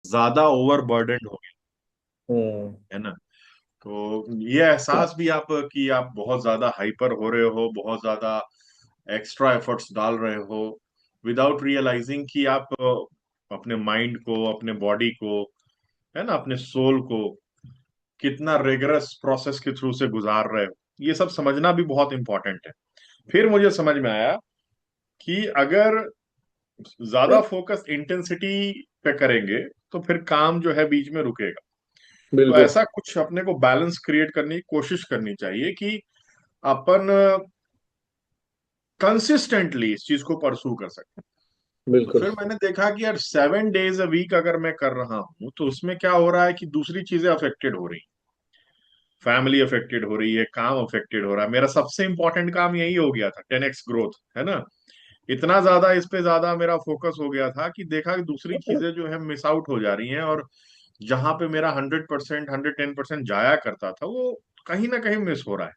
ज्यादा ओवरबर्डन हो गया हम्म। है ना। तो ये एहसास भी आप कि आप बहुत ज्यादा हाइपर हो रहे हो, बहुत ज्यादा एक्स्ट्रा एफर्ट्स डाल रहे हो, विदाउट रियलाइजिंग कि आप अपने माइंड को, अपने बॉडी को, है ना, अपने सोल को कितना रिगरस प्रोसेस के थ्रू से गुजार रहे हो। ये सब समझना भी बहुत इंपॉर्टेंट है। फिर मुझे समझ में आया कि अगर ज्यादा फोकस इंटेंसिटी पे करेंगे तो फिर काम जो है बीच में रुकेगा। तो बिल्कुल ऐसा कुछ अपने को बैलेंस क्रिएट करने की कोशिश करनी चाहिए कि अपन कंसिस्टेंटली इस चीज को परसू कर सके। तो बिल्कुल। फिर मैंने देखा कि यार 7 डेज अ वीक अगर मैं कर रहा हूं तो उसमें क्या हो रहा है कि दूसरी चीजें अफेक्टेड हो रही, फैमिली अफेक्टेड हो रही है, काम अफेक्टेड हो रहा है। मेरा सबसे इंपॉर्टेंट काम यही हो गया था, 10x ग्रोथ, है ना। इतना ज्यादा इस पे ज्यादा मेरा फोकस हो गया था कि देखा कि दूसरी चीजें जो है मिस आउट हो जा रही हैं, और जहां पे मेरा 100%, 110% जाया करता था वो कहीं ना कहीं मिस हो रहा है।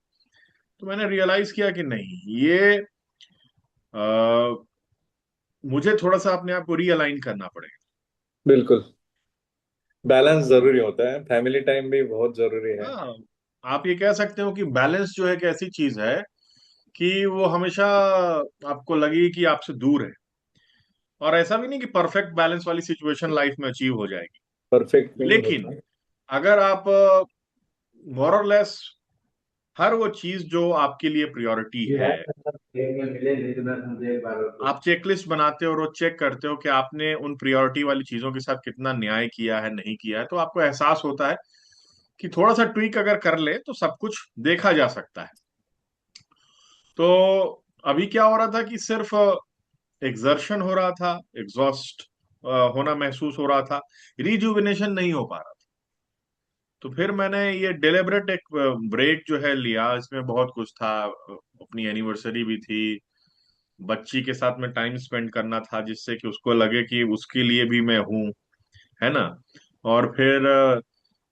तो मैंने रियलाइज किया कि नहीं, ये मुझे थोड़ा सा अपने आप को रीअलाइन करना पड़ेगा। बिल्कुल बैलेंस जरूरी होता है, फैमिली टाइम भी बहुत जरूरी है। हाँ, आप ये कह सकते हो कि बैलेंस जो है एक ऐसी चीज है कि वो हमेशा आपको लगे कि आपसे दूर है। और ऐसा भी नहीं कि परफेक्ट बैलेंस वाली सिचुएशन लाइफ में अचीव हो जाएगी, परफेक्ट नहीं लेकिन होता। अगर आप मोर और लेस हर वो चीज जो आपके लिए प्रायोरिटी है, आप चेकलिस्ट बनाते हो और वो चेक करते हो कि आपने उन प्रायोरिटी वाली चीजों के साथ कितना न्याय किया है, नहीं किया है, तो आपको एहसास होता है कि थोड़ा सा ट्वीक अगर कर ले तो सब कुछ देखा जा सकता है। तो अभी क्या हो रहा था कि सिर्फ एक्सर्शन हो रहा था, एग्जॉस्ट होना महसूस हो रहा था, रिजुविनेशन नहीं हो पा रहा था। तो फिर मैंने ये डिलिबरेट एक ब्रेक जो है लिया। इसमें बहुत कुछ था, अपनी एनिवर्सरी भी थी, बच्ची के साथ में टाइम स्पेंड करना था जिससे कि उसको लगे कि उसके लिए भी मैं हूँ, है ना। और फिर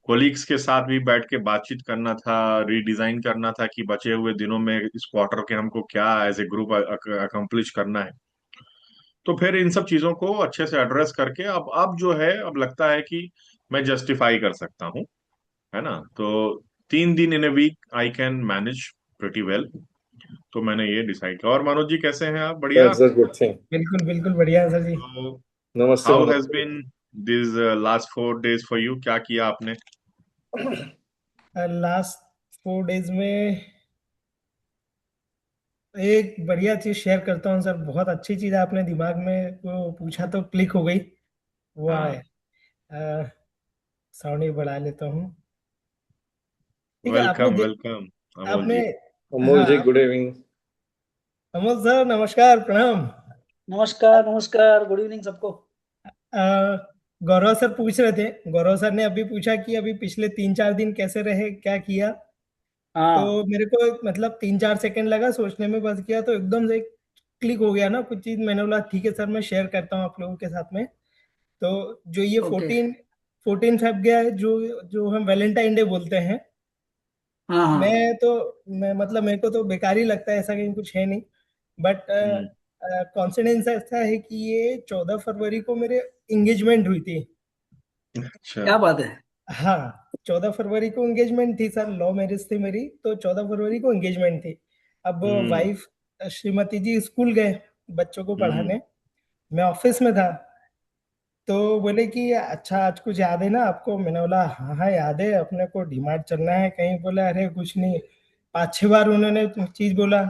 कोलिग्स के साथ भी बैठ के बातचीत करना था, रीडिजाइन करना था कि बचे हुए दिनों में इस क्वार्टर के हमको क्या एज ए ग्रुप अकम्प्लिश करना है। तो फिर इन सब चीजों को अच्छे से एड्रेस करके अब जो है, अब लगता है कि मैं जस्टिफाई कर सकता हूँ, है ना। तो 3 दिन in a week I can manage pretty well. तो मैंने ये डिसाइड किया। और मनोज जी कैसे हैं आप? बढ़िया। That's a good thing. बिल्कुल बिल्कुल बढ़िया है सर जी। तो नमस्ते how has Manoj. Been this last 4 days for you? क्या किया आपने? लास्ट 4 डेज में एक बढ़िया चीज शेयर करता हूँ सर। बहुत अच्छी चीज आपने दिमाग में वो पूछा तो क्लिक हो गई। वो हाँ, है, साउंड ही बढ़ा लेता हूँ। ठीक है, वेलकम वेलकम अमोल आपने जी। अमोल जी हाँ, गुड इवनिंग। अमोल सर नमस्कार, प्रणाम। नमस्कार नमस्कार, गुड इवनिंग सबको। अ, गौरव सर पूछ रहे थे, गौरव सर ने अभी पूछा कि अभी पिछले 3-4 दिन कैसे रहे, क्या किया। तो हाँ। मेरे को मतलब 3-4 सेकंड लगा सोचने में, बस किया तो एकदम से क्लिक हो गया ना कुछ चीज। मैंने बोला ठीक है सर, मैं शेयर करता हूँ आप लोगों के साथ में। तो जो ये ओके। 14 फेब गया है, जो जो हम वैलेंटाइन डे बोलते हैं। हाँ हाँ। मैं तो मैं मतलब मेरे को तो बेकार ही लगता है, ऐसा कहीं कुछ है नहीं। But hmm. कॉन्सिडेंस ऐसा है कि ये 14 फरवरी को मेरे एंगेजमेंट हुई थी। अच्छा। क्या बात है। हाँ, 14 फरवरी को एंगेजमेंट थी सर, लव मैरिज थी मेरी, तो 14 फरवरी को एंगेजमेंट थी। अब हम्म। वाइफ श्रीमती जी स्कूल गए बच्चों को हम्म। पढ़ाने, मैं ऑफिस में था। तो बोले कि अच्छा आज कुछ याद है ना आपको? मैंने बोला हाँ हाँ याद है, अपने को डीमार्ट चलना है कहीं। बोला अरे कुछ नहीं। 5-6 बार उन्होंने चीज बोला।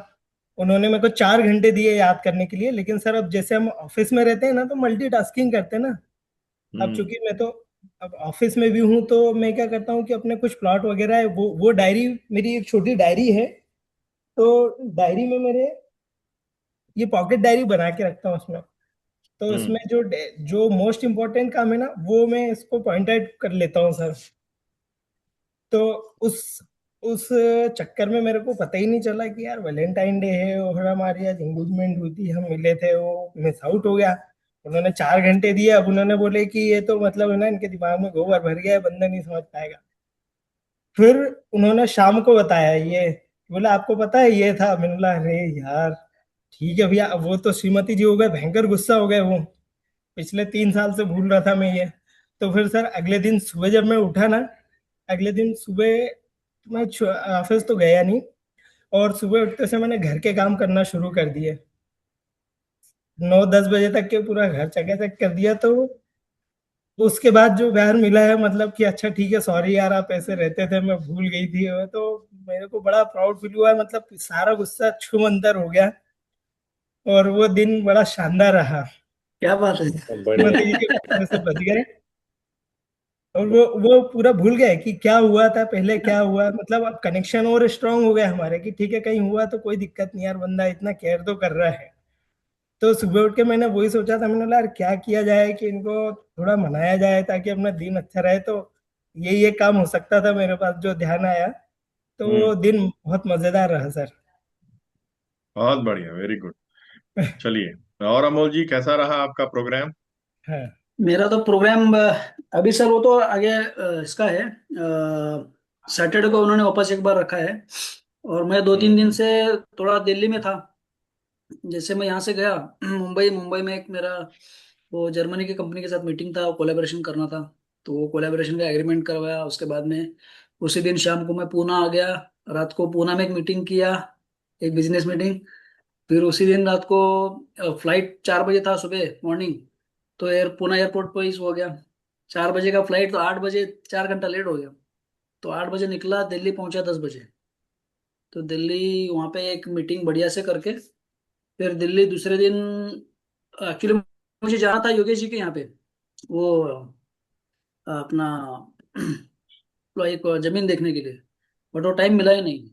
उन्होंने मेरे को 4 घंटे दिए याद करने के लिए, लेकिन सर अब जैसे हम ऑफिस में रहते हैं ना तो मल्टीटास्किंग करते हैं ना। अब हम्म। चूंकि मैं तो अब ऑफिस में भी हूँ, तो मैं क्या करता हूँ कि अपने कुछ प्लॉट वगैरह है, वो डायरी, मेरी एक छोटी डायरी है। तो डायरी में मेरे ये पॉकेट डायरी बना के रखता हूँ उसमें। तो हम्म। इसमें जो जो मोस्ट इम्पोर्टेंट काम है ना, वो मैं इसको पॉइंट आउट कर लेता हूँ सर। तो उस उस चक्कर में मेरे को पता ही नहीं चला कि यार वैलेंटाइन डे है और हमारी आज एंगेजमेंट हुई थी, हम मिले थे, वो मिस आउट हो गया। उन्होंने 4 घंटे दिए, अब उन्होंने बोले कि ये तो मतलब है ना, इनके दिमाग में गोबर भर गया है, बंदा नहीं समझ पाएगा। फिर उन्होंने शाम को बताया ये, बोला आपको पता है ये था। मैंने बोला अरे यार ठीक है भैया। अब वो तो श्रीमती जी हो गए भयंकर गुस्सा हो गए, वो पिछले 3 साल से भूल रहा था मैं ये। तो फिर सर अगले दिन सुबह जब मैं उठा ना, अगले दिन सुबह मैं ऑफिस तो गया नहीं, और सुबह उठते से मैंने घर के काम करना शुरू कर दिए। 9-10 बजे तक के पूरा घर चकाचक कर दिया। तो उसके बाद जो प्यार मिला है, मतलब कि अच्छा ठीक है, सॉरी यार आप ऐसे रहते थे, मैं भूल गई थी, तो मेरे को बड़ा प्राउड फील हुआ है, मतलब सारा गुस्सा छूमंतर हो गया। और वो दिन बड़ा शानदार रहा। क्या बात बढ़िया। कीमती के पैसे से बच गए। और वो पूरा भूल गए कि क्या हुआ था पहले, है। क्या हुआ, मतलब अब कनेक्शन और स्ट्रांग हो गए हमारे, कि ठीक है कहीं हुआ तो कोई दिक्कत नहीं यार, बंदा इतना केयर तो कर रहा है। तो सुबह उठ के मैंने वही सोचा था, मैंने बोला यार क्या किया जाए कि इनको थोड़ा मनाया जाए ताकि अपना दिन अच्छा रहे। तो यही एक काम हो सकता था मेरे पास जो ध्यान आया। तो वो हम्म। दिन बहुत मजेदार रहा सर। बहुत बढ़िया, वेरी गुड। चलिए, और अमोल जी, कैसा रहा आपका प्रोग्राम? हाँ। मेरा तो प्रोग्राम अभी सर, वो तो आगे इसका है। सैटरडे को उन्होंने वापस एक बार रखा है। और मैं 2-3 दिन हम्म। से थोड़ा दिल्ली में था। जैसे मैं यहाँ से गया मुंबई, मुंबई में एक मेरा वो जर्मनी की कंपनी के साथ मीटिंग था, कोलैबोरेशन करना था। तो वो कोलैबोरेशन का एग्रीमेंट करवाया। उसके बाद में उसी दिन शाम को मैं पूना आ गया। रात को पूना में एक मीटिंग किया, एक बिजनेस मीटिंग। फिर उसी दिन रात को फ्लाइट 4 बजे था, सुबह मॉर्निंग। तो पूना एयरपोर्ट पर ही सो गया। 4 बजे का फ्लाइट, तो 8 बजे 4 घंटा लेट हो गया। तो 8 बजे निकला, दिल्ली पहुंचा 10 बजे। तो दिल्ली वहाँ पे एक मीटिंग बढ़िया से करके फिर दिल्ली दूसरे दिन, एक्चुअली मुझे जाना था योगेश जी के यहाँ पे, वो अपना एक जमीन देखने के लिए। बट वो टाइम मिला ही नहीं।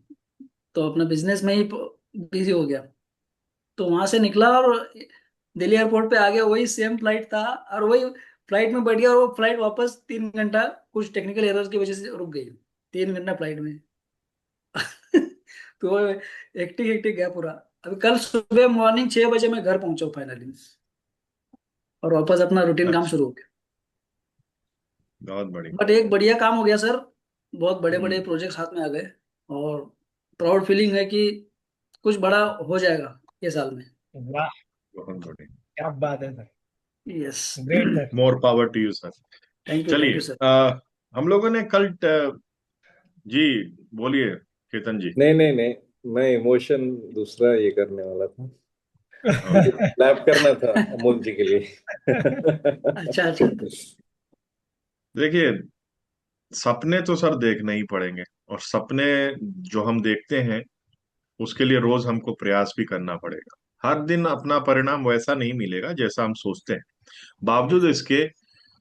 तो अपना बिजनेस में ही बिजी हो गया। तो वहां से निकला और दिल्ली एयरपोर्ट पे आ गया। वही सेम फ्लाइट था और वही फ्लाइट में बैठ गया। और वो फ्लाइट वापस 3 घंटा कुछ टेक्निकल एरर्स की वजह से रुक गई। 3 घंटा फ्लाइट में। तो हेक्टिक हेक्टिक गया पूरा। अभी कल सुबह मॉर्निंग 6 बजे मैं घर पहुंचा फाइनली। और वापस अपना रूटीन काम अच्छा, शुरू हो गया। बहुत बढ़िया। बट एक बढ़िया काम हो गया सर। बहुत बड़े बड़े हम्म। प्रोजेक्ट्स हाथ में आ गए। और प्राउड फीलिंग है कि कुछ बड़ा हो जाएगा ये साल में। वाह, बहुत बढ़िया। क्या बात है sir. Yes. Great sir. More power to you sir. Thank चलिए, यू सर। हम लोगों ने कल जी, बोलिए केतन जी। नहीं नहीं नहीं, मैं इमोशन दूसरा ये करने वाला था। ओके। क्लैप करना था अमोल जी के लिए। अच्छा अच्छा। देखिए, सपने तो सर देखने ही पड़ेंगे, और सपने जो हम देखते हैं उसके लिए रोज हमको प्रयास भी करना पड़ेगा। हर दिन अपना परिणाम वैसा नहीं मिलेगा जैसा हम सोचते हैं। बावजूद इसके,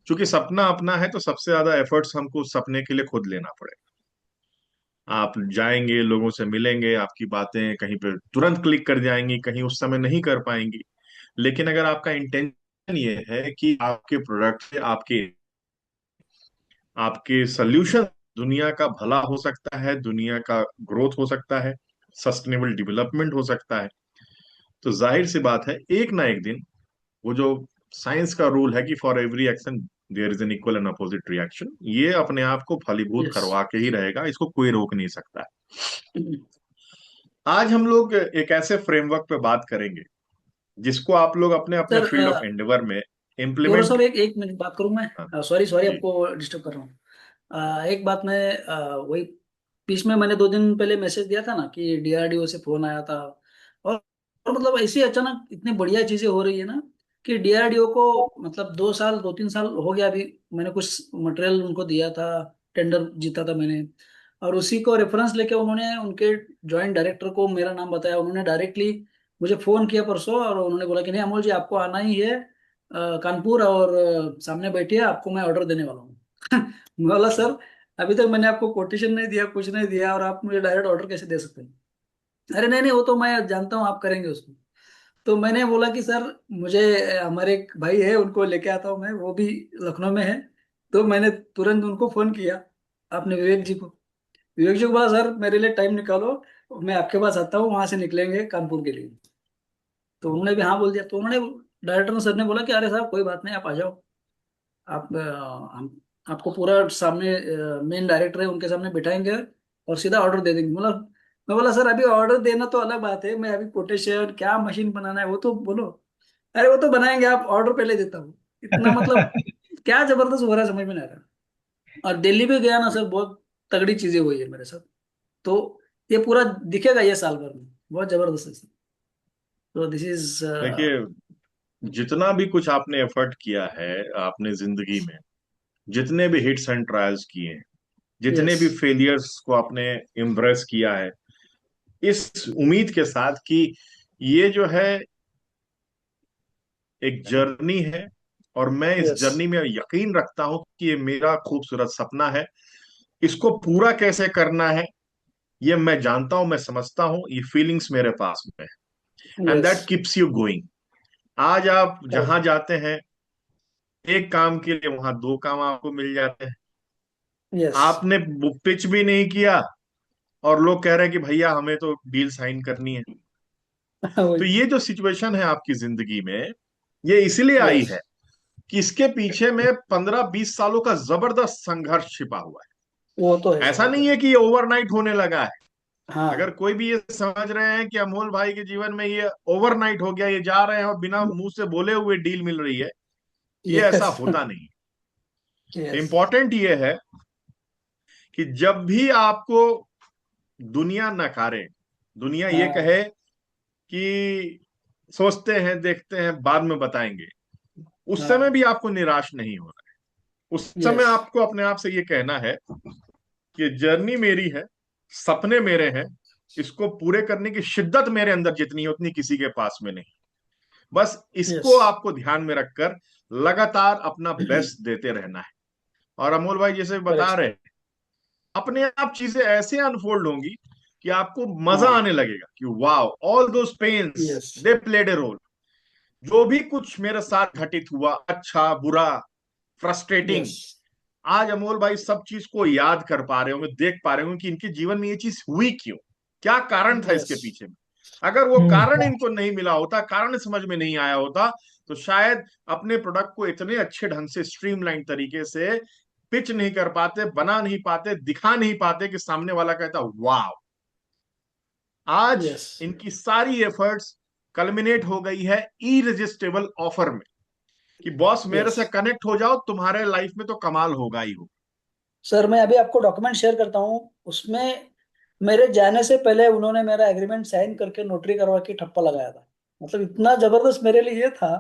चूंकि सपना अपना है, तो सबसे ज्यादा एफर्ट्स हमको उस सपने के लिए खुद लेना पड़ेगा। आप जाएंगे, लोगों से मिलेंगे, आपकी बातें कहीं पे तुरंत क्लिक कर जाएंगी, कहीं उस समय नहीं कर पाएंगी। लेकिन अगर आपका इंटेंशन ये है कि आपके प्रोडक्ट से आपके आपके सोल्यूशन दुनिया का भला हो सकता है, दुनिया का ग्रोथ हो सकता है, सस्टेनेबल डेवलपमेंट हो सकता है, तो जाहिर सी बात है एक ना एक दिन वो जो साइंस का रूल है कि for every action there is an equal and opposite reaction, ये अपने आप को फलीभूत यस। करवा के ही रहेगा, इसको कोई रोक नहीं सकता है। आज हम लोग एक ऐसे फ्रेमवर्क पे बात करेंगे जिसको आप लोग अपने अपने सर फील्ड ऑफ एंडेवर में गौरव इम्प्लीमेंट। साहब, एक एक मिनट बात करूं मैं? सॉरी सॉरी, जी। आपको डिस्टर्ब कर रहा हूँ। एक बात मैं, वही बीच में मैंने 2 दिन पहले मैसेज दिया था ना कि डीआरडीओ से फोन आया था। और मतलब ऐसी अचानक इतनी बढ़िया चीजें हो रही है ना कि डीआरडीओ को, मतलब 2 साल 2-3 साल हो गया अभी। मैंने कुछ मटेरियल उनको दिया था, टेंडर जीता था मैंने। और उसी को रेफरेंस लेके उन्होंने उनके जॉइंट डायरेक्टर को मेरा नाम बताया। उन्होंने डायरेक्टली मुझे फोन किया परसों और उन्होंने बोला कि नहीं अमोल जी, आपको आना ही है कानपुर, और सामने बैठिए, आपको मैं ऑर्डर देने वाला हूँ। मैं बोला सर, अभी तक मैंने आपको कोटेशन नहीं दिया, कुछ नहीं दिया, और आप मुझे डायरेक्ट ऑर्डर कैसे दे सकते हैं? अरे नहीं नहीं, वो तो मैं जानता हूँ आप करेंगे उसको। तो मैंने बोला कि सर मुझे हमारे एक भाई है, उनको लेके आता हूँ मैं, वो भी लखनऊ में है। तो मैंने तुरंत उनको फोन किया, आपने विवेक जी को। विवेक जी को बोला सर मेरे लिए टाइम निकालो, मैं आपके पास आता हूँ, वहां से निकलेंगे कानपुर के लिए। तो उन्होंने भी हाँ बोल दिया। तो उन्होंने, डायरेक्टर सर ने बोला कि अरे साहब कोई बात नहीं, आप आ जाओ। आप हम आपको पूरा सामने, मेन डायरेक्टर है उनके सामने बिठाएंगे और सीधा ऑर्डर दे देंगे। बोला, मैं बोला सर अभी ऑर्डर देना तो अलग बात है, मैं अभी कोटेशन क्या मशीन बनाना है वो तो बोलो। अरे वो तो बनाएंगे, आप ऑर्डर पहले देता हूँ, इतना मतलब। क्या जबरदस्त हो रहा है समझ में नहीं आ रहा। और दिल्ली भी गया ना सर, बहुत तगड़ी चीजें हुई है मेरे साथ। तो ये पूरा दिखेगा ये साल भर में, बहुत जबरदस्त है सर। तो दिस इज देखिए, जितना भी कुछ आपने एफर्ट किया है आपने जिंदगी में, जितने भी हिट्स एंड ट्रायल्स किए हैं, जितने यस भी फेलियर्स को आपने एम्ब्रेस किया है, इस उम्मीद के साथ कि ये जो है एक जर्नी है, और मैं इस यस जर्नी में यकीन रखता हूं कि ये मेरा खूबसूरत सपना है। इसको पूरा कैसे करना है ये मैं जानता हूं, मैं समझता हूं, ये फीलिंग्स मेरे पास में है, and yes that keeps you going. आज आप जहां करेक्ट। जाते हैं, एक काम के लिए वहां दो काम आपको मिल जाते हैं। यस आपने पिच भी नहीं किया और लोग कह रहे हैं कि भैया हमें तो डील साइन करनी है। तो वही। ये जो सिचुएशन है आपकी जिंदगी में, ये इसीलिए आई यस है कि इसके पीछे में 15-20 सालों का जबरदस्त संघर्ष छिपा हुआ वो तो है है। सर, ऐसा वो तो नहीं है है। कि ये ओवरनाइट होने लगा है। अगर हाँ। कोई भी ये समझ रहे हैं कि अमोल भाई के जीवन में ये ओवरनाइट हो गया, ये जा रहे हैं और बिना मुंह से बोले हुए डील मिल रही है, ये ऐसा यस होता नहीं। यस इंपॉर्टेंट ये है कि जब भी आपको दुनिया नकारे, दुनिया ये हाँ। कहे कि सोचते हैं देखते हैं बाद में बताएंगे, उस समय हाँ। भी आपको निराश नहीं होना है। उस समय यस आपको अपने आप से ये कहना है कि जर्नी मेरी है, सपने मेरे हैं, इसको पूरे करने की शिद्दत मेरे अंदर जितनी है उतनी किसी के पास में नहीं। बस यस इसको आपको ध्यान में रखकर लगातार अपना बेस्ट देते रहना है। और अमोल भाई जैसे बता करेक्ट। रहे हैं, अपने आप चीजें ऐसे अनफोल्ड होंगी कि आपको मजा हाँ। आने लगेगा कि wow, all those pains yes they played a role. जो भी कुछ मेरे साथ घटित हुआ, अच्छा बुरा, फ्रस्ट्रेटिंग, यस आज अमोल भाई सब चीज को याद कर पा रहे होंगे, देख पा रहे होंगे कि इनके जीवन में ये चीज हुई क्यों, क्या कारण था यस इसके पीछे में। अगर वो कारण हम्म। इनको नहीं मिला होता, कारण समझ में नहीं आया होता, तो शायद अपने प्रोडक्ट को इतने अच्छे ढंग से स्ट्रीमलाइन तरीके से पिच नहीं कर पाते, बना नहीं पाते, दिखा नहीं पाते कि सामने वाला कहता वाह। आज यस इनकी सारी एफर्ट्स कल्मिनेट हो गई है इरेजिस्टेबल ऑफर में कि बॉस मेरे यस से कनेक्ट हो जाओ, तुम्हारे लाइफ में तो कमाल होगा ही हो। सर, मैं अभी आपको डॉक्यूमेंट शेयर करता हूँ। उसमें मेरे जाने से पहले उन्होंने मेरा एग्रीमेंट साइन करके नोटरी करवा के ठप्पा लगाया था। मतलब इतना जबरदस्त मेरे लिए ये था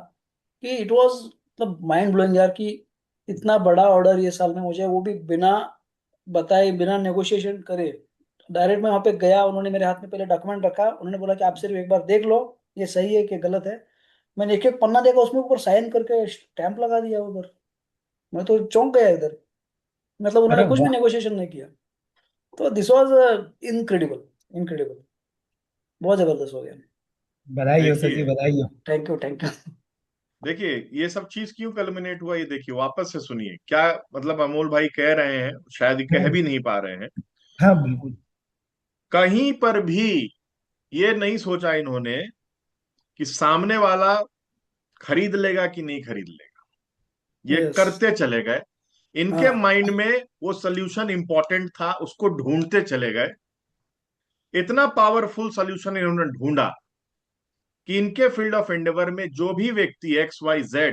कि इट वाज मतलब माइंड ब्लोइंग यार, कि इतना बड़ा ऑर्डर ये साल में मुझे, वो भी बिना बताए, बिना नेगोशिएशन करे। डायरेक्ट मैं वहां पे गया, उन्होंने मेरे हाथ में पहले डॉक्यूमेंट रखा, उन्होंने बोला कि आप सिर्फ एक बार देख लो, ये सही है कि गलत है। मैंने एक एक पन्ना देखा, उसमें ऊपर साइन करके स्टैंप लगा दिया उधर। मैं तो चौंक गया इधर। मतलब उन्होंने अरे कुछ भी वाह, नेगोशिएशन नहीं किया। तो दिस वाज इनक्रेडिबल, इनक्रेडिबल। बहुत जबरदस्त हो गया। बधाई हो सर जी, देखिए, बधाई हो। Thank you, thank you. देखिए ये सब चीज क्यों कल्मिनेट हुआ, ये देखिए वापस से सुनिए क्या मतलब अमोल भाई कह रहे हैं, शायद कह हम्म। भी नहीं पा रहे हैं। हाँ बिल्कुल। कहीं पर भी ये नहीं सोचा इन्होंने कि सामने वाला खरीद लेगा कि नहीं खरीद लेगा, ये यस। करते चले गए। इनके हाँ। माइंड में वो सोल्यूशन इंपॉर्टेंट था, उसको ढूंढते चले गए। इतना पावरफुल सोल्यूशन इन्होंने ढूंढा कि इनके फील्ड ऑफ एंडेवर में जो भी व्यक्ति XYZ,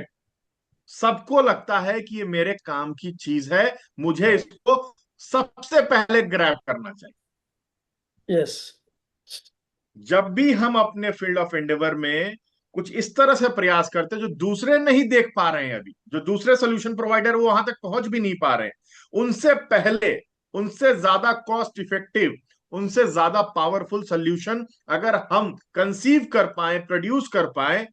सबको लगता है कि ये मेरे काम की चीज है, मुझे इसको सबसे पहले ग्रैब करना चाहिए। यस जब भी हम अपने फील्ड ऑफ एंडेवर में कुछ इस तरह से प्रयास करते हैं जो दूसरे नहीं देख पा रहे हैं, अभी जो दूसरे सोल्यूशन प्रोवाइडर वो वहां तक पहुंच भी नहीं पा रहे हैं, उनसे पहले, उनसे ज्यादा कॉस्ट इफेक्टिव, उनसे ज्यादा पावरफुल सोल्यूशन अगर हम कंसीव कर पाए, प्रोड्यूस कर पाए,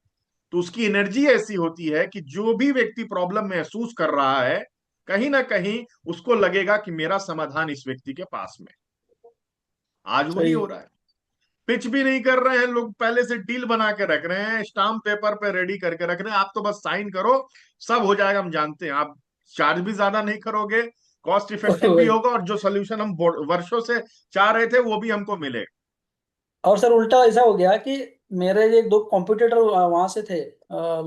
तो उसकी एनर्जी ऐसी होती है कि जो भी व्यक्ति प्रॉब्लम महसूस कर रहा है, कहीं ना कहीं उसको लगेगा कि मेरा समाधान इस व्यक्ति के पास में। आज वही सही। हो रहा है। पिच भी नहीं कर रहे हैं लोग, पहले से डील बना के रख रहे हैं, स्टाम्प पेपर पे रेडी करके रख रहे हैं, आप तो बस साइन करो, सब हो जाएगा, हम जानते हैं। आप चार्ज भी ज्यादा नहीं करोगे, कॉस्ट वही इफेक्टिव भी वही। होगा, और जो सोल्यूशन हम वर्षों से चाह रहे थे वो भी हमको मिलेगा। और सर उल्टा ऐसा हो गया कि मेरे एक दो कॉम्पिटिटर वहां से थे,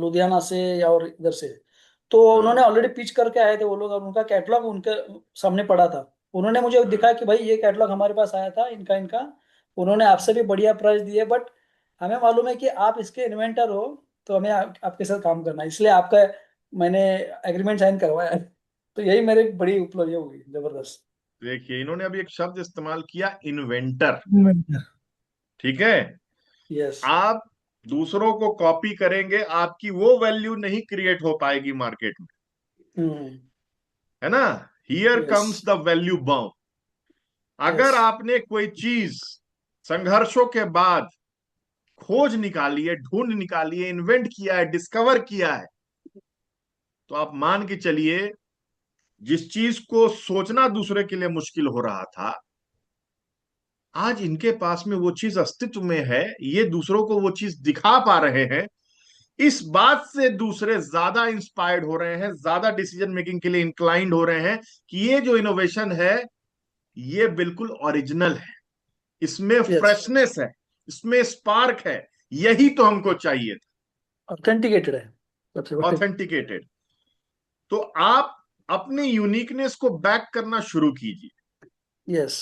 लुधियाना से और इधर से। तो हाँ उन्होंने ऑलरेडी पिच करके आए थे वो लोग, और उनका कैटलॉग उनके सामने पड़ा था। उन्होंने मुझे हाँ। दिखाया कि भाई ये कैटलॉग हमारे पास आया था, इनका इनका। उन्होंने आपसे भी बढ़िया प्राइस दिए, बट हमें मालूम है कि आप इसके इन्वेंटर हो, तो हमें आपके साथ काम करना है, इसलिए आपका मैंने एग्रीमेंट साइन करवाया। तो यही मेरी बड़ी उपलब्धि हो गई, जबरदस्त। देखिए, इन्होंने अभी एक शब्द इस्तेमाल किया, इन्वेंटर। इन्वेंटर। ठीक है। यस। आप दूसरों को कॉपी करेंगे, आपकी वो वैल्यू नहीं क्रिएट हो पाएगी मार्केट में, हम्म। है ना। Here yes. Comes the value bomb. Yes. अगर आपने कोई चीज संघर्षों के बाद खोज निकाली है, ढूंढ निकाली है, इन्वेंट किया है, डिस्कवर किया है, तो आप मान के चलिए, जिस चीज को सोचना दूसरे के लिए मुश्किल हो रहा था, आज इनके पास में वो चीज अस्तित्व में है, ये दूसरों को वो चीज दिखा पा रहे हैं। इस बात से दूसरे ज्यादा इंस्पायर्ड हो रहे हैं, ज्यादा डिसीजन मेकिंग के लिए इंक्लाइंड हो रहे हैं कि ये जो इनोवेशन है, ये बिल्कुल ओरिजिनल है, इसमें यस। फ्रेशनेस है, इसमें स्पार्क है, यही तो हमको चाहिए ऑथेंटिकेटेड है सबसे था, बड़ी। ऑथेंटिकेटेड। तो आप अपने यूनिकनेस को बैक करना शुरू कीजिए। यस।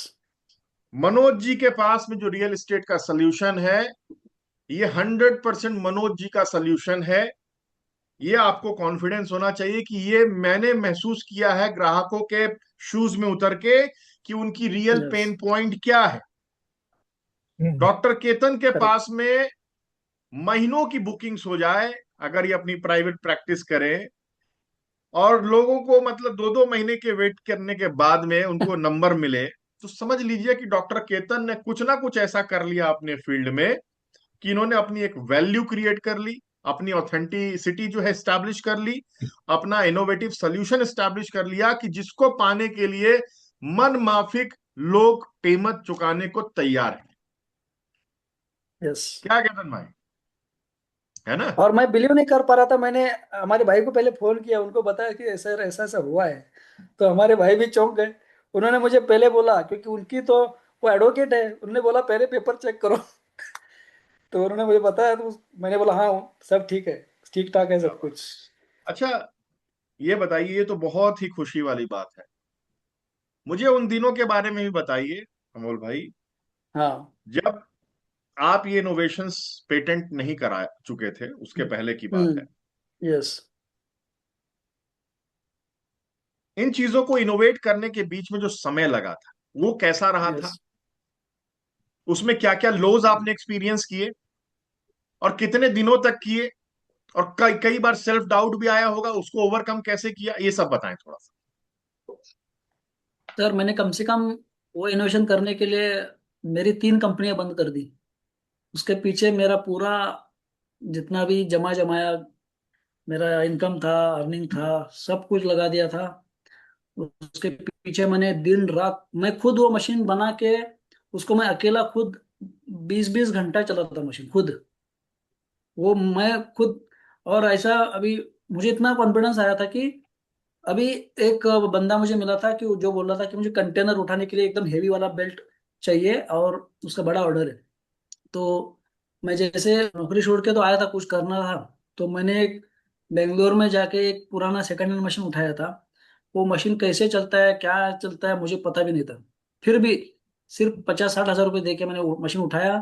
मनोज जी के पास में जो रियल एस्टेट का सोल्यूशन है, ये 100% मनोज जी का सोल्यूशन है। ये आपको कॉन्फिडेंस होना चाहिए कि ये मैंने महसूस किया है ग्राहकों के शूज में उतर के, कि उनकी रियल यस। पेन पॉइंट क्या है। डॉक्टर केतन के करेक्ट। पास में महीनों की बुकिंग्स हो जाए, अगर ये अपनी प्राइवेट प्रैक्टिस करें, और लोगों को मतलब 2-2 महीने के वेट करने के बाद में उनको नंबर मिले, तो समझ लीजिए कि डॉक्टर केतन ने कुछ ना कुछ ऐसा कर लिया अपने फील्ड में, कि इन्होंने अपनी एक वैल्यू क्रिएट कर ली, अपनी ऑथेंटिसिटी जो है एस्टैब्लिश कर ली, अपना इनोवेटिव सोल्यूशन एस्टैब्लिश कर लिया, कि जिसको पाने के लिए मन माफिक लोग कीमत चुकाने को तैयार है। यस। क्या केतन भाई, है ना। और मैं बिलीव नहीं कर पा रहा था। मैंने हमारे भाई को पहले फोन किया, उनको बताया कि ऐसा ऐसा ऐसा हुआ है। तो हमारे भाई भी चौंक गए। उन्होंने मुझे पहले बोला, क्योंकि उनकी तो वो एडवोकेट है, उन्होंने बोला पहले पेपर चेक करो। तो उन्होंने मुझे बताया, तो मैंने बोला हाँ सब ठीक है, ठीक ठाक है क्या सब बात। कुछ। अच्छा, ये बताइए, ये तो बहुत ही खुशी वाली बात है। मुझे उन दिनों के बारे में भी बताइए अमोल भाई, हाँ। जब आप ये इनोवेशंस पेटेंट नहीं करा चुके थे, उसके पहले की बात है। हम्म। यस। इन चीजों को इनोवेट करने के बीच में जो समय लगा था, वो कैसा रहा था? यस। उसमें क्या क्या लोज आपने एक्सपीरियंस किए, और कितने दिनों तक किए, और कई कई बार सेल्फ डाउट भी आया होगा, उसको ओवरकम कैसे किया, ये सब बताएं थोड़ा सा। सर मैंने कम से कम वो इनोवेशन करने के लिए मेरी 3 कंपनियां बंद कर दी। उसके पीछे मेरा पूरा जितना भी जमा जमाया मेरा इनकम था, अर्निंग था, सब कुछ लगा दिया था। उसके पीछे मैंने दिन रात, मैं खुद वो मशीन बना के उसको मैं अकेला खुद 20-20 घंटा चलाता था मशीन खुद। वो मैं खुद। और ऐसा अभी मुझे इतना कॉन्फिडेंस आया था कि अभी एक बंदा मुझे मिला था कि वो जो बोल रहा था कि मुझे कंटेनर उठाने के लिए एकदम हेवी वाला बेल्ट चाहिए और उसका बड़ा ऑर्डर है। तो मैं जैसे नौकरी छोड़ के तो आया था, कुछ करना था। तो मैंने एक बेंगलोर में जाके एक पुराना सेकंड हैंड मशीन उठाया था। वो मशीन कैसे चलता है, क्या चलता है, मुझे पता भी नहीं था। फिर भी सिर्फ 50-60 हज़ार रुपये दे के मैंने वो मशीन उठाया।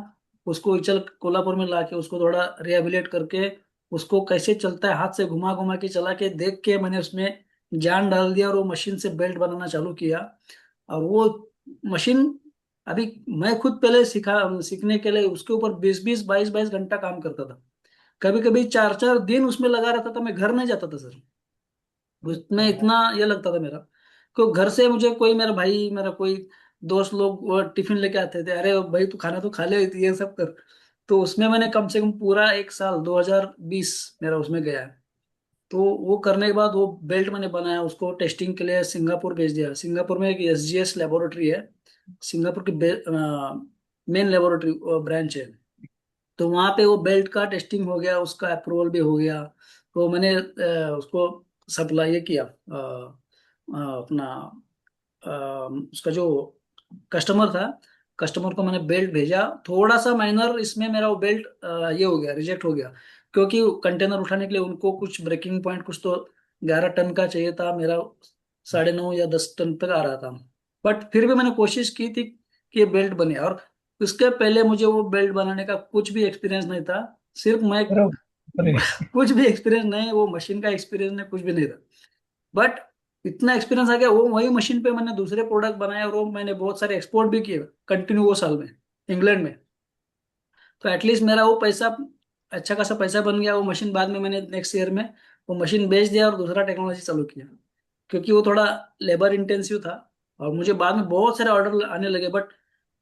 उसको इचल कोल्हापुर में ला के उसको थोड़ा रिहेबिलिट करके उसको कैसे चलता है, हाथ से घुमा घुमा के चला के देख के मैंने उसमें जान डाल दिया और वो मशीन से बेल्ट बनाना चालू किया। और वो मशीन अभी मैं खुद पहले सीखने के लिए उसके ऊपर 20-20 22-22 घंटा काम करता था। कभी कभी 4-4 दिन उसमें लगा रहता था, मैं घर नहीं जाता था सर। उसमें इतना ये लगता था मेरा। क्यों घर से मुझे कोई मेरा भाई मेरा कोई दोस्त लोग वो टिफिन लेके आते थे, अरे भाई तू खाना तो खा ले, ये सब कर। तो उसमें मैंने कम से कम पूरा एक साल 2020 मेरा उसमें गया है। तो वो करने के बाद वो बेल्ट मैंने बनाया, उसको टेस्टिंग के लिए सिंगापुर भेज दिया। सिंगापुर में एक SGS लेबोरेटरी है, सिंगापुर की मेन लेबोरेटरी ब्रांच है। तो वहाँ पे वो बेल्ट का टेस्टिंग हो गया, उसका अप्रूवल भी हो गया। तो मैंने उसको सप्लाई किया अपना उसका जो कस्टमर था, कस्टमर को मैंने बेल्ट भेजा। थोड़ा सा माइनर इसमें मेरा वो बेल्ट ये हो गया, रिजेक्ट हो गया। क्योंकि कंटेनर उठाने के लिए उनको कुछ ब्रेकिंग पॉइंट कुछ तो 11 टन का चाहिए था, मेरा 9.5 या 10 टन तक आ रहा था। बट फिर भी मैंने कोशिश की थी कि ये बेल्ट बने। और उसके पहले मुझे वो बेल्ट बनाने का कुछ भी एक्सपीरियंस नहीं था। सिर्फ मैं बराबर। अरे कुछ भी एक्सपीरियंस नहीं, वो मशीन का एक्सपीरियंस नहीं, कुछ भी नहीं था। बट इतना एक्सपीरियंस आ गया, वो वही मशीन पे मैंने दूसरे प्रोडक्ट बनाए, और वो मैंने बहुत सारे एक्सपोर्ट भी किए कंटिन्यू वो साल में, इंग्लैंड में। तो एटलीस्ट मेरा वो पैसा, अच्छा खासा पैसा बन गया। वो मशीन बाद में मैंने नेक्स्ट ईयर में वो मशीन बेच दिया और दूसरा टेक्नोलॉजी चालू किया, क्योंकि वो थोड़ा लेबर इंटेंसिव था। और मुझे बाद में बहुत सारे ऑर्डर आने लगे, बट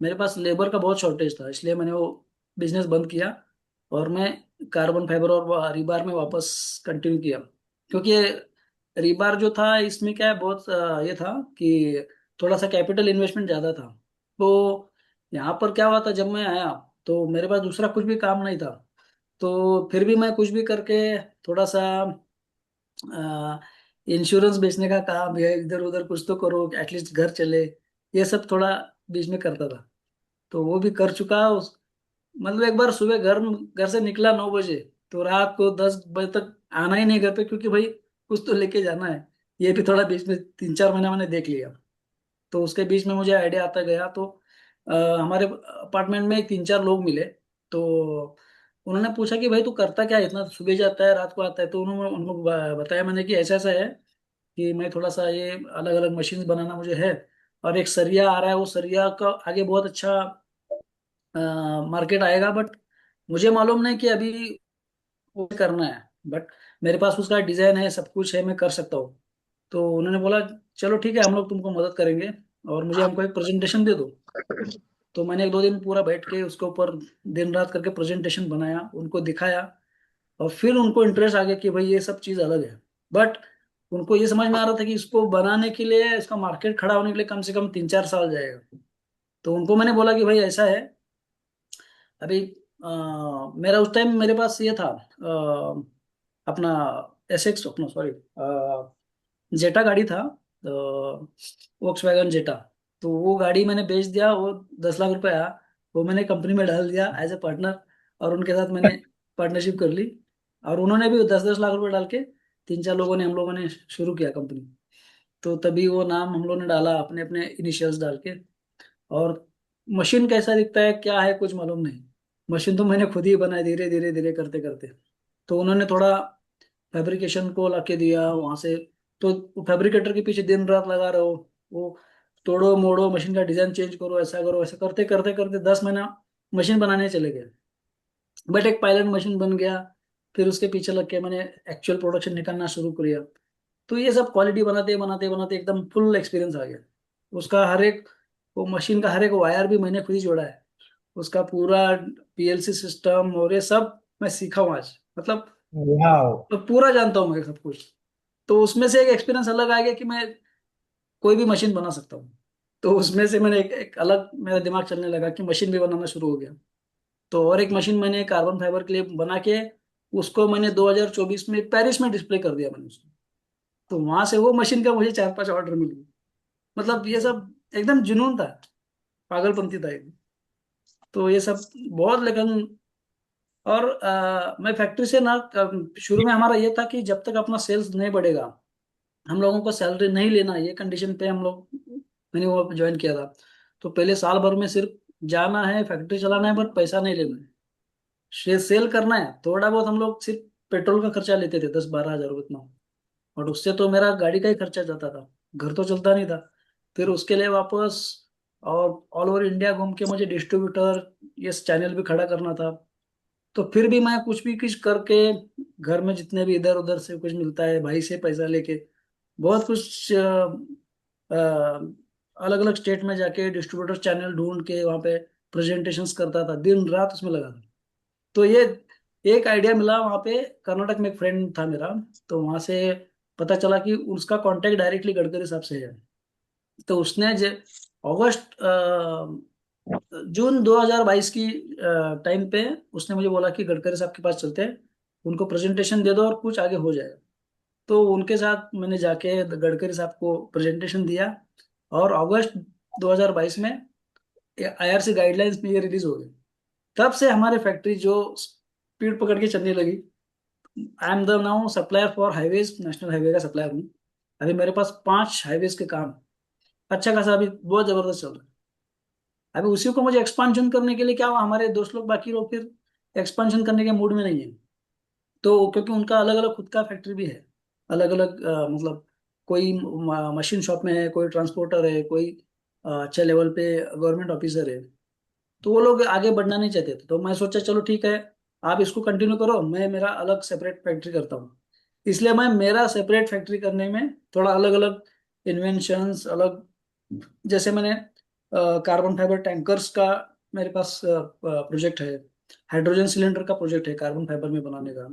मेरे पास लेबर का बहुत शॉर्टेज था, इसलिए मैंने वो बिजनेस बंद किया। और मैं कार्बन फाइबर और रिबार में वापस कंटिन्यू किया। क्योंकि रिबार जो था, इसमें क्या है, बहुत ये था कि थोड़ा सा कैपिटल इन्वेस्टमेंट ज़्यादा था। तो यहाँ पर क्या हुआ था, जब मैं आया तो मेरे पास दूसरा कुछ भी काम नहीं था। तो फिर भी मैं कुछ भी करके थोड़ा सा इंश्योरेंस बेचने का काम है, इधर उधर कुछ तो करो, एटलीस्ट घर चले, ये सब थोड़ा बीच में करता था। तो वो भी कर चुका उस, मतलब एक बार सुबह घर घर से निकला 9 बजे, तो रात को 10 बजे तक आना ही नहीं घर पे, क्योंकि भाई कुछ तो लेके जाना है। ये भी थोड़ा बीच में 3-4 महीना मैंने देख लिया। तो उसके बीच में मुझे आइडिया आता गया। तो हमारे अपार्टमेंट में 3-4 लोग मिले। तो उन्होंने पूछा कि भाई तू करता क्या है, इतना सुबह जाता है रात को आता है। तो उन्होंने उनको बताया मैंने कि ऐसा ऐसा है, कि मैं थोड़ा सा ये अलग अलग मशीन बनाना मुझे है, और एक सरिया आ रहा है, वो सरिया का आगे बहुत अच्छा मार्केट आएगा, बट मुझे मालूम नहीं कि अभी वो करना है। बट मेरे पास उसका डिजाइन है, सब कुछ है, मैं कर सकता हूँ। तो उन्होंने बोला चलो ठीक है, हम लोग तुमको मदद करेंगे, और मुझे हमको एक प्रेजेंटेशन दे दो। तो मैंने 1-2 दिन पूरा बैठ के उसके ऊपर दिन रात करके प्रेजेंटेशन बनाया, उनको दिखाया। और फिर उनको इंटरेस्ट आ गया कि भाई ये सब चीज़ अलग है। बट उनको ये समझ में आ रहा था कि इसको बनाने के लिए, इसका मार्केट खड़ा होने के लिए कम से कम 3-4 साल जाएगा। तो उनको मैंने बोला कि भाई ऐसा है, अभी मेरा उस टाइम मेरे पास ये था, अपना एसएक्स, अपना सॉरी, जेटा गाड़ी था, वोक्स वैगन जेटा। तो वो गाड़ी मैंने बेच दिया, वो 10 लाख रुपए आया, वो मैंने कंपनी में डाल दिया एज ए पार्टनर। और उनके साथ मैंने पार्टनरशिप कर ली। और उन्होंने भी 10-10 लाख रुपए डाल के, 3-4 लोगों ने, हम लोगों ने शुरू किया कंपनी। तो तभी वो नाम हम लोगों ने डाला, अपने अपने इनिशियल्स डाल के। और मशीन कैसा दिखता है क्या है कुछ मालूम नहीं, मशीन तो मैंने खुद ही बनाई, धीरे धीरे धीरे करते करते। तो उन्होंने थोड़ा फैब्रिकेशन को लाके दिया वहां से। तो फैब्रिकेटर के पीछे दिन रात लगा रहो, वो तोड़ो मोड़ो, मशीन का डिजाइन चेंज करो, ऐसा करो, ऐसा करते करते करते 10 महीना मशीन बनाने चले गए। बट एक पायलट मशीन बन गया। फिर उसके पीछे लग के मैंने एक्चुअल प्रोडक्शन निकालना शुरू किया। तो ये सब क्वालिटी बनाते बनाते बनाते एकदम फुल एक्सपीरियंस आ गया। उसका हर एक, वो मशीन का हर एक वायर भी मैंने खुद ही जोड़ा है, उसका पूरा पीएलसी सिस्टम और ये सब मैं सीखा हूँ आज, मतलब वाह। तो पूरा जानता हूँ मैं सब कुछ। तो उसमें से एक एक्सपीरियंस अलग आ गया कि मैं कोई भी मशीन बना सकता हूँ। तो उसमें से मैंने एक अलग मेरा दिमाग चलने लगा कि मशीन भी बनाना शुरू हो गया। तो और एक मशीन मैंने कार्बन फाइबर के लिए बना के, उसको मैंने 2024 में पेरिस में डिस्प्ले कर दिया मैंने उसको। तो वहां से वो मशीन का मुझे 4-5 ऑर्डर मिल गए। मतलब ये सब एकदम जुनून था, पागलपंती था एकदम। तो ये सब बहुत, लेकिन और मैं फैक्ट्री से ना, शुरू में हमारा ये था कि जब तक अपना सेल्स नहीं बढ़ेगा, हम लोगों को सैलरी नहीं लेना, ये कंडीशन पे हम लोग, मैंने वो ज्वाइन किया था। तो पहले साल भर में सिर्फ जाना है, फैक्ट्री चलाना है, पर पैसा नहीं लेना है, सेल करना है। थोड़ा बहुत हम लोग सिर्फ पेट्रोल का खर्चा लेते थे, 10-12 हजार उतना। और उससे तो मेरा गाड़ी का ही खर्चा जाता था, घर तो चलता नहीं था। फिर उसके लिए वापस और ऑल ओवर इंडिया घूम के मुझे डिस्ट्रीब्यूटर, ये चैनल भी खड़ा करना था। तो फिर भी मैं कुछ भी कुछ करके, घर में जितने भी इधर उधर से कुछ मिलता है, भाई से पैसा लेके, बहुत कुछ अलग अलग स्टेट में जाके डिस्ट्रीब्यूटर चैनल ढूंढ के वहाँ पे प्रेजेंटेशंस करता था, दिन रात उसमें लगा था। तो ये एक आइडिया मिला वहाँ पे, कर्नाटक में एक फ्रेंड था मेरा। तो वहाँ से पता चला कि उसका कांटेक्ट डायरेक्टली गडकरी साहब से है। तो उसने अगस्त जून 2022 की टाइम पे उसने मुझे बोला कि गडकरी साहब के पास चलते हैं, उनको प्रेजेंटेशन दे दो और कुछ आगे हो जाएगा। तो उनके साथ मैंने जाके गडकरी साहब को प्रेजेंटेशन दिया। और अगस्त 2022 में आईआरसी गाइडलाइंस में ये रिलीज हो गई। तब से हमारी फैक्ट्री जो स्पीड पकड़ के चलने लगी। I am the now supplier for highways, national highway का सप्लायर हूँ। अभी मेरे पास 5 हाईवेज के काम, अच्छा खासा अभी बहुत जबरदस्त चल रहा है। अभी उसी को मुझे एक्सपांशन करने के लिए क्या हुआ, हमारे दोस्त लोग बाकी लोग फिर एक्सपांशन करने के मूड में नहीं है। तो क्योंकि उनका अलग अलग खुद का फैक्ट्री भी है, अलग अलग मतलब कोई मशीन शॉप में है, कोई ट्रांसपोर्टर है, कोई अच्छे लेवल पे गवर्नमेंट ऑफिसर है। तो वो लोग आगे बढ़ना नहीं चाहते थे, तो मैं सोचा चलो ठीक है, आप इसको कंटिन्यू करो, मैं मेरा अलग सेपरेट फैक्ट्री करता हूँ। इसलिए मैं मेरा सेपरेट फैक्ट्री करने में थोड़ा अलग अलग इन्वेंशंस अलग, जैसे मैंने कार्बन फाइबर टैंकर्स का मेरे पास प्रोजेक्ट है, हाइड्रोजन सिलेंडर का प्रोजेक्ट है कार्बन फाइबर में बनाने का।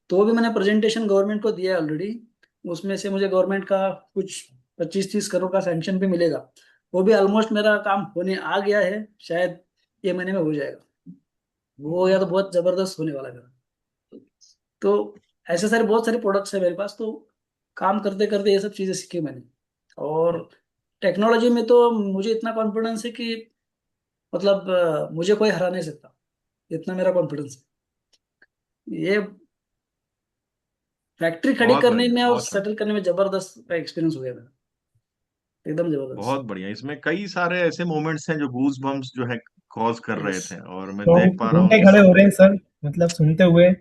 तो वो भी मैंने प्रेजेंटेशन गवर्नमेंट को दिया है ऑलरेडी। उसमें से मुझे गवर्नमेंट का कुछ 25-30 करोड़ का सैंक्शन भी मिलेगा। वो भी ऑलमोस्ट मेरा काम होने आ गया है, शायद ये महीने में हो जाएगा वो, या तो बहुत जबरदस्त होने वाला है मेरा। तो ऐसे सारे बहुत सारे प्रोडक्ट्स है मेरे पास, तो काम करते करते ये सब चीजें सीखी मैंने। और टेक्नोलॉजी में तो मुझे इतना कॉन्फिडेंस है कि मतलब मुझे कोई हरा नहीं सकता, इतना मेरा कॉन्फिडेंस है। ये फैक्ट्री खड़ी बहुत करने बढ़िया, में और बहुत सेटल करने में जबरदस्त एक्सपीरियंस हो गया मेरा, एकदम जबरदस्त। बहुत बढ़िया। इसमें कई सारे ऐसे मोमेंट्स हैं जो गूज बम्स जो है कॉज कर रहे यस। थे, और मैं तो देख पा रहा हूँ घूमते कि खड़े हो रहे हैं सर, मतलब सुनते हुए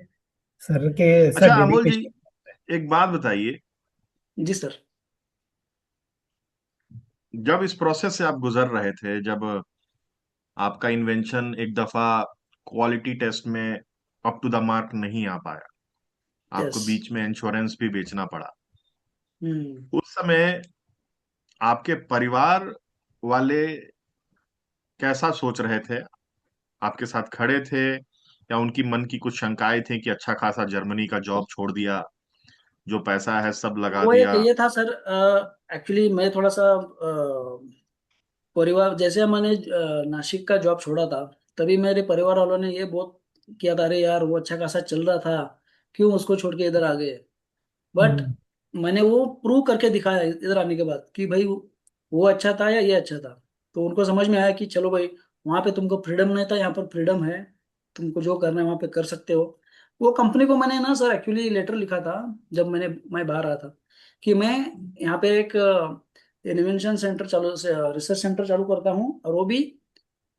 सर के ऐसा अच्छा अमोल जी, डेडिकेशन। एक बात बताइए, जी सर। जब इस प्रोसेस से आप गुजर रहे थे, जब आपका इन्वेंशन एक दफा क्वालिटी टेस्ट में अप टू द मार्क नहीं आ पाया, आपको यस। बीच में इंश्योरेंस भी बेचना पड़ा, हम्म। उस समय आपके परिवार वाले कैसा सोच रहे थे? आपके साथ खड़े थे, या उनकी मन की कुछ शंकाएं थी कि अच्छा खासा जर्मनी का जॉब छोड़ दिया, जो पैसा है सब लगा वो एक दिया? ये था सर, एक्चुअली मैं थोड़ा सा परिवार, जैसे मैंने नासिक का जॉब छोड़ा था, तभी मेरे परिवार वालों ने ये बहुत किया था, अरे यार वो अच्छा खासा चल रहा था, क्यों उसको छोड़ के इधर आ गए। बट हम्म। मैंने वो प्रूव करके दिखाया इधर आने के बाद कि भाई वो अच्छा था या ये अच्छा था। तो उनको समझ में आया कि चलो भाई, वहां पे तुमको फ्रीडम नहीं था, यहाँ पर फ्रीडम है, तुमको जो करना है वहां पे कर सकते हो। वो कंपनी को मैंने ना सर एक्चुअली लेटर लिखा था, जब मैं बाहर आया था, कि मैं यहाँ पे एक इन्वेंशन सेंटर चालू, रिसर्च सेंटर चालू करता हूँ, और वो भी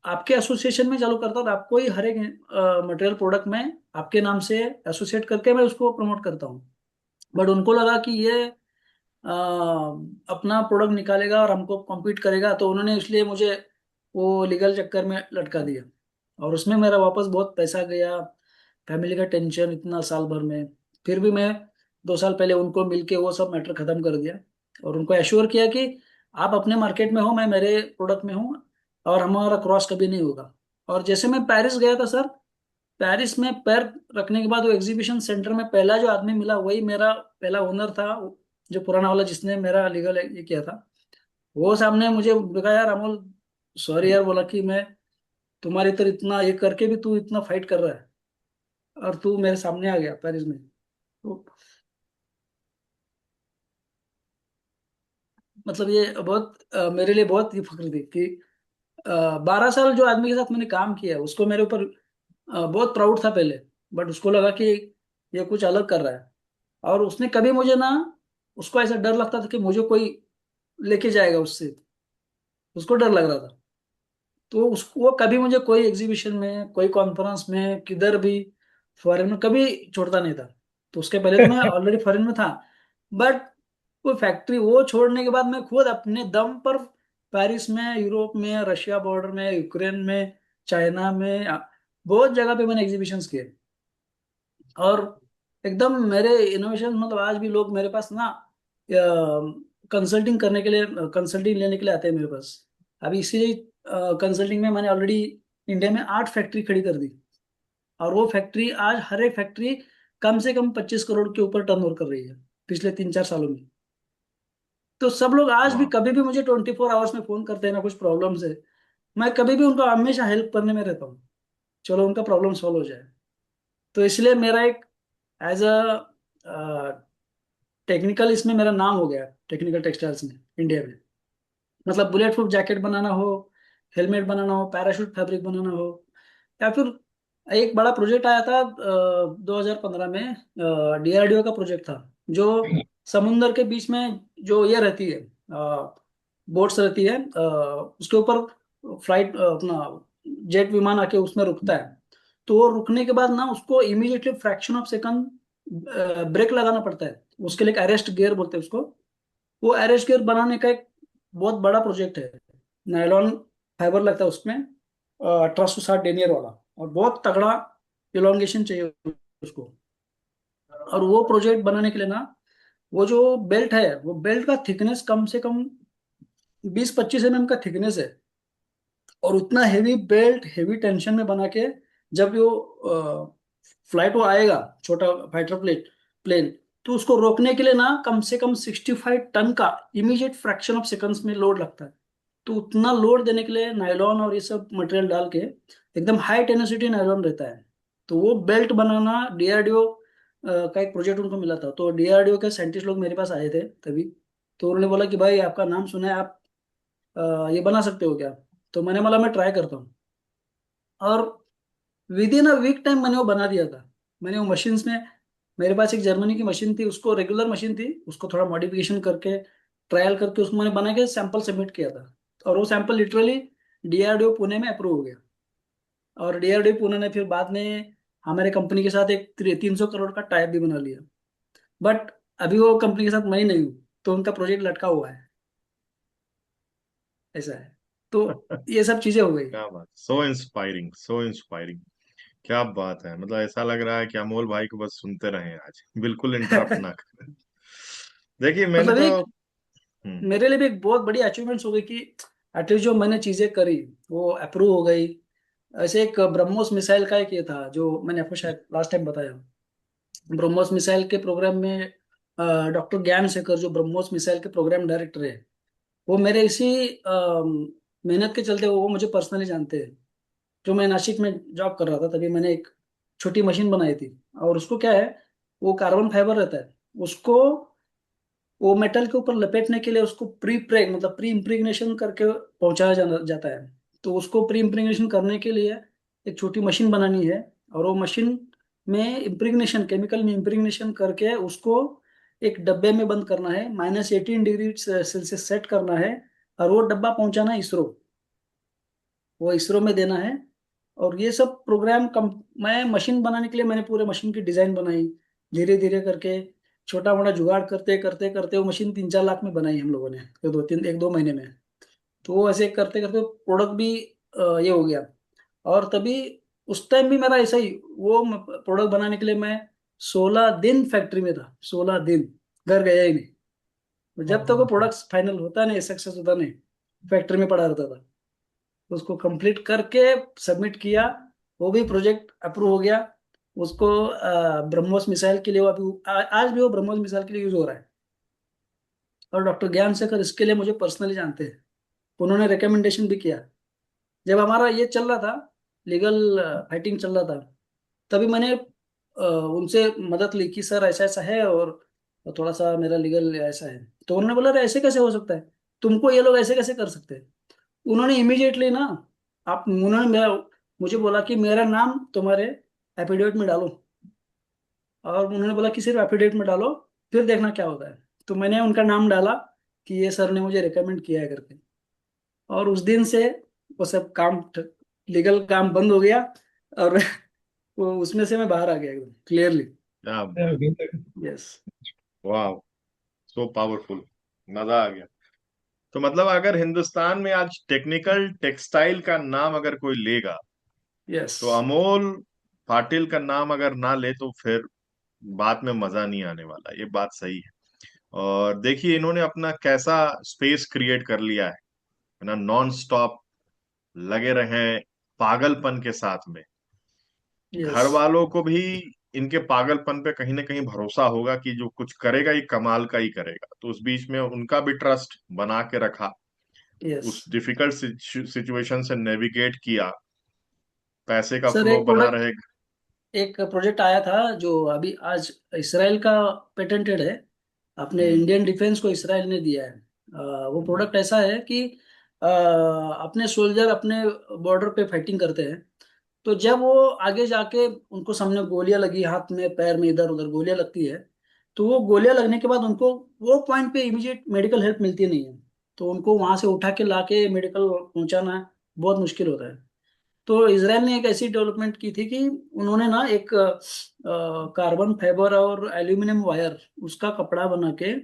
आपके एसोसिएशन में चालू करता हूँ, और आपको ही हर एक मटेरियल प्रोडक्ट में आपके नाम से एसोसिएट करके मैं उसको प्रमोट करता हूँ। बट उनको लगा कि ये अपना प्रोडक्ट निकालेगा और हमको कॉम्पीट करेगा, तो उन्होंने इसलिए मुझे वो लीगल चक्कर में लटका दिया, और उसमें मेरा वापस बहुत पैसा गया, फैमिली का टेंशन इतना साल भर में। फिर भी मैं 2 साल पहले उनको मिलके वो सब मैटर खत्म कर दिया, और उनको एश्योर किया कि आप अपने मार्केट में हो, मैं मेरे प्रोडक्ट में हूँ, और हमारा क्रॉस कभी नहीं होगा। और जैसे मैं पेरिस गया था सर, पेरिस में पैर रखने के बाद वो एग्जीबिशन सेंटर में पहला जो आदमी मिला वही मेरा पहला ओनर था, जो पुराना वाला जिसने मेरा लीगल ये किया था। वो सामने मुझे कहा, यार अमोल सॉरी यार, बोला कि मैं तुम्हारी तरह इतना ये करके भी तू इतना फाइट कर रहा है, और तू मेरे सामने आ गया पेरिस में। तो मतलब ये बहुत मेरे लिए बहुत ही फक्र थी कि 12 साल जो आदमी के साथ मैंने काम किया उसको मेरे ऊपर बहुत प्राउड था पहले, बट उसको लगा कि ये कुछ अलग कर रहा है। और उसने कभी मुझे ना, उसको ऐसा डर लगता था कि मुझे कोई लेके जाएगा उससे, उसको डर लग रहा था। तो उसको वो कभी मुझे कोई एग्जीबिशन में, कोई कॉन्फ्रेंस में, किधर भी फॉरेन में कभी छोड़ता नहीं था। तो उसके पहले तो मैं ऑलरेडी फॉरेन में था, बट वो फैक्ट्री वो छोड़ने के बाद मैं खुद अपने दम पर पेरिस में, यूरोप में, रशिया बॉर्डर में, यूक्रेन में, चाइना में, बहुत जगह पे मैंने एग्जीबिशंस किए। और एकदम मेरे इनोवेशन, मतलब आज भी लोग मेरे पास ना कंसल्टिंग करने के लिए, कंसल्टिंग लेने के लिए आते हैं मेरे पास। अभी इसीलिए कंसल्टिंग में मैंने ऑलरेडी इंडिया में 8 फैक्ट्री खड़ी कर दी, और वो फैक्ट्री आज हर एक फैक्ट्री कम से कम 25 करोड़ के ऊपर टर्नओवर कर रही है पिछले 3-4 सालों में। तो सब लोग आज भी वाह, कभी भी मुझे 24 आवर्स में फोन करते हैं ना, कुछ प्रॉब्लम से मैं कभी भी उनको हमेशा हेल्प करने में रहता हूँ, चलो उनका प्रॉब्लम सॉल्व हो जाए। तो इसलिए मेरा एक एज अ टेक्निकल इसमें मेरा नाम हो गया, टेक्निकल टेक्सटाइल्स में इंडिया में। मतलब बुलेट प्रूफ जैकेट बनाना हो, हेलमेट बनाना हो, पैराशूट फैब्रिक बनाना हो, या फिर एक बड़ा प्रोजेक्ट आया था 2015 में, डीआरडीओ का प्रोजेक्ट था, जो समुंदर के बीच में जो ये रहती है, बोट्स रहती है, उसके ऊपर फ्लाइट अपना जेट विमान आके उसमें रुकता है। तो वो रुकने के बाद ना उसको immediately fraction of second brake लगाना पड़ता है, उसके लिए एक अरेस्ट गियर बोलते हैं उसको। वो अरेस्ट गियर बनाने का एक बहुत बड़ा प्रोजेक्ट है। नायलॉन फाइबर लगता है उसमें, 1860 डेनियर वाला, और बहुत तगड़ा इलोंगेशन चाहिए उसको। और वो प्रोजेक्ट बनाने के लिए ना, वो जो बेल्ट है, वो बेल्ट का थिकनेस कम से कम 20-25 mm का थिकनेस है। और उतना हेवी बेल्ट हेवी टेंशन में बना के, जब वो फ्लाइट वो आएगा, छोटा फाइटर प्लेन, तो उसको रोकने के लिए ना कम से कम 65 टन का इमीडिएट फ्रैक्शन ऑफ सेकंड्स में लोड लगता है। तो उतना लोड देने के लिए नायलॉन और ये सब मटेरियल डाल के, एकदम हाई टेनेसिटी नायलॉन रहता है। तो वो बेल्ट बनाना डीआरडीओ का एक प्रोजेक्ट उनको मिला था। तो डीआरडीओ के साइंटिस्ट लोग मेरे पास आए थे तभी। तो उन्होंने बोला कि भाई आपका नाम सुना है, आप ये बना सकते हो क्या? तो मैंने बोला मैं ट्राई करता हूँ। और within a week time मैंने वो बना दिया था। मैंने वो मशीन्स में, मेरे पास एक जर्मनी की मशीन थी, उसको रेगुलर मशीन थी, उसको थोड़ा मॉडिफिकेशन करके ट्रायल करके उसको मैंने बना के सैंपल सबमिट किया था। और वो सैंपल लिटरली डीआरडीओ पुणे में अप्रूव हो गया। और डीआरडीओ पुणे ने फिर बाद में हमारे कंपनी के साथ एक 300 करोड़ का टाइप भी बना लिया। बट अभी वो कंपनी के साथ मैं ही नहीं हूँ, तो उनका प्रोजेक्ट लटका हुआ है। ऐसा है। तो ये सब चीजें हो गई। क्या बात, सो इंस्पायरिंग, सो इंस्पायरिंग। क्या बात है, मतलब ऐसा लग रहा है कि अमोल भाई को बस सुनते रहे आज, बिल्कुल इंटरप्ट ना करें। देखिए मैंने मतलब तो एक हम्म। मेरे लिए भी एक बहुत बड़ी अचीवमेंट्स हो गई कि एटलीस्ट जो मैंने चीजें करी वो अप्रूव हो गई। ऐसे एक ब्रह्मोस मिसाइल का एक ये था जो मैंने आपको शायद लास्ट टाइम बताया। ब्रह्मोस मिसाइल के प्रोग्राम में डॉक्टर ज्ञान शेखर, जो ब्रह्मोस मिसाइल के प्रोग्राम डायरेक्टर है, वो मेरे इसी मेहनत के चलते वो मुझे पर्सनली जानते हैं। जो मैं नासिक में जॉब कर रहा था तभी मैंने एक छोटी मशीन बनाई थी। और उसको क्या है, वो कार्बन फाइबर रहता है, उसको वो मेटल के ऊपर लपेटने के लिए उसको मतलब प्री इम्प्रीग्नेशन करके पहुंचाया जाता है। तो उसको प्री इम्प्रीग्नेशन करने के लिए एक छोटी मशीन बनानी है। और वो मशीन में इम्प्रीग्नेशन, केमिकल में इम्प्रीग्नेशन करके उसको एक डब्बे में बंद करना है, -18 डिग्री सेल्सियस सेट करना है। और वो डब्बा पहुंचाना है इसरो, वो इसरो में देना है। और ये सब प्रोग्राम कम, मैं मशीन बनाने के लिए मैंने पूरे मशीन की डिजाइन बनाई, धीरे धीरे करके छोटा मोटा जुगाड़ करते करते करते वो मशीन 3-4 लाख में बनाई हम लोगों ने, तो 1-2 महीने में। तो वो ऐसे करते करते प्रोडक्ट भी ये हो गया। और तभी उस टाइम भी मेरा ऐसा ही, वो प्रोडक्ट बनाने के लिए मैं 16 दिन फैक्ट्री में था, 16 दिन, घर गया ही नहीं। तो जब तक वो प्रोडक्ट फाइनल होता नहीं, सक्सेस होता नहीं, फैक्ट्री में पड़ा रहता था। उसको कंप्लीट करके सबमिट किया, वो भी प्रोजेक्ट अप्रूव हो गया। उसको ब्रह्मोस मिसाइल के लिए वो अभी आज भी वो ब्रह्मोस मिसाइल के लिए यूज हो रहा है। और डॉक्टर ज्ञान शेखर इसके लिए मुझे पर्सनली जानते हैं, उन्होंने रिकमेंडेशन भी किया। जब हमारा ये चल रहा था, लीगल फाइटिंग चल रहा था, तभी मैंने उनसे मदद ली कि सर ऐसा ऐसा है, और थोड़ा सा मेरा लीगल ऐसा है। तो उन्होंने बोला, अरे ऐसे कैसे हो सकता है, तुमको ये लोग ऐसे कैसे कर सकते हैं? उन्होंने इमीडिएटली ना, आप उन्होंने मेरा मुझे बोला कि मेरा नाम तुम्हारे एफिडेविट में डालो। और उन्होंने बोला कि सिर्फ एफिडेविट में डालो, फिर देखना क्या होता है। तो मैंने उनका नाम डाला कि ये सर ने मुझे रिकमेंड किया है करके। और उस दिन से वो सब काम, लीगल काम बंद हो गया। और वो उसमें से मैं बाहर आ गया एकदम क्लियरली। क्या बात, यस। वाह, सो पावरफुल, मजा आ गया। तो मतलब अगर हिंदुस्तान में आज टेक्निकल टेक्सटाइल का नाम अगर कोई लेगा, यस तो अमोल पाटिल का नाम अगर ना ले तो फिर बात में मजा नहीं आने वाला, ये बात सही है। और देखिए इन्होंने अपना कैसा स्पेस क्रिएट कर लिया है ना, नॉन स्टॉप लगे रहे पागलपन के साथ में। यस घर वालों को भी इनके पागलपन पे कहीं ना कहीं भरोसा होगा कि जो कुछ करेगा ये कमाल का ही करेगा, तो उस बीच में उनका भी ट्रस्ट बना के रखा, यस। उस डिफिकल्ट सिचुएशन से नेविगेट किया, पैसे का सर फ्लो एक बना प्रोडक्ट रहे। एक प्रोजेक्ट आया था जो अभी आज इसराइल का पेटेंटेड है। अपने हम्म। इंडियन डिफेंस को इसराइल ने दिया है। वो प्रोडक्ट ऐसा है कि अपने सोल्जर अपने बॉर्डर पे फाइटिंग करते हैं। तो जब वो आगे जाके उनको सामने गोलियां लगी, हाथ में पैर में इधर उधर गोलियां लगती है, तो वो गोलियां लगने के बाद उनको वो पॉइंट पे इमीडिएट मेडिकल हेल्प मिलती नहीं है। तो उनको वहां से उठा के लाके मेडिकल पहुंचाना बहुत मुश्किल होता है। तो इसराइल ने एक ऐसी डेवलपमेंट की थी कि उन्होंने ना एक कार्बन फाइबर और एल्यूमिनियम वायर उसका कपड़ा बना के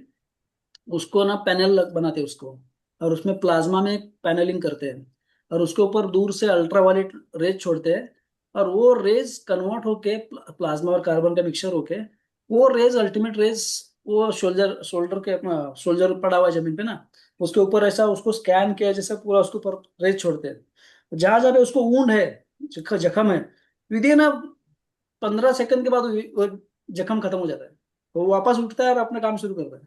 उसको ना पैनल बनाते हैं उसको, और उसमें प्लाज्मा में पैनलिंग करते हैं, और उसके ऊपर दूर से अल्ट्रावायलेट रेज छोड़ते हैं, और वो रेज कन्वर्ट होके प्लाज्मा और कार्बन का मिक्सचर होके वो रेज अल्टीमेट रेज वो शोल्डर शोल्डर के अपना शोल्डर पड़ा हुआ है जमीन पे ना, उसके ऊपर ऐसा उसको स्कैन किया जैसे पूरा उसके ऊपर रेज छोड़ते हैं। जहां जहाँ पे उसको वूंड है, जख्म है, विद इन 15 सेकंड के बाद वो जख्म खत्म हो जाता है, वो वापस उठता है और अपना काम शुरू करता है,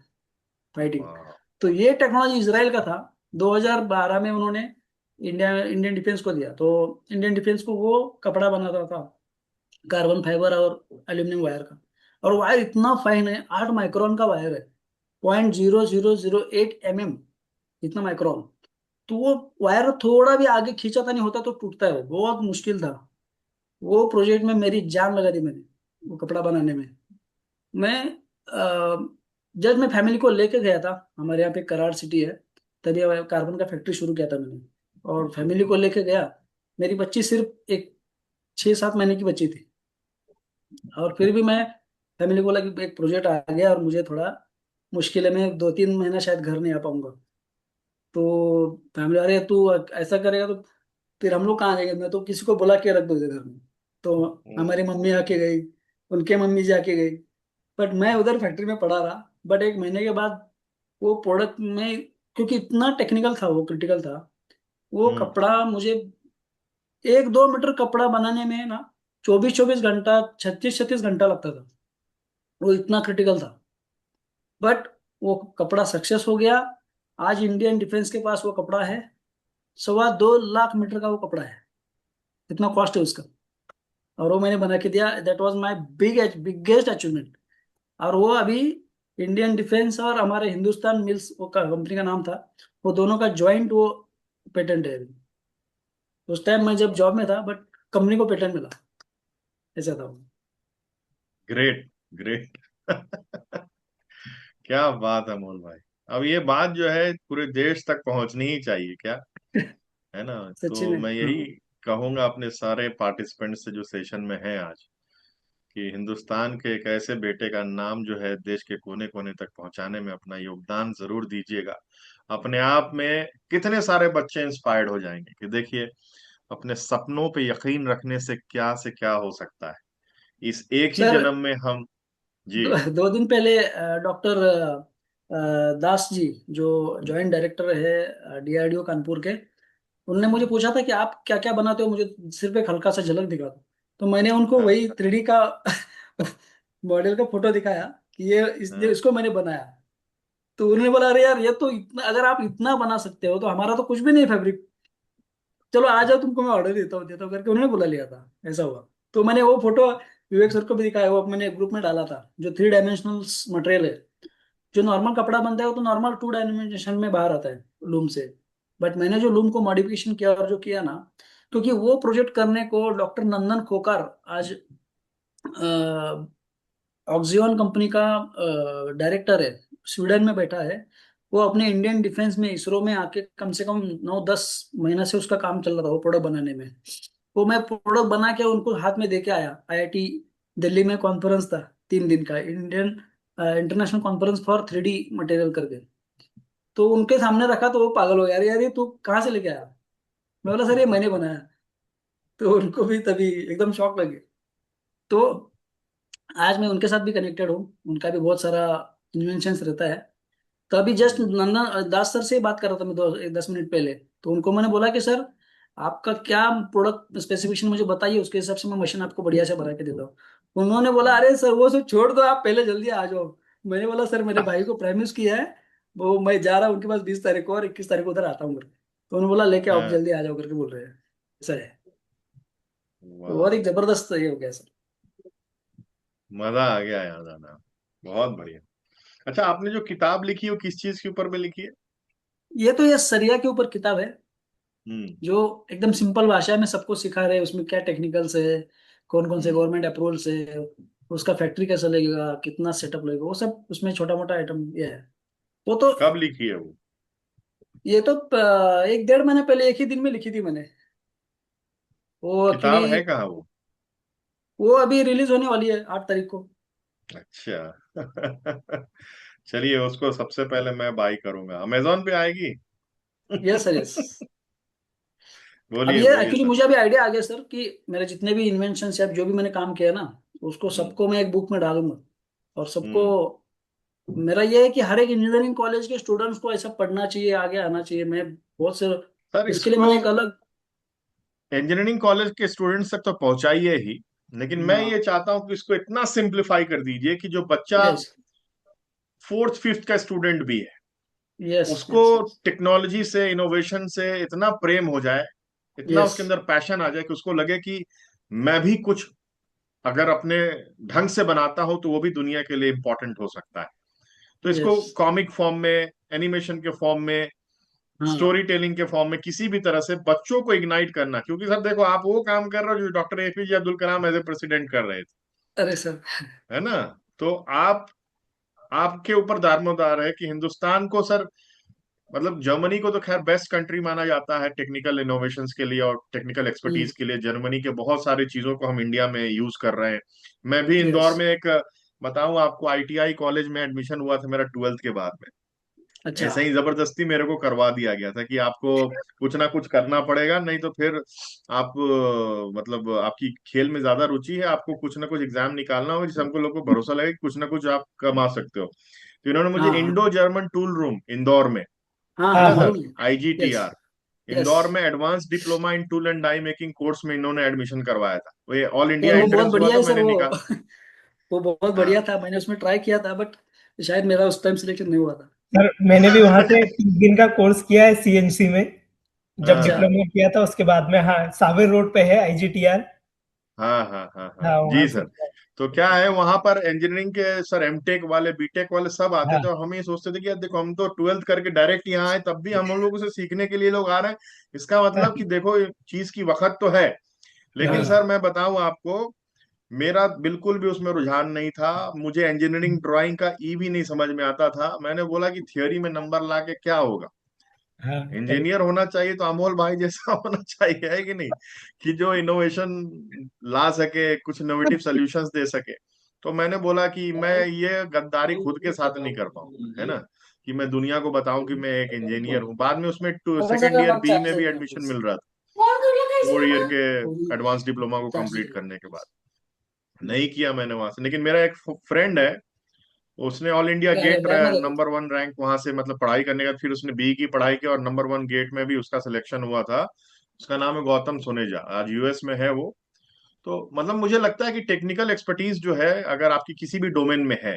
फाइटिंग। वाह। तो ये टेक्नोलॉजी इसराइल का था। 2012 में उन्होंने इंडियन डिफेंस को दिया, तो इंडियन डिफेंस को वो कपड़ा बनाता था कार्बन फाइबर और एल्यूमिनियम वायर का। और वायर इतना फाइन है, 8 माइक्रोन का वायर है, 0.0008 mm, इतना माइक्रोन। तो वो वायर थोड़ा भी आगे खींचाता नहीं होता तो टूटता है, वो बहुत मुश्किल था। वो प्रोजेक्ट में मेरी जान लगा दी मैंने, वो कपड़ा बनाने में। मैं जब मैं फैमिली को लेके गया था, हमारे यहाँ पे कराड़ सिटी है, तभी कार्बन का फैक्ट्री शुरू किया था मैंने, और फैमिली को लेके गया। मेरी बच्ची सिर्फ एक 6-7 महीने की बच्ची थी, और फिर भी मैं फैमिली को बोला कि एक प्रोजेक्ट आ गया और मुझे थोड़ा मुश्किल है, मैं 2-3 महीना शायद घर नहीं आ पाऊंगा। तो फैमिली, अरे तू ऐसा करेगा तो फिर हम लोग कहाँ जाएंगे, मैं तो किसी को बुला के रख दूँ घर में। तो हमारी मम्मी आके गई, उनके मम्मी जाके गई, बट मैं उधर फैक्ट्री में पड़ा रहा। बट एक महीने के बाद वो प्रोडक्ट में, क्योंकि इतना टेक्निकल था, वो क्रिटिकल था, वो हम्म। कपड़ा मुझे 1-2 मीटर कपड़ा बनाने में ना 24-24 घंटा, 36-36 घंटा लगता था, वो इतना क्रिटिकल था। बट वो कपड़ा सक्सेस हो गया। आज इंडियन डिफेंस के पास वो कपड़ा है, 2.25 लाख मीटर का वो कपड़ा है, इतना कॉस्ट है उसका। और वो मैंने बना के दिया, that was my biggest achievement. और वो अभी इंडियन डिफेंस और हमारे हिंदुस्तान मिल्स वो का कंपनी का नाम था, वो दोनों का जॉइंट वो पेटेंट है अभी। उस टाइम मैं जब जॉब में था, बट कंपनी को पेटेंट मिला, ऐसा था वो। Great, great. क्या बात है मोहन भाई। अब ये बात जो है पूरे देश तक पहुंचनी ही चाहिए क्या, है ना। सच्ची तो में, मैं हाँ। यही कहूंगा अपने सारे पार्टिसिपेंट से जो सेशन में हैं आज, कि हिंदुस्तान के एक ऐसे बेटे का नाम जो है देश के कोने कोने तक पहुंचाने में अपना योगदान जरूर दीजिएगा। अपने आप में कितने सारे बच्चे इंस्पायर्ड हो जाएंगे कि देखिए अपने सपनों पे यकीन रखने से क्या हो सकता है, इस एक ही सर, जन्म में हम। जी। 2 दिन पहले डॉक्टर दास जी, जो जॉइंट डायरेक्टर है डीआरडीओ कानपुर के, उनने मुझे पूछा था कि आप क्या क्या बनाते हो, मुझे सिर्फ एक हल्का सा झलक दिखा दो। तो मैंने उनको हाँ, वही 3D का मॉडल का फोटो दिखाया कि हाँ, इसको मैंने बनाया। तो उन्होंने बोला, अरे यार, ये तो इतना, अगर आप इतना बना सकते हो तो हमारा तो कुछ भी नहीं फैब्रिक, चलो आ जाओ, तुमको मैं ऑर्डर देता हूँ करके उन्होंने बुला लिया था। ऐसा हुआ। तो मैंने वो फोटो विवेक सर को भी दिखाया, वो मैंने ग्रुप में डाला था, जो 3 डायमेंशनल मटेरियल है। जो नॉर्मल कपड़ा बनता है वो तो नॉर्मल 2 डायमेंशन में बाहर आता है लूम से, बट मैंने जो लूम को मॉडिफिकेशन किया और जो किया ना, क्योंकि वो प्रोजेक्ट करने को डॉक्टर नंदन खोकार, आज ऑक्सियन कंपनी का डायरेक्टर है, स्वीडन में बैठा है। वो अपने इंडियन डिफेंस में इसरो में आके कम से कम 9-10 महीना से उसका काम चल रहा था वो प्रोडक्ट बनाने में। वो मैं प्रोडक्ट बना के उनको हाथ में दे के आया, आईआईटी दिल्ली में कॉन्फ्रेंस था 3 दिन का, Indian international conference for 3D material करके। तो उनके सामने रखा तो वो पागल हो गया, यार यार ये तू कहाँ से लेके आया। मैं बोला, सर ये मैंने बनाया। तो उनको भी तभी एकदम शौक लगे। तो आज मैं उनके साथ भी कनेक्टेड हूँ, उनका भी बहुत सारा इन्वेंशंस रहता है। तो अभी जस्ट हम्म, नंदन दास सर से बात कर रहा था मैं 10 मिनट पहले। तो उनको मैंने बोला कि सर, आपका क्या प्रोडक्ट स्पेसिफिकेशन मुझे बताइए, उसके हिसाब से मैं मशीन आपको बढ़िया से बना के देता हूँ। उन्होंने बोला, हम्म। अरे सर वो सब छोड़ दो, आप पहले जल्दी आ जाओ। मैंने बोला, सर मेरे भाई को प्रॉमिस किया है, वो मैं जा रहा हूँ उनके पास 20 तारीख को, और 21 तारीख को उधर आता हूँ करके। तो उन्होंने बोला, लेके आओ हाँ, जल्दी आ जाओ करके बोल रहे हैं। ऐसा है। तो बहुत वाह, एक जबरदस्त ये हो गया सर। मजा आ गया यार दादा, बहुत बढ़िया। अच्छा, आपने जो किताब लिखी है वो किस चीज के ऊपर में लिखी है? ये सरिया के ऊपर किताब है, हम्म। जो एकदम सिंपल भाषा में सबको सिखा रहे हैं, उसमें क्या टेक्निकल्स है, कौन कौन से हम्म। गवर्नमेंट अप्रूवल्स है, उसका फैक्ट्री कैसा लगेगा, कितना सेटअप लगेगा, वो सब उसमें छोटा मोटा आइटम ये है। वो तो, कब लिखी है वो? ये तो 1-1.5 महीने पहले एक ही दिन में लिखी थी मैंने। वो किताब एक्चुअली है कहाँ वो? वो अभी रिलीज होने वाली है 8 तारीख को। अच्छा। चलिए, उसको सबसे पहले मैं बाई करूंगा। अमेजोन पे आएगी? Yes sir, yes. अब बोलिए ये बोलिए एक्चुअली सर। मुझे अभी आइडिया आ गया सर कि मेरे जितने भी इन्वेंशन या जो भी मैंने काम किया है ना, उसको हम्म। सबको मैं एक बुक में डालूंगा। और सबको, हम्म। मेरा ये है कि हर एक इंजीनियरिंग कॉलेज के स्टूडेंट्स को ऐसा पढ़ना चाहिए, आगे आना चाहिए। मैं बहुत से, सर, इसके लिए इसको मैंने एक अलग। इंजीनियरिंग कॉलेज के स्टूडेंट्स तक तो पहुंचाइए ही, लेकिन मैं हाँ। ये चाहता हूं कि इसको इतना सिंप्लीफाई कर दीजिए कि जो बच्चा यस, फोर्थ फिफ्थ का स्टूडेंट भी है, यस, उसको यस, टेक्नोलॉजी से, इनोवेशन से इतना प्रेम हो जाए, इतना यस, उसके अंदर पैशन आ जाए कि उसको लगे कि मैं भी कुछ अगर अपने ढंग से बनाता हूं तो वो भी दुनिया के लिए इंपॉर्टेंट हो सकता है। तो इसको यस। कॉमिक फॉर्म में, एनिमेशन के फॉर्म में, हाँ। स्टोरी टेलिंग के फॉर्म में, किसी भी तरह से बच्चों को इग्नाइट करना। क्योंकि सर देखो, आप वो काम कर रहे हो जो doctor APJ Abdul Kalam as a president कर रहे थे, अरे सर। है ना? तो आप, आपके ऊपर दारोमदार है कि हिंदुस्तान को सर, मतलब जर्मनी को तो खैर बेस्ट कंट्री माना जाता है टेक्निकल इनोवेशंस के लिए और टेक्निकल एक्सपर्टीज के लिए। जर्मनी के बहुत सारी चीजों को हम इंडिया में यूज कर रहे हैं। मैं भी यस। इंदौर में एक, बताऊं आपको, आईटीआई कॉलेज में एडमिशन हुआ था मेरा 12th के बाद में। अच्छा। ऐसा ही जबरदस्ती मेरे को करवा दिया गया था कि आपको कुछ ना कुछ करना पड़ेगा, नहीं तो फिर आप मतलब आपकी खेल में ज्यादा रुचि है, आपको कुछ ना कुछ एग्जाम निकालना होगा जिससे हमको लोग को भरोसा लगे कि कुछ ना कुछ आप कमा सकते हो। तो इन्होंने मुझे हाँ, हाँ, Indo German tool room Indore में, हाँ, है हाँ, ना सर, मालूम है। Yes, आईजीटीआर, yes. इंदौर में advance diploma in tool and die making course में इन्होंने एडमिशन करवाया था। वो ये ऑल यार इंडिया वो बहुत एंट्रेंस हुआ बढ़िया था, है सर मैंने वो। निकाल। वो बहुत बढ़िया हाँ। था, मैंने उसमें ट्राई किया था, बट शायद मेरा उस टाइम सिलेक्शन नहीं हुआ था। सर मैंने भी वहां से 3 दिन का कोर्स किया है सीएनसी में, जब हाँ। अच्छा। हाँ। डिप्लोमा किया था उसके बाद में। हाँ, सावेर रोड पे है आईजीटीआर। हाँ। हाँ। हाँ। हाँ हाँ, जी वहां से सर। किया। तो क्या है, वहां पर इंजीनियरिंग के सर एमटेक वाले, बीटेक वाले सब आते थे, हाँ, और हम ये सोचते थे कि यार देखो, हम तो 12th करके डायरेक्ट यहाँ आए, तब भी हम लोगों से सीखने के लिए लोग आ रहे हैं। इसका मतलब कि देखो, ये चीज की वक्त तो है। लेकिन हाँ, सर मैं बताऊं आपको, मेरा बिल्कुल भी उसमें रुझान नहीं था। मुझे इंजीनियरिंग ड्राइंग का ई भी नहीं समझ में आता था। मैंने बोला कि थियोरी में नंबर ला के क्या होगा, हाँ, सही। इंजीनियर होना चाहिए तो अमोल भाई जैसा होना चाहिए, है कि नहीं, कि जो इनोवेशन ला सके, कुछ इनोवेटिव सॉल्यूशंस दे सके। तो मैंने बोला कि मैं ये गद्दारी खुद के साथ नहीं कर पाऊंगा, है ना, कि मैं दुनिया को बताऊं कि मैं एक इंजीनियर हूं। बाद में उसमें कौन सा सेकेंड ईयर पेपर बी में भी चाहिए एडमिशन प्लीज? मिल रहा था, कौन सा पेपर 4 ईयर के चाहिए? एडवांस डिप्लोमा को चार कंप्लीट चाहिए। करने के बाद। नहीं किया मैंने वहां से, लेकिन मेरा एक फ्रेंड है, उसने ऑल इंडिया गेट बैग में दे दो। नंबर 1 रैंक वहां से, मतलब पढ़ाई करने का, फिर उसने बी की पढ़ाई की और नंबर 1 गेट में भी उसका सिलेक्शन हुआ था। उसका नाम है गौतम सुनेजा, आज यूएस में है वो। तो मतलब मुझे लगता है कि टेक्निकल एक्सपर्टीज जो है, अगर आपकी किसी भी डोमेन में है,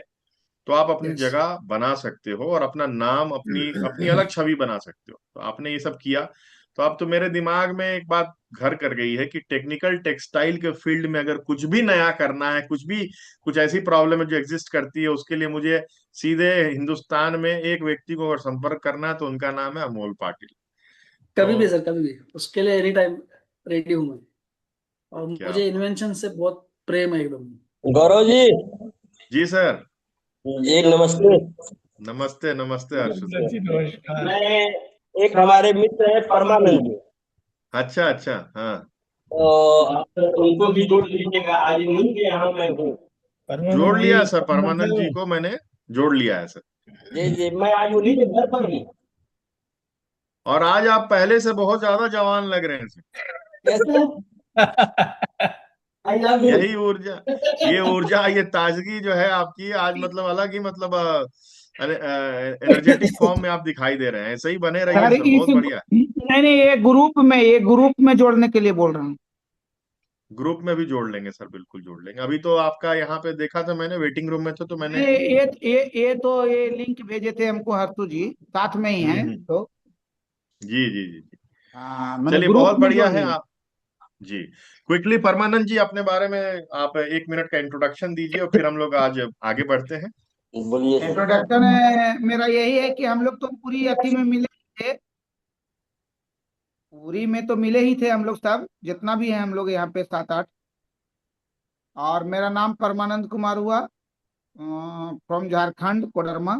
तो आप अपनी यस। जगह बना सकते हो और अपना नाम, अपनी अपनी अलग छवि बना सकते हो। तो आपने ये सब किया। तो अब तो मेरे दिमाग में एक बात घर कर गई है कि टेक्निकल टेक्सटाइल के फील्ड में अगर कुछ भी नया करना है, कुछ भी, कुछ ऐसी प्रॉब्लम है जो एग्जिस्ट करती है, उसके लिए मुझे सीधे हिंदुस्तान में एक व्यक्ति को अगर संपर्क करना है तो उनका नाम है अमोल पाटिल। कभी भी तो सर, कभी भी उसके लिए एनी टाइम रेडी हूँ मैं। और क्या मुझे बात। इन्वेंशन से बहुत प्रेम है एकदम। गौरव जी। जी सर। जी नमस्ते। नमस्ते नमस्ते हर्षद सर। जी, नमस्कार। मैं, एक हमारे मित्र है परमानंद जी, अच्छा अच्छा। हाँ। तो आप उनको भी जोड़ लीजिएगा, आज उनके यहाँ मैं हूँ। जोड़ परमानंद जी लिया है सर, का परमानंद जी मतलब। को मैंने जोड़ लिया है सर। जी जी, मैं आज उन्हीं के घर पर हूँ। और आज आप पहले से बहुत ज्यादा जवान लग रहे हैं सर। कैसे? I love you. यही ऊर्जा, ये ऊर्जा, ये ताजगी जो है आपकी आज, मतलब अलग ही, मतलब एनर्जेटिक फॉर्म में आप दिखाई दे रहे हैं। ऐसे ही बने रहिए सर सर, इस बहुत बढ़िया। नहीं नहीं, ये ग्रुप में जोड़ने के लिए बोल रहा हूँ। ग्रुप में भी जोड़ लेंगे सर, बिल्कुल जोड़ लेंगे। अभी तो आपका यहाँ पे देखा था मैंने, वेटिंग रूम में थे तो मैंने। ये लिंक भेजे थे हमको हर्षू जी, साथ में ही हैं हम्म। तो। जी जी जी जी। हाँ, मैंने चलिए, ग्रुप बहुत में बढ़िया जोड़ है लिया। आप। जी। क्विकली परमानंद जी, अपने बारे में आप 1 मिनट का इंट्रोडक्शन दीजिए और फिर हम लोग आज आगे बढ़ते हैं। बोलिए सर। इंट्रोडक्शन मेरा यही है कि हम लोग तो पूरी अथी में मिले थे। पूरी में तो मिले ही थे हम लोग सब, जितना भी है हम लोग यहाँ पे 7-8। और मेरा नाम परमानंद कुमार हुआ, फ्रॉम झारखंड, कोडरमा।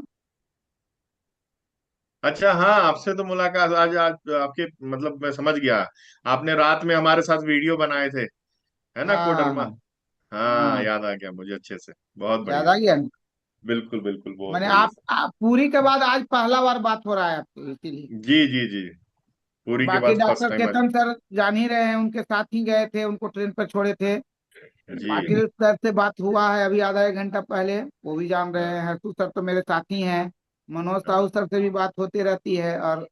अच्छा, हाँ, आपसे तो मुलाकात आज आज आपके मतलब मैं समझ गया। आपने रात में हमारे साथ वीडियो बनाए थे, है ना, कोडरमा। हाँ हाँ, हाँ, याद आ गया मुझे अच्छे से। बहुत याद बढ़िया। आ गया ना। बिल्कुल बिल्कुल, बहुत मैंने बढ़िया। आप पूरी के बाद आज पहला बार बात हो रहा है आपको, इसीलिए। जी जी जी। पूरी के बाकी बाद फर्स्ट डॉक्टर टाइम आज। केतन सर जान ही रहे हैं, उनके साथ ही गए थे, उनको ट्रेन पर छोड़े थे। जी। बाकी सर से बात हुआ है अभी आधा एक घंटा पहले, वो भी जान रहे हाँ हैं। हर्षू सर तो मेरे साथी हैं। मनोज साहू सर से भी बात होती रहती है। और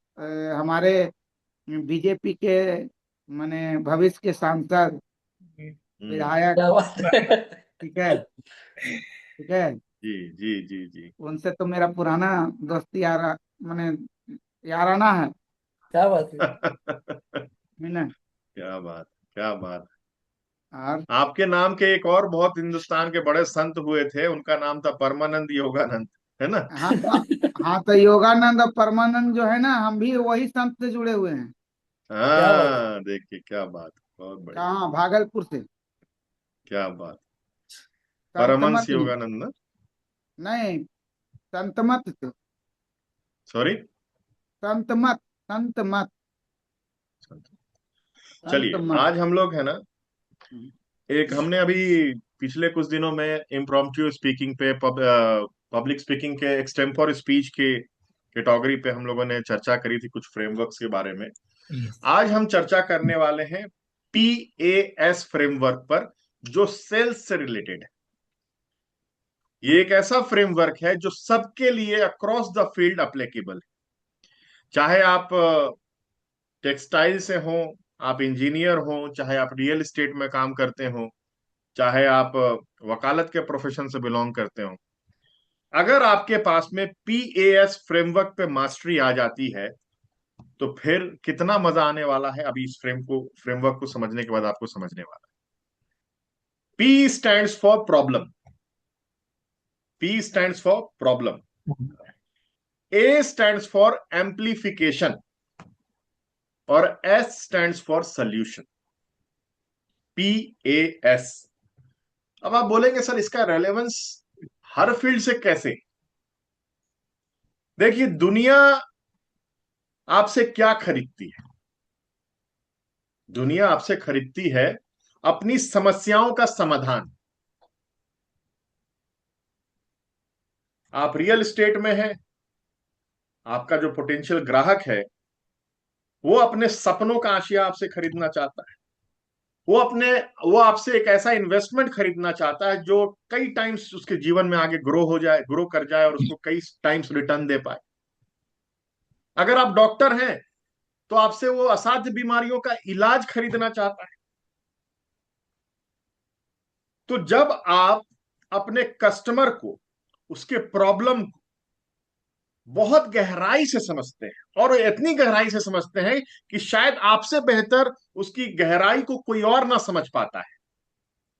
हमारे बीजेपी के माने भविष्य के सांसद, हम्म। विधायक, क्या बात है। ठीक है, ठीक है, जी जी जी जी। उनसे तो मेरा पुराना दोस्ती यारा माने याराना है। क्या बात है। है ना। क्या बात, क्या बात। और आपके नाम के एक और बहुत हिंदुस्तान के बड़े संत हुए थे, उनका नाम था परमानंद योगानंद, है ना। हाँ तो, हाँ तो योगानंद और परमानंद जो है ना, हम भी वही संत से जुड़े हुए हैं। क्या बात है। हाँ, देखिए क्या बात, बहुत बढ़िया। कहाँ, भागलपुर से। क्या बात। संत परमहंस मत ही, योगानंद ना। नहीं, संत मत से, सॉरी। संत मत, संत मत, संत चलिए, मत। आज हम लोग है ना, एक हमने अभी पिछले कुछ दिनों में इम्प्रॉम्प्टू स्पीकिंग पे पब्लिक स्पीकिंग के एक्सटेम्पोर स्पीच के कैटेगरी पे हम लोगों ने चर्चा करी थी कुछ फ्रेमवर्क्स के बारे में। Yes. आज हम चर्चा करने वाले हैं PAS फ्रेमवर्क पर, जो सेल्स से रिलेटेड है। ये एक ऐसा फ्रेमवर्क है जो सबके लिए अक्रॉस द फील्ड अप्लीकेबल है। चाहे आप टेक्सटाइल से हो, आप इंजीनियर हो, चाहे आप रियल एस्टेट में काम करते हो, चाहे आप वकालत के प्रोफेशन से बिलोंग करते हो, अगर आपके पास में PAS फ्रेमवर्क पे मास्टरी आ जाती है तो फिर कितना मजा आने वाला है, अभी इस फ्रेमवर्क को समझने के बाद आपको समझने वाला है। P stands for problem. P stands for problem. A stands for amplification. और S stands for solution. PAS। अब आप बोलेंगे सर इसका रेलेवेंस हर फील्ड से कैसे। देखिए, दुनिया आपसे क्या खरीदती है। दुनिया आपसे खरीदती है अपनी समस्याओं का समाधान। आप रियल एस्टेट में हैं, आपका जो पोटेंशियल ग्राहक है वो अपने सपनों का आशिया आपसे खरीदना चाहता है। वो अपने वो आपसे एक ऐसा इन्वेस्टमेंट खरीदना चाहता है जो कई टाइम्स उसके जीवन में आगे ग्रो कर जाए और उसको कई टाइम्स रिटर्न दे पाए। अगर आप डॉक्टर हैं तो आपसे वो असाध्य बीमारियों का इलाज खरीदना चाहता है। तो जब आप अपने कस्टमर को, उसके प्रॉब्लम को बहुत गहराई से समझते हैं और इतनी गहराई से समझते हैं कि शायद आपसे बेहतर उसकी गहराई को कोई और ना समझ पाता है,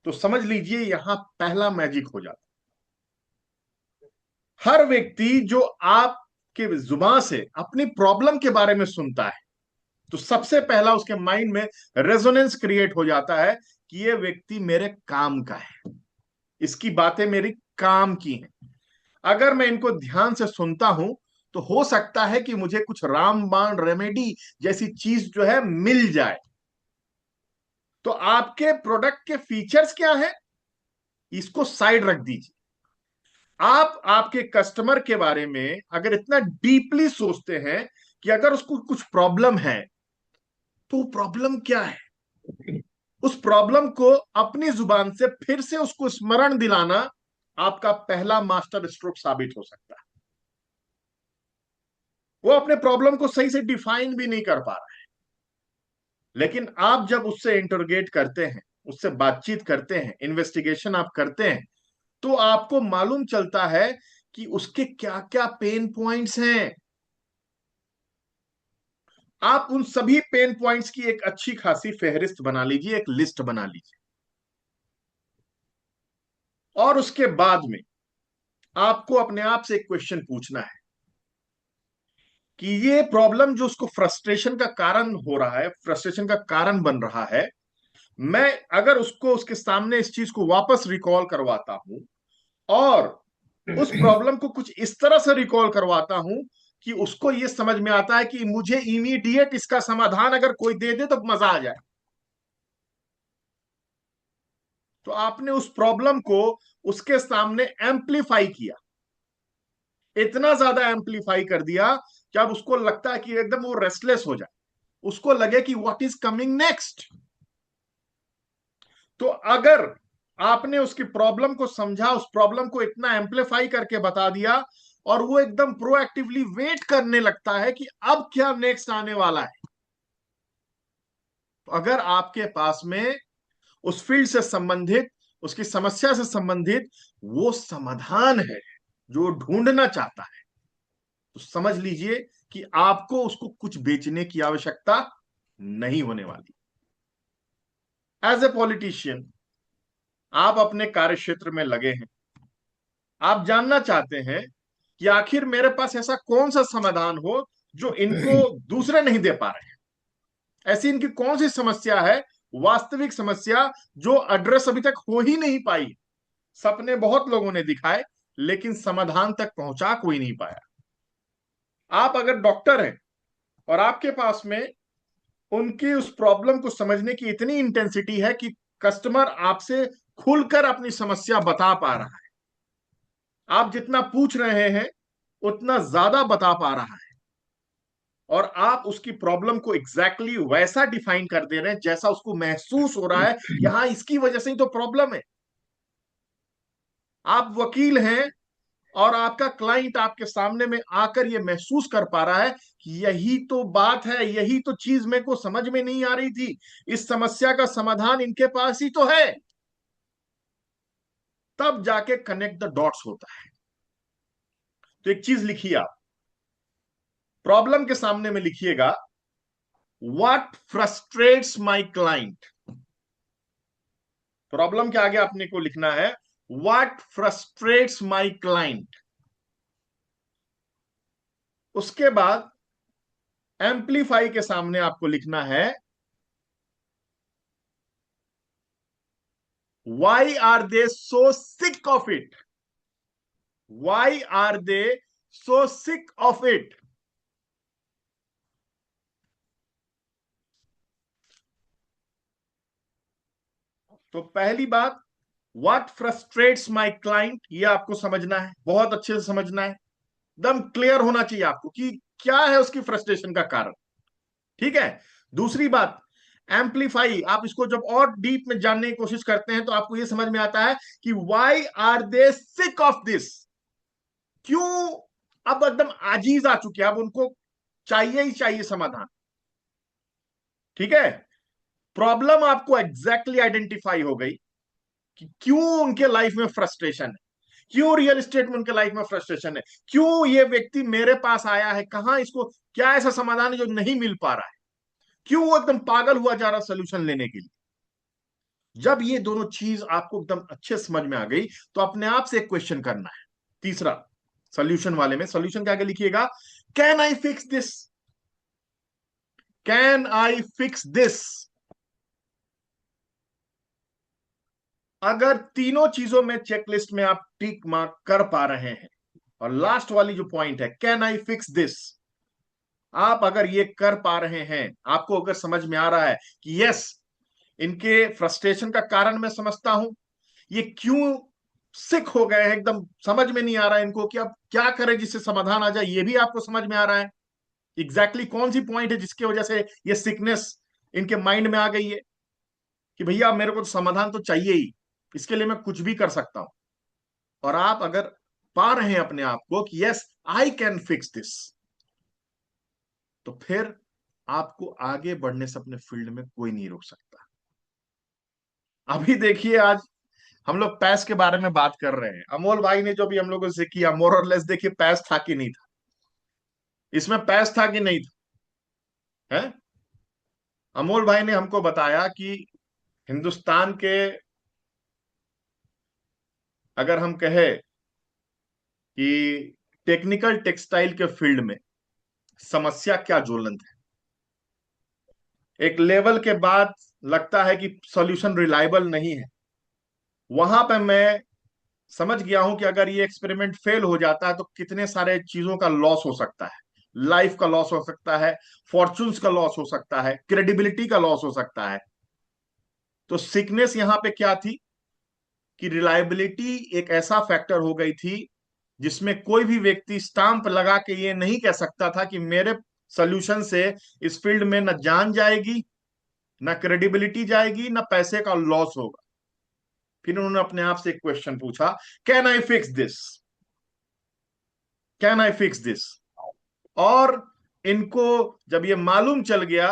तो समझ लीजिए यहां पहला मैजिक हो जाता है। हर व्यक्ति जो आपके जुबान से अपनी प्रॉब्लम के बारे में सुनता है तो सबसे पहला उसके माइंड में रेजोनेंस क्रिएट हो जाता है कि ये व्यक्ति मेरे काम का है, इसकी बातें मेरी काम की हैं। अगर मैं इनको ध्यान से सुनता हूं तो हो सकता है कि मुझे कुछ रामबाण रेमेडी जैसी चीज जो है मिल जाए। तो आपके प्रोडक्ट के फीचर्स क्या है, इसको साइड रख दीजिए। आप आपके कस्टमर के बारे में अगर इतना डीपली सोचते हैं कि अगर उसको कुछ प्रॉब्लम है तो प्रॉब्लम क्या है, उस प्रॉब्लम को अपनी जुबान से फिर से उसको स्मरण दिलाना आपका पहला मास्टर स्ट्रोक साबित हो सकता है। वो अपने प्रॉब्लम को सही से डिफाइन भी नहीं कर पा रहा है, लेकिन आप जब उससे इंटरोगेट करते हैं, उससे बातचीत करते हैं, इन्वेस्टिगेशन आप करते हैं, तो आपको मालूम चलता है कि उसके क्या क्या पेन पॉइंट्स हैं। आप उन सभी पेन पॉइंट्स की एक अच्छी खासी फेहरिस्त बना लीजिए, एक लिस्ट बना लीजिए। और उसके बाद में आपको अपने आप से एक क्वेश्चन पूछना है कि ये प्रॉब्लम जो उसको फ्रस्ट्रेशन का कारण हो रहा है, फ्रस्ट्रेशन का कारण बन रहा है, मैं अगर उसको उसके सामने इस चीज को वापस रिकॉल करवाता हूं और उस प्रॉब्लम को कुछ इस तरह से रिकॉल करवाता हूं कि उसको ये समझ में आता है कि मुझे इमीडिएट इसका समाधान अगर कोई दे दे तो मजा आ जाए। तो आपने उस प्रॉब्लम को उसके सामने एम्पलीफाई किया, इतना ज्यादा एम्पलीफाई कर दिया कि अब उसको लगता है कि एकदम वो रेस्टलेस हो जाए, उसको लगे कि व्हाट इज कमिंग नेक्स्ट। तो अगर आपने उसकी प्रॉब्लम को समझा, उस प्रॉब्लम को इतना एम्पलीफाई करके बता दिया, और वो एकदम प्रोएक्टिवली वेट करने लगता है कि अब क्या नेक्स्ट आने वाला है। तो अगर आपके पास में उस फील्ड से संबंधित, उसकी समस्या से संबंधित वो समाधान है जो ढूंढना चाहता है, तो समझ लीजिए कि आपको उसको कुछ बेचने की आवश्यकता नहीं होने वाली। एज ए पॉलिटिशियन आप अपने कार्य क्षेत्र में लगे हैं, आप जानना चाहते हैं कि आखिर मेरे पास ऐसा कौन सा समाधान हो जो इनको दूसरे नहीं दे पा रहे हैं। ऐसी इनकी कौन सी समस्या है, वास्तविक समस्या, जो एड्रेस अभी तक हो ही नहीं पाई। सपने बहुत लोगों ने दिखाए लेकिन समाधान तक पहुंचा कोई नहीं पाया। आप अगर डॉक्टर हैं और आपके पास में उनकी उस प्रॉब्लम को समझने की इतनी इंटेंसिटी है कि कस्टमर आपसे खुलकर अपनी समस्या बता पा रहा है, आप जितना पूछ रहे हैं उतना ज्यादा बता पा रहा है, और आप उसकी प्रॉब्लम को एग्जैक्टली वैसा डिफाइन कर दे रहे हैं जैसा उसको महसूस हो रहा है, यहां इसकी वजह से ही तो प्रॉब्लम है। आप वकील हैं और आपका क्लाइंट आपके सामने में आकर यह महसूस कर पा रहा है कि यही तो बात है, यही तो चीज मेरे को समझ में नहीं आ रही थी, इस समस्या का समाधान इनके पास ही तो है। तब जाके कनेक्ट द डॉट्स होता है। तो एक चीज लिखिए आप, प्रॉब्लम के सामने में लिखिएगा, what frustrates my client. Problem के आगे आपने को लिखना है व्हाट फ्रस्ट्रेट्स माई क्लाइंट। उसके बाद एम्पलीफाई के सामने आपको लिखना है why are they so sick of it. Why are they so sick of it. तो पहली बात, व्हाट फ्रस्ट्रेट्स माई क्लाइंट, ये आपको समझना है, बहुत अच्छे से समझना है, एकदम क्लियर होना चाहिए आपको कि क्या है उसकी फ्रस्ट्रेशन का कारण। ठीक है। दूसरी बात, एम्पलीफाई, आप इसको जब और डीप में जानने की कोशिश करते हैं तो आपको यह समझ में आता है कि why are they sick of this. क्यों अब एकदम आजीज आ चुके हैं, अब उनको चाहिए ही चाहिए समाधान। ठीक है। प्रॉब्लम आपको एग्जैक्टली आइडेंटिफाई हो गई कि क्यों उनके लाइफ में फ्रस्ट्रेशन है, क्यों रियल एस्टेट में उनके लाइफ में फ्रस्ट्रेशन है, क्यों ये व्यक्ति मेरे पास आया है, कहां इसको क्या ऐसा समाधान है जो नहीं मिल पा रहा है, क्यों वो एकदम पागल हुआ जा रहा सोल्यूशन लेने के लिए। जब ये दोनों चीज आपको एकदम अच्छे समझ में आ गई तो अपने आप से एक क्वेश्चन करना है। तीसरा, सोल्यूशन वाले में, सोल्यूशन के आगे लिखिएगा can I fix this. Can I fix this. अगर तीनों चीजों में चेकलिस्ट में आप टिक मार्क कर पा रहे हैं, और लास्ट वाली जो पॉइंट है कैन आई फिक्स दिस, आप अगर ये कर पा रहे हैं, आपको अगर समझ में आ रहा है कि यस, इनके फ्रस्ट्रेशन का कारण मैं समझता हूं, ये क्यों सिक हो गए हैं, एकदम समझ में नहीं आ रहा है इनको कि अब क्या करें जिससे समाधान आ जाए, ये भी आपको समझ में आ रहा है एग्जैक्टली कौन सी पॉइंट है जिसकी वजह से ये सिकनेस इनके माइंड में आ गई है कि भैया मेरे को तो समाधान तो चाहिए ही, इसके लिए मैं कुछ भी कर सकता हूं। और आप अगर पा रहे हैं अपने आप को कि yes I can fix this, तो फिर आपको आगे बढ़ने से अपने फील्ड में कोई नहीं रोक सकता। अभी देखिए, आज हम लोग पैस के बारे में बात कर रहे हैं, अमोल भाई ने जो भी हम लोगों से किया, मोर और लेस देखिए पैस था कि नहीं था, इसमें पैस था कि नहीं था, है? अमोल भाई ने हमको बताया कि हिंदुस्तान के, अगर हम कहें कि टेक्निकल टेक्सटाइल के फील्ड में समस्या क्या ज्वलंत है, एक लेवल के बाद लगता है कि सॉल्यूशन रिलायबल नहीं है, वहां पे मैं समझ गया हूं कि अगर ये एक्सपेरिमेंट फेल हो जाता है तो कितने सारे चीजों का लॉस हो सकता है। लाइफ का लॉस हो सकता है, फॉर्चून्स का लॉस हो सकता है, क्रेडिबिलिटी का लॉस हो सकता है। तो सिकनेस यहां पे क्या थी कि रिलायबिलिटी एक ऐसा फैक्टर हो गई थी जिसमें कोई भी व्यक्ति स्टाम्प लगा के ये नहीं कह सकता था कि मेरे सोल्यूशन से इस फील्ड में न जान जाएगी, ना क्रेडिबिलिटी जाएगी, ना पैसे का लॉस होगा। फिर उन्होंने अपने आप से एक क्वेश्चन पूछा, can I fix this, can I fix this. और इनको जब ये मालूम चल गया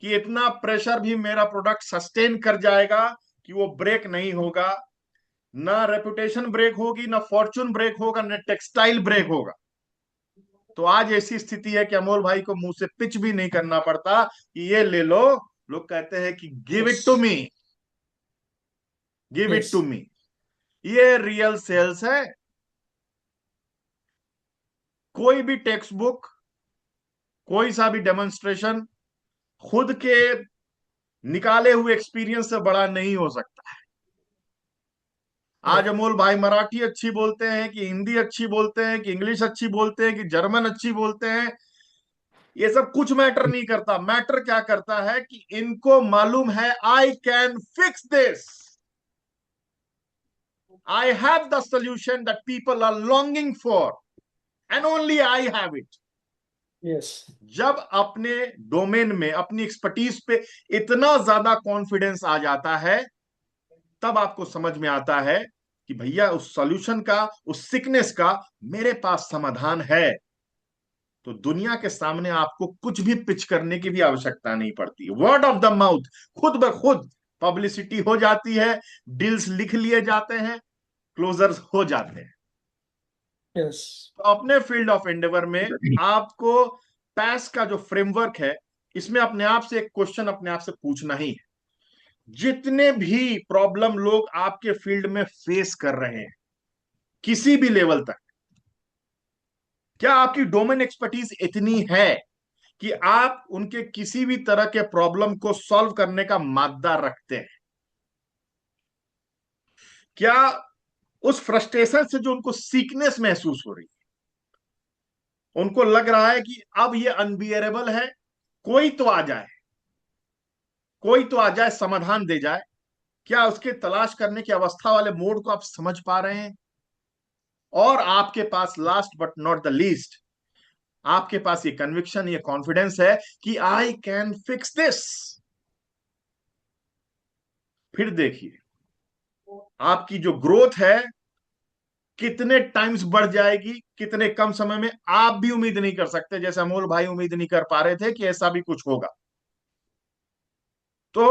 कि इतना प्रेशर भी मेरा प्रोडक्ट सस्टेन कर जाएगा, कि वो ब्रेक नहीं होगा, ना रेपुटेशन ब्रेक होगी, ना फॉर्चून ब्रेक होगा, ना टेक्सटाइल ब्रेक होगा, तो आज ऐसी स्थिति है कि अमोल भाई को मुंह से पिच भी नहीं करना पड़ता कि ये ले लो। लोग कहते हैं कि give it to me, give it yes to me. ये रियल सेल्स है। कोई भी टेक्स्ट बुक, कोई सा भी डेमोन्स्ट्रेशन खुद के निकाले हुए एक्सपीरियंस से बड़ा नहीं हो सकता है। आज अमोल भाई मराठी अच्छी बोलते हैं कि हिंदी अच्छी बोलते हैं कि इंग्लिश अच्छी बोलते हैं कि जर्मन अच्छी बोलते हैं, ये सब कुछ मैटर नहीं करता। मैटर क्या करता है कि इनको मालूम है I can fix this, I have the solution that people are longing for, and only I have it. Yes जब अपने डोमेन में अपनी एक्सपर्टीज पे इतना ज्यादा कॉन्फिडेंस आ जाता है, तब आपको समझ में आता है कि भैया उस सॉल्यूशन का, उस सिकनेस का मेरे पास समाधान है। तो दुनिया के सामने आपको कुछ भी पिच करने की भी आवश्यकता नहीं पड़ती। वर्ड ऑफ द माउथ, खुद ब खुद पब्लिसिटी हो जाती है, डील्स लिख लिए जाते हैं, क्लोजर्स हो जाते हैं। यस तो अपने फील्ड ऑफ एंडेवर में आपको पैस का जो फ्रेमवर्क है, इसमें अपने आप से एक क्वेश्चन अपने आप से पूछना ही है, जितने भी प्रॉब्लम लोग आपके फील्ड में फेस कर रहे हैं किसी भी लेवल तक, क्या आपकी डोमेन एक्सपर्टीज इतनी है कि आप उनके किसी भी तरह के प्रॉब्लम को सॉल्व करने का मादा रखते हैं? क्या उस फ्रस्ट्रेशन से जो उनको सीकनेस महसूस हो रही है, उनको लग रहा है कि अब ये अनबियरेबल है, कोई तो आ जाए, कोई तो आ जाए समाधान दे जाए, क्या उसके तलाश करने की अवस्था वाले मोड को आप समझ पा रहे हैं? और आपके पास last but not the least, आपके पास ये कन्विक्शन, ये कॉन्फिडेंस है कि आई कैन फिक्स दिस। फिर देखिए आपकी जो ग्रोथ है कितने टाइम्स बढ़ जाएगी, कितने कम समय में, आप भी उम्मीद नहीं कर सकते, जैसे अमोल भाई उम्मीद नहीं कर पा रहे थे कि ऐसा भी कुछ होगा। तो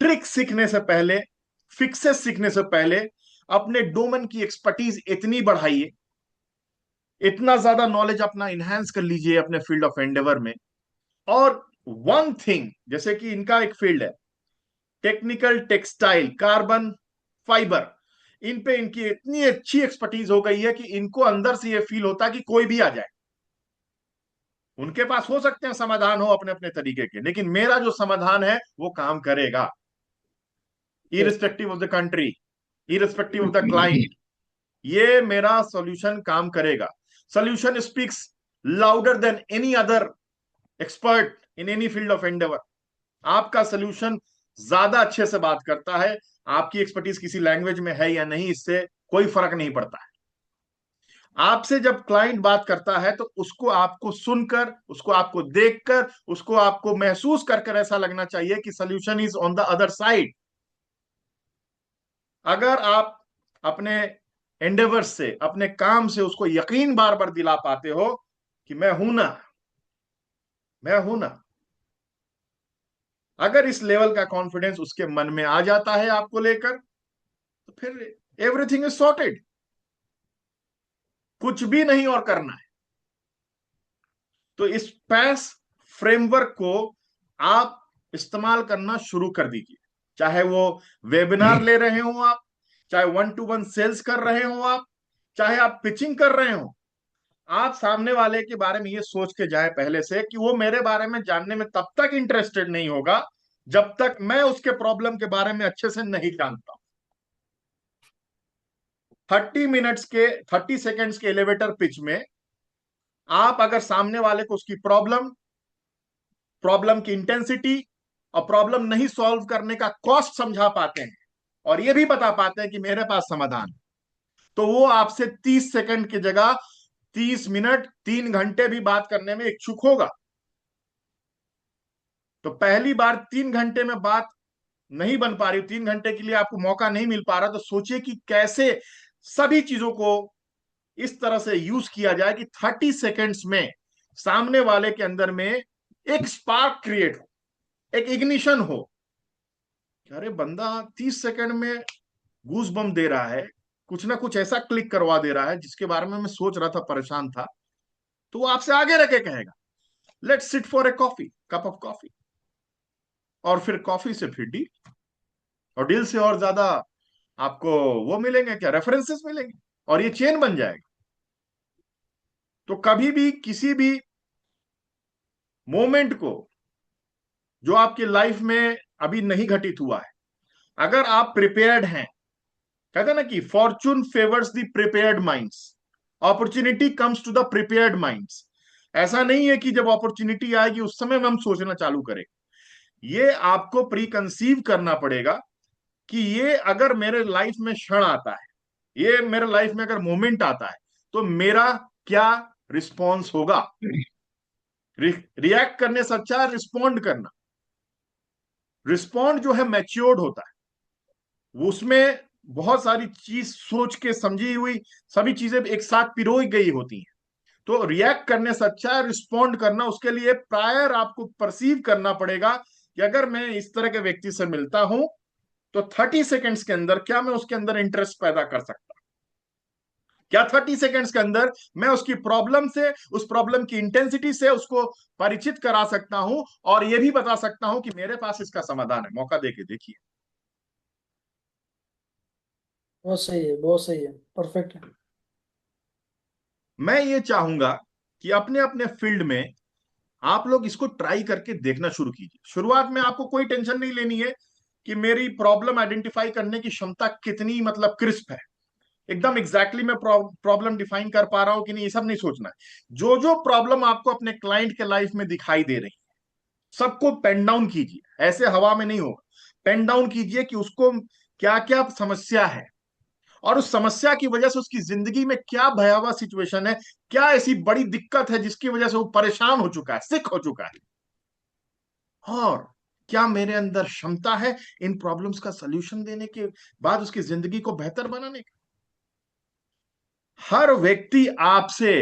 ट्रिक सीखने से पहले, फिक्सेस सीखने से पहले अपने डोमेन की एक्सपर्टीज इतनी बढ़ाइए, इतना ज्यादा नॉलेज अपना इनहेंस कर लीजिए अपने फील्ड ऑफ एंडेवर में। और वन थिंग, जैसे कि इनका एक फील्ड है टेक्निकल टेक्सटाइल, कार्बन फाइबर, इन पे इनकी इतनी अच्छी एक्सपर्टीज हो गई है कि इनको अंदर से ये फील होता है कि कोई भी आ जाए, उनके पास हो सकते हैं समाधान हो अपने अपने तरीके के, लेकिन मेरा जो समाधान है वो काम करेगा, irrespective of the country, irrespective of the client, ये मेरा सॉल्यूशन काम करेगा। Solution speaks louder than any other expert in any field of Endeavour. आपका सॉल्यूशन ज्यादा अच्छे से बात करता है, आपकी एक्सपर्टीज किसी लैंग्वेज में है या नहीं, इससे कोई फर्क नहीं पड़ता है। आपसे जब क्लाइंट बात करता है तो उसको आपको सुनकर, उसको आपको देखकर, उसको आपको महसूस कर कर ऐसा लगना चाहिए कि solution is on the other side. अगर आप अपने एंडेवर्स से, अपने काम से उसको यकीन बार बार दिला पाते हो कि मैं हूं ना, मैं हूं ना, अगर इस लेवल का कॉन्फिडेंस उसके मन में आ जाता है आपको लेकर, तो फिर एवरीथिंग इज सॉर्टेड, कुछ भी नहीं और करना है। तो इस पैस फ्रेमवर्क को आप इस्तेमाल करना शुरू कर दीजिए, चाहे वो वेबिनार ले रहे हो आप, चाहे 1-to-1 सेल्स कर रहे हो आप, चाहे आप पिचिंग कर रहे हो। आप सामने वाले के बारे में ये सोच के जाए पहले से कि वो मेरे बारे में जानने में तब तक इंटरेस्टेड नहीं होगा जब तक मैं उसके प्रॉब्लम के बारे में अच्छे से नहीं जानता। 30 सेकेंड्स के एलिवेटर पिच में आप अगर सामने वाले को उसकी प्रॉब्लम, प्रॉब्लम की इंटेंसिटी और प्रॉब्लम नहीं सॉल्व करने का कॉस्ट समझा पाते हैं और ये भी बता पाते हैं कि मेरे पास समाधान है, तो वो आपसे 30 सेकंड की जगह 30 मिनट 3 घंटे भी बात करने में इच्छुक होगा। तो पहली बार 3 घंटे में बात नहीं बन पा रही, 3 घंटे के लिए आपको मौका नहीं मिल पा रहा, तो सोचिए कि कैसे सभी चीजों को इस तरह से यूज किया जाए कि 30 सेकेंड्स में सामने वाले के अंदर में एक स्पार्क क्रिएट हो, एक इग्निशन हो। अरे बंदा 30 सेकंड में गूज बम दे रहा है, कुछ ना कुछ ऐसा क्लिक करवा दे रहा है जिसके बारे में मैं सोच रहा था, परेशान था, तो वो आपसे आगे रखे कहेगा let's sit for a coffee, cup of coffee, और फिर कॉफी से फिर डील, और डील से और ज्यादा आपको वो मिलेंगे क्या, रेफरेंसेस मिलेंगे, और ये चेन बन जाएगा। तो कभी भी किसी भी मोमेंट को जो आपकी लाइफ में अभी नहीं घटित हुआ है, अगर आप प्रिपेयर्ड हैं, कहते हैं ना कि fortune favours the prepared minds, opportunity comes to the prepared minds. ऐसा नहीं है कि जब अपॉर्चुनिटी आएगी उस समय में हम सोचना चालू करें, ये आपको प्री कंसीव करना पड़ेगा कि ये अगर मेरे लाइफ में क्षण आता है, ये मेरे लाइफ में अगर मोमेंट आता है, तो मेरा क्या रिस्पॉन्स होगा। रिएक्ट करने से अच्छा है रिस्पॉन्ड करना। रिस्पॉन्ड जो है मैच्योर्ड होता है, वो उसमें बहुत सारी चीज सोच के समझी हुई सभी चीजें एक साथ पिरोई गई होती हैं। तो रिएक्ट करने से अच्छा है रिस्पॉन्ड करना। उसके लिए प्रायर आपको परसीव करना पड़ेगा कि अगर मैं इस तरह के व्यक्ति से मिलता हूं तो 30 सेकेंड्स के अंदर क्या मैं उसके अंदर इंटरेस्ट पैदा कर सकता हूं, क्या 30 सेकेंड्स के अंदर मैं उसकी प्रॉब्लम से, उस प्रॉब्लम की इंटेंसिटी से उसको परिचित करा सकता हूं, और यह भी बता सकता हूं कि मेरे पास इसका समाधान है, मौका देके देखिए। बहुत सही है, बहुत सही है, परफेक्ट है। मैं ये चाहूंगा कि अपने अपने फील्ड में आप लोग इसको ट्राई करके देखना शुरू कीजिए। शुरुआत में आपको कोई टेंशन नहीं लेनी है कि मेरी प्रॉब्लम आइडेंटिफाई करने की क्षमता कितनी मतलब क्रिस्प है, एकदम एग्जैक्टली मैं प्रॉब्लम डिफाइन कर पा रहा हूं कि नहीं, ये सब नहीं सोचना है। जो जो प्रॉब्लम आपको अपने क्लाइंट के लाइफ में दिखाई दे रही है सबको पेन डाउन कीजिए, ऐसे हवा में नहीं होगा, पेन डाउन कीजिए कि उसको क्या क्या समस्या है, और उस समस्या की वजह से उसकी जिंदगी में क्या भयावह सिचुएशन है, क्या ऐसी बड़ी दिक्कत है जिसकी वजह से वो परेशान हो चुका है, सिक हो चुका है, और क्या मेरे अंदर क्षमता है इन प्रॉब्लम्स का सलूशन देने के बाद उसकी जिंदगी को बेहतर बनाने की। हर व्यक्ति आपसे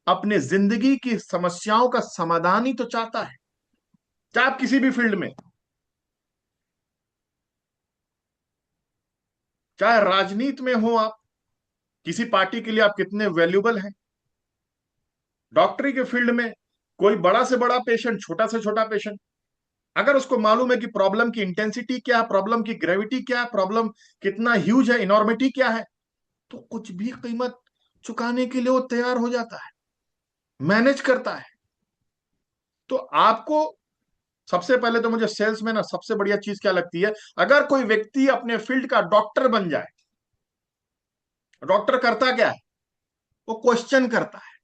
अपने जिंदगी की समस्याओं का समाधान ही तो चाहता है, चाहे आप किसी भी फील्ड में, चाहे राजनीति में हो, आप किसी पार्टी के लिए आप कितने वैल्यूबल हैं, डॉक्टरी के फील्ड में कोई बड़ा से बड़ा पेशेंट, छोटा से छोटा पेशेंट, अगर उसको मालूम है कि प्रॉब्लम की इंटेंसिटी क्या है, प्रॉब्लम की ग्रेविटी क्या है, प्रॉब्लम कितना ह्यूज है, इनॉर्मिटी क्या है, तो कुछ भी कीमत चुकाने के लिए वो तैयार हो जाता है, मैनेज करता है। तो आपको सबसे पहले तो मुझे सेल्स में ना सबसे बढ़िया चीज क्या लगती है, अगर कोई व्यक्ति अपने फील्ड का डॉक्टर बन जाए। डॉक्टर करता क्या है, वो क्वेश्चन करता है।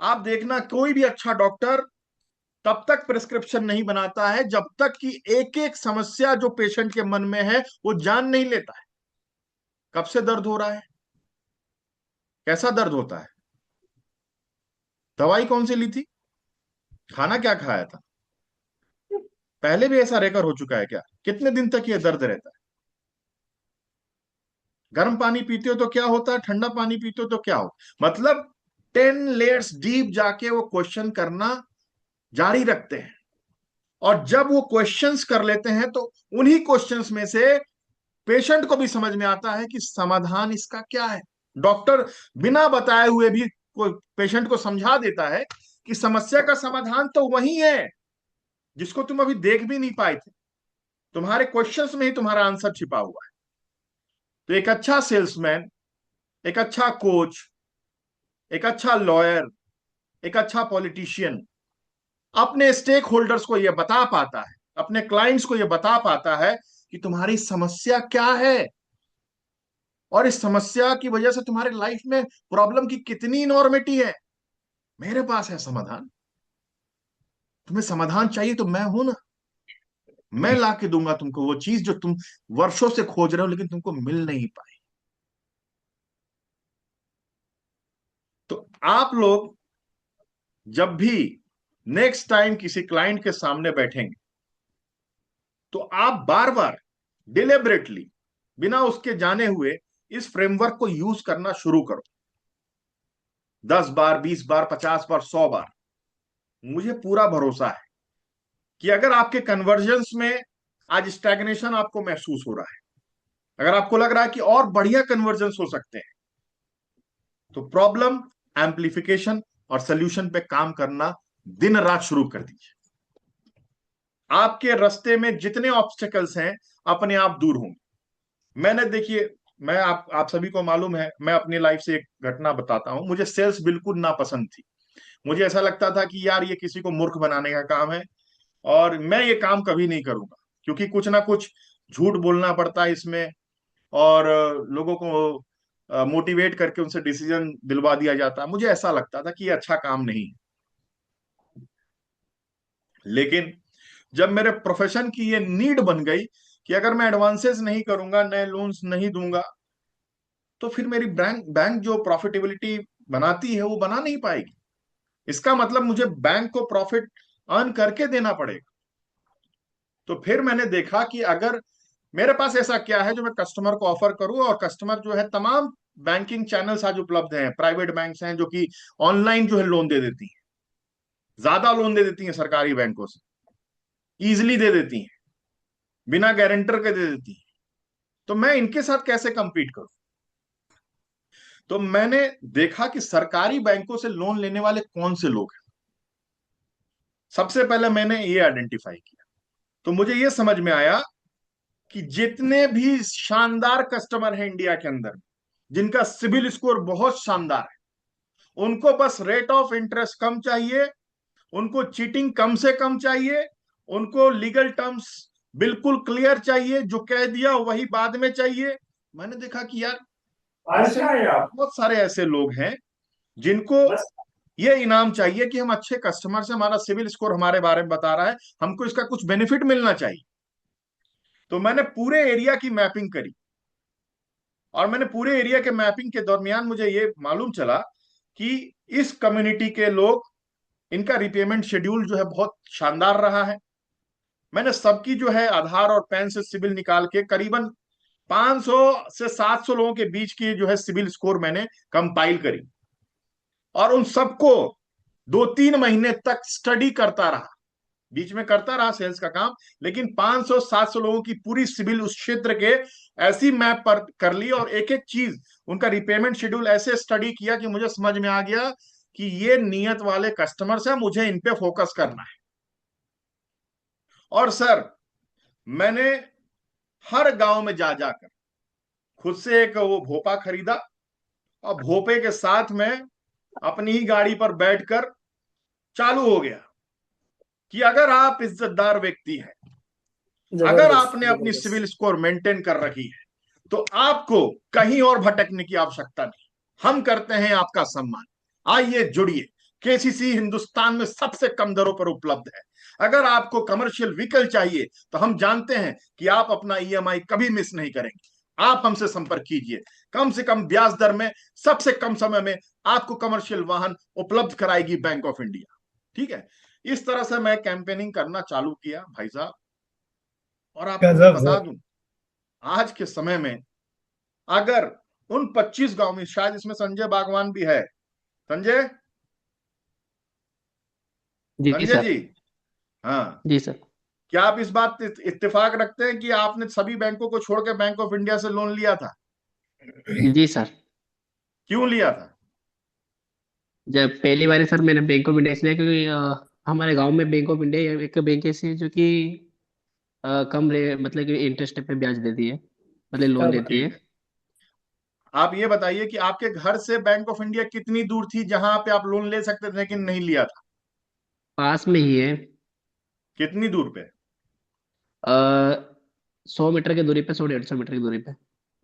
आप देखना कोई भी अच्छा डॉक्टर तब तक प्रिस्क्रिप्शन नहीं बनाता है जब तक कि एक एक समस्या जो पेशेंट के मन में है वो जान नहीं लेता है। कब से दर्द हो रहा है, कैसा दर्द होता है, दवाई कौन सी ली थी, खाना क्या खाया था, पहले भी ऐसा रेकर हो चुका है क्या, कितने दिन तक ये दर्द रहता है, गर्म पानी पीते हो तो क्या होता है, ठंडा पानी पीते हो तो क्या हो। मतलब 10 लेयर्स डीप जाके वो क्वेश्चन करना जारी रखते हैं, और जब वो क्वेश्चंस कर लेते हैं तो उन्हीं क्वेश्चंस में से पेशेंट को भी समझ में आता है कि समाधान इसका क्या है। डॉक्टर बिना बताए हुए भी कोई पेशेंट को समझा देता है कि समस्या का समाधान तो वही है जिसको तुम अभी देख भी नहीं पाए थे, तुम्हारे क्वेश्चंस में ही तुम्हारा आंसर छिपा हुआ है। तो एक अच्छा सेल्समैन, एक अच्छा कोच, एक अच्छा लॉयर, एक अच्छा पॉलिटिशियन अपने स्टेक होल्डर्स को यह बता पाता है, अपने क्लाइंट्स को यह बता पाता है कि तुम्हारी समस्या क्या है, और इस समस्या की वजह से तुम्हारे लाइफ में प्रॉब्लम की कितनी इनॉर्मिटी है, मेरे पास है समाधान। तुम्हें समाधान चाहिए तो मैं हूं ना, मैं ला के दूंगा तुमको वो चीज जो तुम वर्षों से खोज रहे हो लेकिन तुमको मिल नहीं पाई। तो आप लोग जब भी नेक्स्ट टाइम किसी क्लाइंट के सामने बैठेंगे तो आप बार बार डिलिबरेटली बिना उसके जाने हुए इस फ्रेमवर्क को यूज करना शुरू करो। 10 बार, 20 बार, 50 बार, 100 बार। मुझे पूरा भरोसा है कि अगर आपके कन्वर्जन्स में आज स्टैग्नेशन आपको महसूस हो रहा है, अगर आपको लग रहा है कि और बढ़िया कन्वर्जन्स हो सकते हैं, तो प्रॉब्लम एम्प्लीफिकेशन और सोल्यूशन पे काम करना दिन रात शुरू कर दीजिए। आपके रास्ते में जितने ऑब्स्टेकल्स हैं अपने आप दूर होंगे। मैंने देखिए, मैं आप सभी को मालूम है, मैं अपनी लाइफ से एक घटना बताता हूं। मुझे सेल्स बिल्कुल नापसंद थी। मुझे ऐसा लगता था कि यार ये किसी को मूर्ख बनाने का काम है और मैं ये काम कभी नहीं करूंगा, क्योंकि कुछ ना कुछ झूठ बोलना पड़ता है इसमें और लोगों को मोटिवेट करके उनसे डिसीजन दिलवा दिया जाता है। मुझे ऐसा लगता था कि ये अच्छा काम नहीं है। लेकिन जब मेरे प्रोफेशन की ये नीड बन गई कि अगर मैं एडवांसेस नहीं करूंगा, नए लोन्स नहीं दूंगा, तो फिर मेरी बैंक बैंक जो प्रॉफिटेबिलिटी बनाती है वो बना नहीं पाएगी। इसका मतलब मुझे बैंक को प्रॉफिट अर्न करके देना पड़ेगा। तो फिर मैंने देखा कि अगर मेरे पास ऐसा क्या है जो मैं कस्टमर को ऑफर करूं, और कस्टमर जो है तमाम बैंकिंग चैनल्स आज उपलब्ध हैं, प्राइवेट बैंक्स हैं जो कि ऑनलाइन जो है लोन दे देती हैं, ज्यादा लोन दे देती हैं सरकारी बैंकों से, इजिली दे देती हैं, बिना गारंटर के दे देती हैं। तो मैं इनके साथ कैसे कंपीट करूं? तो मैंने देखा कि सरकारी बैंकों से लोन लेने वाले कौन से लोग हैं। सबसे पहले मैंने ये आइडेंटिफाई किया, तो मुझे ये समझ में आया कि जितने भी शानदार कस्टमर हैं इंडिया के अंदर, जिनका सिबिल स्कोर बहुत शानदार है, उनको बस रेट ऑफ इंटरेस्ट कम चाहिए, उनको चीटिंग कम से कम चाहिए, उनको लीगल टर्म्स बिल्कुल क्लियर चाहिए, जो कह दिया वही बाद में चाहिए। मैंने देखा कि यार ऐसे अच्छा है आप। बहुत सारे ऐसे लोग हैं जिनको बस ये इनाम चाहिए कि हम अच्छे कस्टमर से, हमारा सिविल स्कोर हमारे बारे में बता रहा है, हमको इसका कुछ बेनिफिट मिलना चाहिए। तो मैंने पूरे एरिया की मैपिंग करी, और मैंने पूरे एरिया के मैपिंग के दरमियान मुझे ये मालूम चला कि इस कम्युनिटी के लोग, इनका रिपेमेंट शेड्यूल जो है बहुत शानदार रहा है। मैंने सबकी जो है आधार और पैन से सिविल निकाल के करीबन 500 से 700 लोगों के बीच की जो है सिविल स्कोर मैंने कंपाइल करी, और उन सबको 2-3 महीने तक स्टडी करता रहा। बीच में करता रहा सेल्स का काम, लेकिन 500-700 लोगों की पूरी सिविल उस क्षेत्र के ऐसी मैप पर कर ली, और एक एक चीज उनका रिपेमेंट शेड्यूल ऐसे स्टडी किया कि मुझे समझ में आ गया कि ये नियत वाले कस्टमर्स हैं, मुझे इन पे फोकस करना है। और सर, मैंने हर गांव में जा जाकर खुद से एक वो भोपा खरीदा, और भोपे के साथ में अपनी ही गाड़ी पर बैठकर चालू हो गया कि अगर आप इज्जतदार व्यक्ति हैं, अगर जबरदस्त आपने अपनी जबरदस्त। सिविल स्कोर मेंटेन कर रखी है, तो आपको कहीं और भटकने की आवश्यकता नहीं। हम करते हैं आपका सम्मान। आइए जुड़िए, केसीसी हिंदुस्तान में सबसे कम दरों पर उपलब्ध है। अगर आपको कमर्शियल व्हीकल चाहिए तो हम जानते हैं कि आप अपना ईएमआई कभी मिस नहीं करेंगे। आप हमसे संपर्क कीजिए, कम से कम ब्याज दर में सबसे कम समय में आपको कमर्शियल वाहन उपलब्ध कराएगी बैंक ऑफ इंडिया। ठीक है, इस तरह से मैं कैंपेनिंग करना चालू किया भाई साहब। और आपको मैं गजब बता सर। दूं, आज के समय में अगर उन 25 गांव में, शायद इसमें संजय बागवान भी है, संजय, जी संजय सर। जी, हाँ, जी सर। क्या आप इस बात इत्तेफाक रखते हैं कि आपने सभी बैंकों को छोड़ के बैंक ऑफ इंडिया से लोन लिया था? जी सर। क्यों लिया था? जब पहली बार सर मैंने बैंक ऑफ इंडिया से लिया, क्योंकि हमारे गांव में बैंक ऑफ इंडिया एक बैंक ऐसी है जो कि कम मतलब कि इंटरेस्ट पे ब्याज देती है, मतलब क्या लोन बात देती ठीक है। है, आप ये बताइए कि आपके घर से बैंक ऑफ इंडिया कितनी दूर थी जहां पे आप लोन ले सकते थे लेकिन नहीं लिया था? पास में ही है। कितनी दूर पे? 100 मीटर की दूरी पे, 100-150 मीटर की दूरी पे।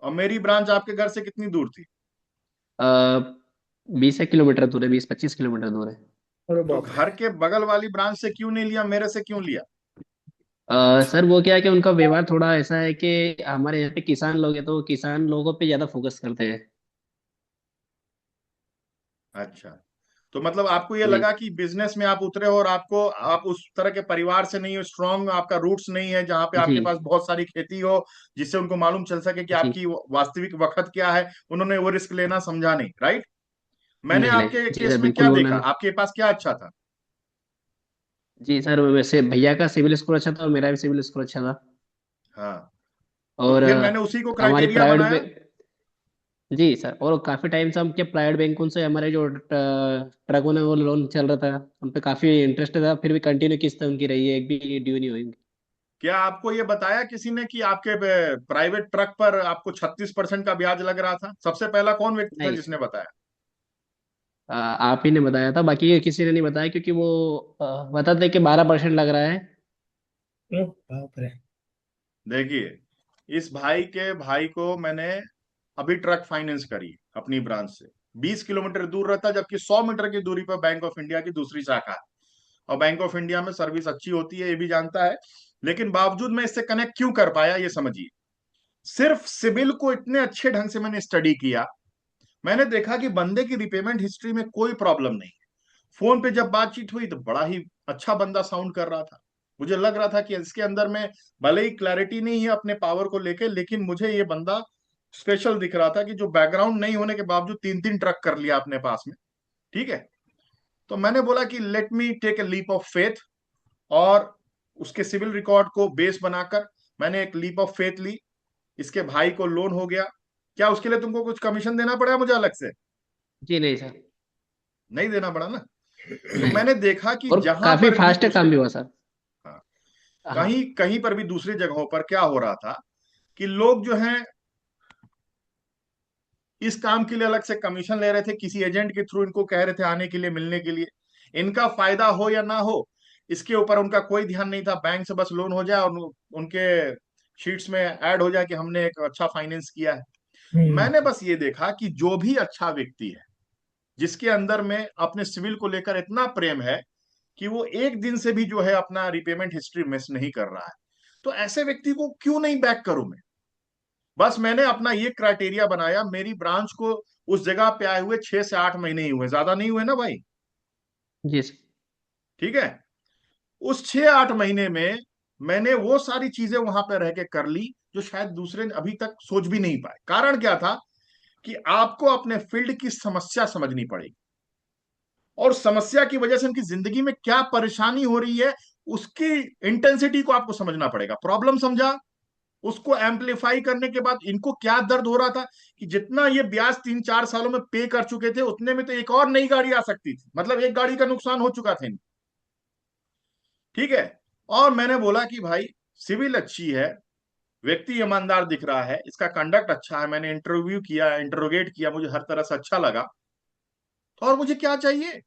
और मेरी ब्रांच आपके घर से कितनी दूर थी? 20 किलोमीटर दूर है, 20-25 किलोमीटर दूर है। अरे तो बाप रे। घर के बगल वाली ब्रांच से क्यों नहीं लिया, मेरे से क्यों लिया? सर वो क्या है कि उनका व्यवहार थोड़ा ऐसा है कि हमारे यहाँ पे किसान लोग हैं, तो वो किसान लोगों पे ज्यादा फोकस करते हैं। अच्छा, तो मतलब आपको ये जी लगा कि बिजनेस में आप उतरे हो और आपको, आप उस तरह के परिवार से नहीं हो, स्ट्रांग आपका रूट्स नहीं है जहां पे जी आपके पास बहुत सारी खेती हो, जिससे उनको मालूम चल सके कि जी। आपकी वास्तविक वक्त क्या है। उन्होंने वो रिस्क लेना समझा नहीं, राइट? मैंने नहीं नहीं, आपके जी केस सर, में बिल्कुल क्या वो देखा, ना। आपके पास क्या अच्छा था? जी सर, वैसे भैया का सिविल स्कोर अच्छा था और मेरा भी सिविल स्कोर अच्छा था। हाँ, तो और फिर मैंने उसी को हमारी क्राइटेरिया प्राइवेट बनाया। जी सर, और काफी टाइम से हम के प्राइवेट बैंकों से हमारे जो ट्रकों ने वो लोन चल रहा था, हम पे काफी इंटरेस्ट था, फिर भी कंटिन्यू किस्त उनकी रही है, एक भी ड्यू नहीं हुई। क्या आपको ये बताया किसी ने कि आपके प्राइवेट ट्रक पर आपको 36% का ब्याज लग रहा था? सबसे पहला कौन व्यक्ति था नहीं जिसने सर, बताया? आप ही ने बताया था, बाकी ये किसी ने नहीं बताया, क्योंकि वो बताते कि 12% लग रहा है। ओ बाप रे। देखिए, इस भाई के भाई को मैंने अभी ट्रक फाइनेंस करी अपनी ब्रांच से, 20 किलोमीटर दूर रहता, जबकि 100 मीटर की दूरी पर बैंक ऑफ इंडिया की दूसरी शाखा है। और बैंक ऑफ इंडिया में सर्विस अच्छी होती है, ये भी जानता है। लेकिन बावजूद मैं इससे कनेक्ट क्यों कर पाया, ये समझिए। सिर्फ सिविल को इतने अच्छे ढंग से मैंने स्टडी किया, मैंने देखा कि बंदे की रिपेमेंट हिस्ट्री में कोई प्रॉब्लम नहीं। फोन पे जब बातचीत हुई तो बड़ा ही अच्छा बंदा साउंड कर रहा था। मुझे लग रहा था कि इसके अंदर में भले ही क्लैरिटी नहीं है अपने पावर को लेके, लेकिन मुझे ये बंदा स्पेशल दिख रहा था कि जो बैकग्राउंड नहीं होने के बावजूद 3-3 ट्रक कर लिया अपने पास में। ठीक है, तो मैंने बोला कि let me take a leap of faith, और उसके सिविल रिकॉर्ड को बेस बनाकर मैंने एक लीप ऑफ फेथ ली। इसके भाई को लोन हो गया। क्या उसके लिए तुमको कुछ कमीशन देना पड़ा मुझे अलग से? जी नहीं सर। नहीं देना पड़ा ना। तो नहीं, मैंने देखा कि और जहां काफी पर भी फास्ट काम भी हुआ सर। हाँ, हाँ कहीं कहीं पर भी दूसरी जगहों पर क्या हो रहा था कि लोग जो हैं इस काम के लिए अलग से कमीशन ले रहे थे, किसी एजेंट के थ्रू इनको कह रहे थे आने के लिए, मिलने के लिए। इनका फायदा हो या ना हो, इसके ऊपर उनका कोई ध्यान नहीं था। बैंक से बस लोन हो जाए और उनके शीट्स में ऐड हो जाए कि हमने एक अच्छा फाइनेंस किया है। मैंने हम्म। बस ये देखा कि जो भी अच्छा व्यक्ति है, जिसके अंदर में अपने सिविल को लेकर इतना प्रेम है कि वो एक दिन से भी जो है अपना रिपेमेंट हिस्ट्री मिस नहीं कर रहा है, तो ऐसे व्यक्ति को क्यों नहीं बैक करूं मैं? बस मैंने अपना ये क्राइटेरिया बनाया। मेरी ब्रांच को उस जगह पे आए हुए 6 से 8 महीने ही हुए, ज्यादा नहीं हुए ना भाई। जी सर। ठीक है, उस 6-8 महीने में मैंने वो सारी चीजें वहां पे रह के कर ली जो शायद दूसरे अभी तक सोच भी नहीं पाए। कारण क्या था कि आपको अपने फील्ड की समस्या समझनी पड़ेगी, और समस्या की वजह से उनकी जिंदगी में क्या परेशानी हो रही है, उसकी इंटेंसिटी को आपको समझना पड़ेगा। प्रॉब्लम समझा, उसको एम्पलीफाई करने के बाद इनको क्या दर्द हो रहा था कि जितना ये ब्याज 3-4 सालों में पे कर चुके थे, उतने में तो एक और नई गाड़ी आ सकती थी, मतलब एक गाड़ी का नुकसान हो चुका था इनको। ठीक है, और मैंने बोला कि भाई सिविल अच्छी है, व्यक्ति ईमानदार दिख रहा है, इसका कंडक्ट अच्छा है, मैंने इंटरव्यू किया, इंटरोगेट किया, मुझे हर तरह से अच्छा लगा। तो और मुझे क्या चाहिए?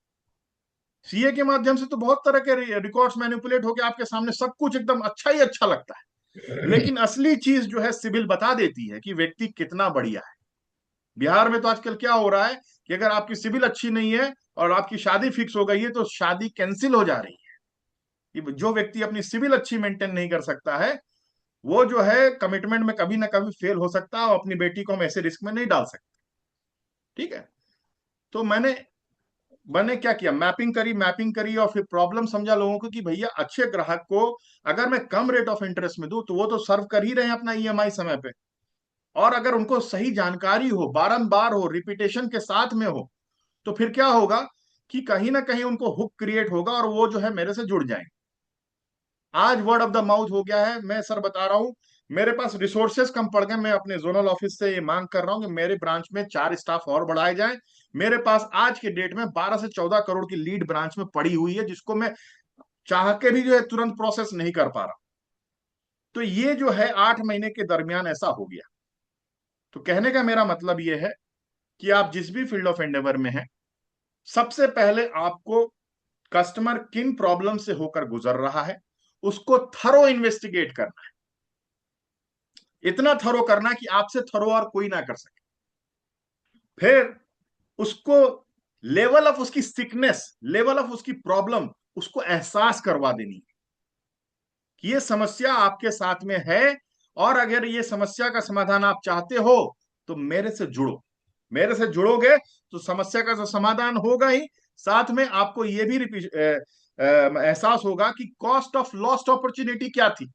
सीए के माध्यम से तो बहुत तरह के रिकॉर्ड्स मैनिपुलेट होकर आपके सामने सब कुछ एकदम अच्छा ही अच्छा लगता है, लेकिन असली चीज जो है सिविल बता देती है कि व्यक्ति कितना बढ़िया है। बिहार में तो आजकल क्या हो रहा है कि अगर आपकी सिविल अच्छी नहीं है और आपकी शादी फिक्स हो गई है, तो शादी कैंसिल हो जा रही है। कि जो व्यक्ति अपनी सिविल अच्छी मेंटेन नहीं कर सकता है, वो जो है कमिटमेंट में कभी ना कभी फेल हो सकता है, और अपनी बेटी को हम ऐसे रिस्क में नहीं डाल सकते। ठीक है, तो मैंने मैंने क्या किया, मैपिंग करी और फिर प्रॉब्लम समझा लोगों को कि भैया अच्छे ग्राहक को अगर मैं कम रेट ऑफ इंटरेस्ट में दूं तो वो तो सर्व कर ही रहे हैं अपना ईएमआई समय पे। और अगर उनको सही जानकारी हो, बारंबार हो, रिपीटेशन के साथ में हो, तो फिर क्या होगा कि कहीं ना कहीं उनको हुक क्रिएट होगा और वो जो है मेरे से जुड़ जाएंगे। आज वर्ड ऑफ द माउथ हो गया है। मैं सर बता रहा हूं, मेरे पास रिसोर्सेस कम पड़ गए। मैं अपने जोनल ऑफिस से ये मांग कर रहा हूं कि मेरे ब्रांच में 4 स्टाफ और बढ़ाए जाएं। मेरे पास आज के डेट में 12 से 14 करोड़ की लीड ब्रांच में पड़ी हुई है, जिसको मैं चाह के भी जो है तुरंत प्रोसेस नहीं कर पा रहा। तो ये जो है 8 महीने के दरमियान ऐसा हो गया। तो कहने का मेरा मतलब ये है कि आप जिस भी फील्ड ऑफ एंडेवर में हैं, सबसे पहले आपको कस्टमर किन प्रॉब्लम से होकर गुजर रहा है, उसको थरो इन्वेस्टिगेट करना है। इतना थरो करना कि आपसे थरो और कोई ना कर सके। फिर उसको लेवल ऑफ उसकी सिकनेस, लेवल ऑफ उसकी प्रॉब्लम उसको एहसास करवा देनी है कि ये समस्या आपके साथ में है, और अगर ये समस्या का समाधान आप चाहते हो तो मेरे से जुड़ो। मेरे से जुड़ोगे तो समस्या का तो समाधान होगा ही, साथ में आपको ये भी एहसास होगा कि कॉस्ट ऑफ लॉस्ट अपॉर्चुनिटी क्या थी।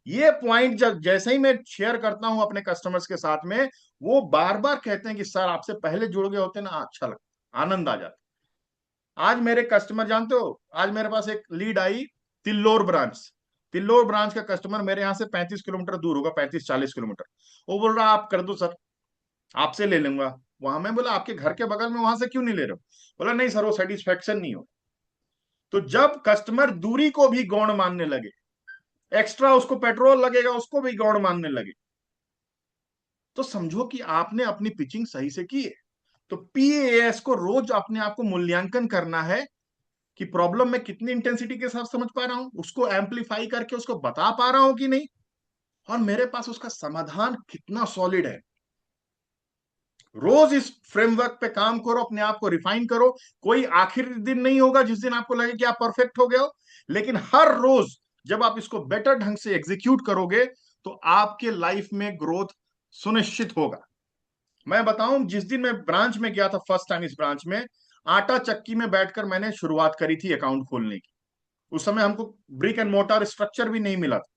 ये पॉइंट जब जैसे ही मैं शेयर करता हूं अपने कस्टमर्स के साथ में, वो बार बार कहते हैं कि सर आपसे पहले जुड़ गए होते ना, अच्छा लगता, आनंद आ जाता। आज मेरे कस्टमर जानते हो, आज मेरे पास एक लीड आई तिल्लोर ब्रांच से। तिल्लोर ब्रांच का कस्टमर मेरे यहाँ से 35 किलोमीटर दूर होगा, 35-40 किलोमीटर। वो बोल रहा आप कर दो सर, आपसे ले लूंगा। वहां मैं बोला आपके घर के बगल में, वहां से क्यों नहीं ले रहे हो? बोला नहीं सर वो सेटिस्फेक्शन नहीं हो। तो जब कस्टमर दूरी को भी गौण मानने लगे, एक्स्ट्रा उसको पेट्रोल लगेगा उसको भी गौण मानने लगे, तो समझो कि आपने अपनी पिचिंग सही से की है। तो पीएएस को रोज अपने आप को मूल्यांकन करना है कि प्रॉब्लम में कितनी इंटेंसिटी के साथ समझ पा रहा हूं, उसको एम्पलीफाई करके उसको बता पा रहा हूं कि नहीं, और मेरे पास उसका समाधान कितना सॉलिड है। रोज इस फ्रेमवर्क पे काम करो, अपने आप को रिफाइन करो। कोई आखिरी दिन नहीं होगा जिस दिन आपको लगे कि आप परफेक्ट हो गए हो, लेकिन हर रोज जब आप इसको बेटर ढंग से एग्जीक्यूट करोगे तो आपके लाइफ में ग्रोथ सुनिश्चित होगा। मैं बताऊं, जिस दिन मैं ब्रांच में गया था फर्स्ट टाइम इस ब्रांच में, आटा चक्की में बैठकर मैंने शुरुआत करी थी अकाउंट खोलने की। उस समय हमको ब्रिक एंड मोटर स्ट्रक्चर भी नहीं मिला था,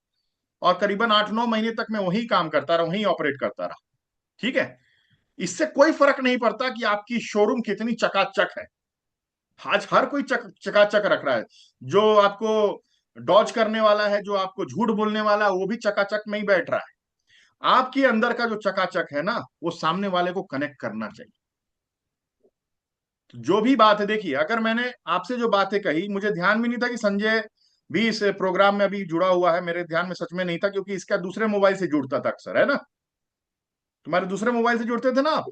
और करीबन 8-9 महीने तक मैं वही काम करता रहा, वही ऑपरेट करता रहा। ठीक है, इससे कोई फर्क नहीं पड़ता कि आपकी शोरूम कितनी चकाचक है। आज हर कोई चकाचक रख रहा है। जो आपको डॉज करने वाला है, जो आपको झूठ बोलने वाला है, वो भी चकाचक में ही बैठ रहा है। आपके अंदर का जो चकाचक है ना, वो सामने वाले को कनेक्ट करना चाहिए। तो जो भी बात है, देखिए अगर मैंने आपसे जो बातें कही, मुझे ध्यान भी नहीं था कि संजय भी इस प्रोग्राम में अभी जुड़ा हुआ है, मेरे ध्यान में सच में नहीं था, क्योंकि इसका दूसरे मोबाइल से जुड़ता था अक्सर, है ना? तुम्हारे दूसरे मोबाइल से जुड़ते थे ना आप?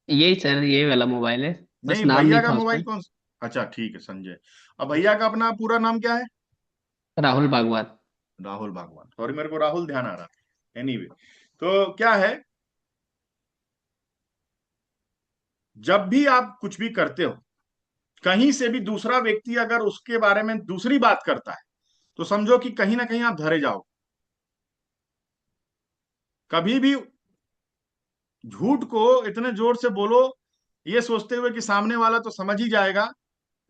यही सर, ये वाला मोबाइल है, बस नहीं, नाम भैया नहीं का था मोबाइल उसमें। कौन सा? अच्छा ठीक है, संजय। अब भैया का अपना पूरा नाम क्या है? राहुल भागवत। राहुल भागवान, सॉरी मेरे को राहुल ध्यान आ रहा है। एनीवे, तो क्या है, जब भी आप कुछ भी करते हो, कहीं से भी दूसरा व्यक्ति अगर उसके बारे में दूसरी बात करता है, तो समझो कि कहीं ना कहीं आप धरे जाओ। कभी भी झूठ को इतने जोर से बोलो, ये सोचते हुए कि सामने वाला तो समझ ही जाएगा,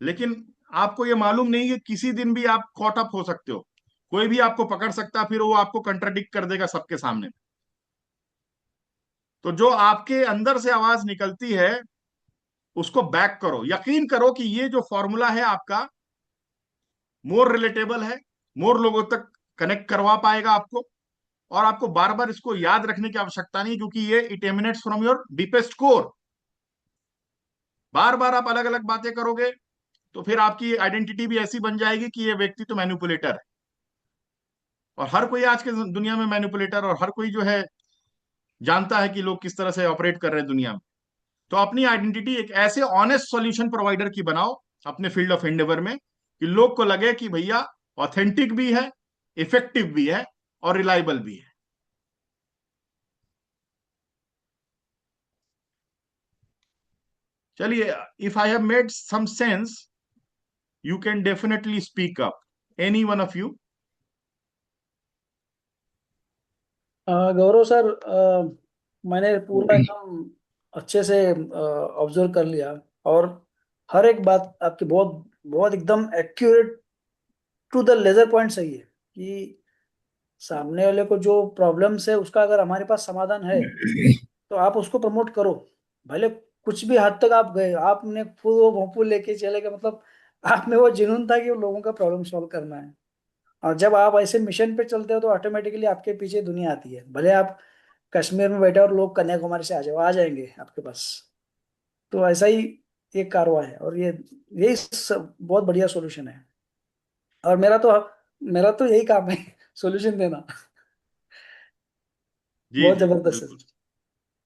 लेकिन आपको ये मालूम नहीं कि किसी दिन भी आप कॉट अप हो सकते हो। कोई भी आपको पकड़ सकता है, फिर वो आपको कंट्राडिक्ट कर देगा सबके सामने। तो जो आपके अंदर से आवाज निकलती है, उसको बैक करो। यकीन करो कि ये जो फॉर्मूला है आपका मोर रिलेटेबल है, मोर लोगों तक कनेक्ट करवा पाएगा आपको, और आपको बार बार इसको याद रखने की आवश्यकता नहीं, क्योंकि ये it emanates from your deepest core. बार बार आप अलग अलग बातें करोगे तो फिर आपकी आइडेंटिटी भी ऐसी बन जाएगी कि ये व्यक्ति तो मैनिपुलेटर है। और हर कोई आज के दुनिया में मैनिपुलेटर, और हर कोई जो है जानता है कि लोग किस तरह से ऑपरेट कर रहे हैं दुनिया में। तो अपनी आइडेंटिटी एक ऐसे ऑनेस्ट सॉल्यूशन प्रोवाइडर की बनाओ अपने फील्ड ऑफ एंडेवर में, कि लोग को लगे कि भैया ऑथेंटिक भी है, इफेक्टिव भी है, और रिलायबल भी है। चलिए, if I have made some sense, you can definitely speak up, any one of you. Gaurav sir, मैंने पूरा एकदम अच्छे से ऑब्जर्व कर लिया, और हर एक बात आपकी बहुत बहुत एकदम accurate to the laser point सही है कि सामने वाले को जो प्रॉब्लम्स है उसका अगर हमारे पास समाधान है तो आप उसको प्रमोट करो। भले कुछ भी हद तक आप गए, आपने खुद वो भोंपू लेके चले गए, मतलब आप में वो जुनून था कि वो लोगों का प्रॉब्लम सॉल्व करना है। और जब आप ऐसे मिशन पे चलते हो तो ऑटोमेटिकली आपके पीछे दुनिया आती है। भले आप कश्मीर में बैठे और लोग कन्याकुमारी से आ जाओ, आ जाएंगे आपके पास। तो ऐसा ही एक कारवा है, और ये यही बहुत बढ़िया सॉल्यूशन है। और मेरा तो यही काम है सॉल्यूशन देना। जी बहुत जी जबरदस्त है। बिल्कुल।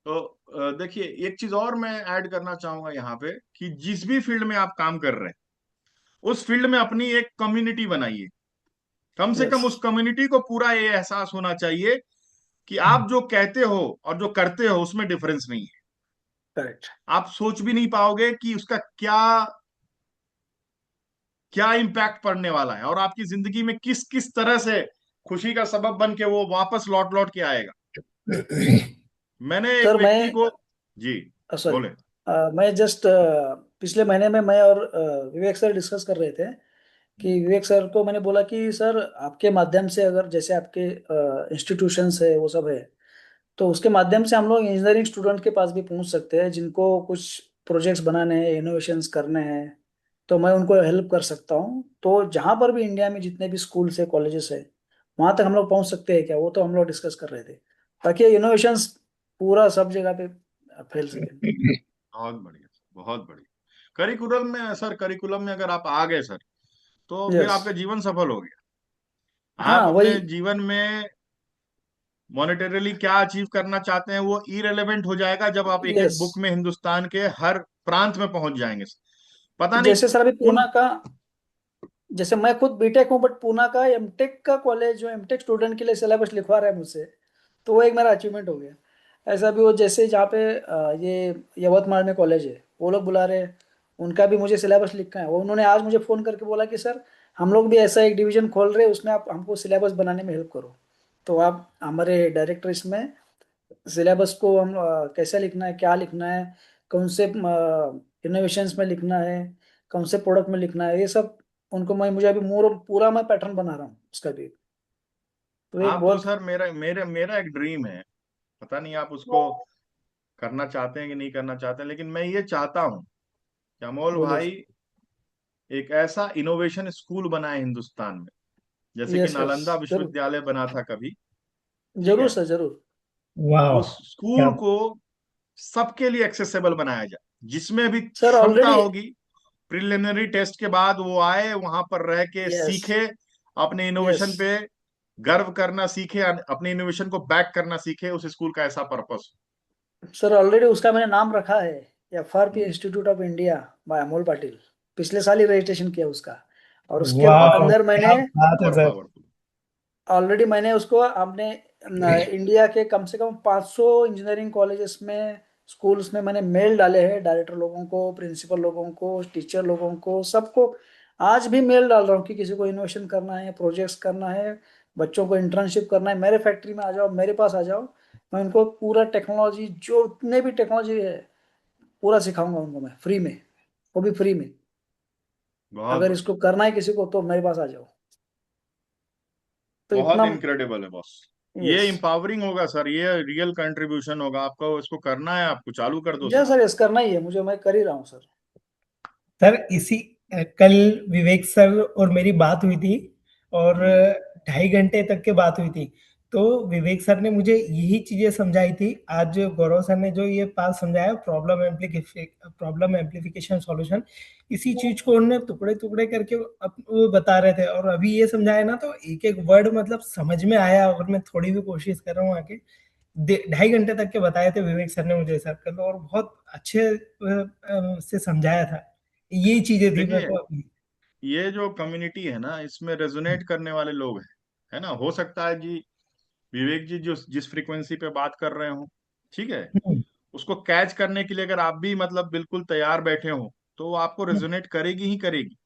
तो देखिए, एक चीज और मैं ऐड करना चाहूंगा यहाँ पे, कि जिस भी फील्ड में आप काम कर रहे हैं, उस फील्ड में अपनी एक कम्युनिटी बनाइए। कम से यस, कम उस कम्युनिटी को पूरा ये एहसास होना चाहिए कि आप जो कहते हो और जो करते हो उसमें डिफरेंस नहीं है। करेक्ट। आप सोच भी नहीं पाओगे कि उसका क्या क्या इम्पैक्ट पड़ने वाला है और आपकी जिंदगी में किस किस तरह से खुशी का सबब बन के वो वापस लौट लौट के आएगा। मैंने एक सर व्यक्ति को, जी सॉरी, बोले। मैं जस्ट पिछले महीने में मैं और विवेक सर डिस्कस कर रहे थे कि विवेक सर को मैंने बोला कि सर आपके माध्यम से, अगर जैसे आपके इंस्टीट्यूशंस है वो सब है, तो उसके माध्यम से हम लोग इंजीनियरिंग स्टूडेंट के पास भी पहुंच सकते हैं जिनको कुछ प्रोजेक्ट्स बनाने हैं, इनोवेशंस करने हैं, तो मैं उनको हेल्प कर सकता हूँ। तो जहां पर भी इंडिया में जितने भी स्कूल्स है, कॉलेजेस है, वहां तक हम लोग पहुंच सकते हैं क्या? वो तो हम लोग डिस्कस कर रहे थे, ताकि इनोवेशंस पूरा सब जगह पे फैल सके। बहुत बढ़िया, बहुत बढ़िया। करिकुलम में सर, करिकुलम में अगर आप आ गए सर, तो फिर यस। आपका जीवन सफल हो गया। आप हाँ अपने वही। जीवन में मॉनेटरीली क्या अचीव करना चाहते हैं वो इरेलेवेंट हो जाएगा जब आप एक एक यस। बुक में हिंदुस्तान के हर प्रांत में पहुंच जाएंगे। पता नहीं जैसे सर अभी उन, पूना का, जैसे मैं खुद बीटेक हूँ, बट पूना का एमटेक का कॉलेज जो एमटेक स्टूडेंट के लिए सिलेबस लिखवा रहा है मुझसे, तो वो एक मेरा अचीवमेंट हो गया। ऐसा भी वो जैसे जहाँ पे ये यवतमाल में कॉलेज है, वो लोग बुला रहे हैं, उनका भी मुझे सिलेबस लिखना है। वो उन्होंने आज मुझे फ़ोन करके बोला कि सर हम लोग भी ऐसा एक डिवीज़न खोल रहे हैं, उसमें आप हमको सिलेबस बनाने में हेल्प करो। तो आप हमारे डायरेक्टर इसमें सिलेबस को हम कैसे लिखना है, क्या लिखना है, कौन से इनोवेशंस में लिखना है, कौन से प्रोडक्ट में लिखना है, ये सब उनको मैं, मुझे अभी पूरा मैं पैटर्न बना रहा हूँ उसका भी। तो एक आप तो बहुत। सर, मेरा मेरा मेरा एक ड्रीम है, पता नहीं आप उसको करना चाहते हैं कि नहीं करना चाहते हैं, लेकिन मैं ये चाहता हूं कि अमोल बोलिए। भाई एक ऐसा इनोवेशन स्कूल बनाए हिंदुस्तान में, जैसे कि यस यस। नालंदा जरूर। विश्वविद्यालय बना था कभी। ठीक जरूर है, सर जरूर। वाह। उस क्या। स्कूल को सबके लिए एक्सेसिबल बनाया जाए, जिसमें भी सर क्षमता ऑलरेडी। होगी प्रिलिमिनरी टेस्ट के बाद वो आए, वहां पर रह के यस। सीखे, अपने यस। इनोवेशन पे गर्व करना सीखे, अपने इनोवेशन को बैक करना सीखे। उस स्कूल का ऐसा पर्पस। सर ऑलरेडी उसका मैंने नाम रखा है, FRP institute of India by Amol Patil. पिछले साल ही रजिस्ट्रेशन किया उसका, और उसके वाह अंदर मैंने क्या बात है और सर। पावरफुल। ऑलरेडी मैंने उसको अपने इंडिया के कम से कम 500 इंजीनियरिंग कॉलेजेस में, स्कूल्स में मैंने मेल डाले हैं, डायरेक्टर लोगों को, प्रिंसिपल लोगों को, टीचर लोगों को, सबको। आज भी मेल डाल रहा हूँ कि किसी को इनोवेशन करना है, प्रोजेक्ट्स करना है, बच्चों को इंटर्नशिप करना है, मेरे फैक्ट्री में आ जाओ, मेरे पास आ जाओ। मैं उनको पूरा टेक्नोलॉजी, जो इतने भी टेक्नोलॉजी है, पूरा सिखाऊंगा उनको मैं फ्री में, वो भी फ्री में। बहुत अगर बढ़िया, इसको करना है किसी को तो मेरे पास आ जाओ। तो बहुत इतना। इनक्रेडिबल है बॉस। ये यस। इंपावरिंग होगा सर, ये रियल कंट्रीब्यूशन होगा आपका। इसको करना है आपको, चालू कर दो यस सर। सर, यस करना ही है मुझे, मैं कर ही रहा हूँ सर। सर कल विवेक सर और मेरी बात हुई थी, और हम्म। 2.5 घंटे तक के बात हुई थी। तो विवेक सर ने मुझे यही चीजें समझाई थी। आज गौरव सर ने जो ये बात समझाया, प्रॉब्लम एम्प्लीफिकेशन सॉल्यूशन, इसी चीज को उन्होंने टुकड़े टुकड़े करके वो बता रहे थे। और अभी ये समझाया ना, तो एक एक वर्ड मतलब समझ में आया, और मैं थोड़ी भी कोशिश कर रहा हूँ आके 2.5 घंटे तक के बताए थे विवेक सर ने मुझे सर कल, और बहुत अच्छे से समझाया था। ये चीजें थी मेरे देखिए, को अभी। ये जो कम्युनिटी है ना, इसमें रेजोनेट करने वाले लोग हैं, है ना। हो सकता है जी विवेक जी जो जिस फ्रीक्वेंसी पे बात कर रहे हो, ठीक है, हम्म, उसको कैच करने के लिए अगर आप भी मतलब बिल्कुल तैयार बैठे हो, तो वो आपको हम्म, रेजोनेट करेगी ही करेगी।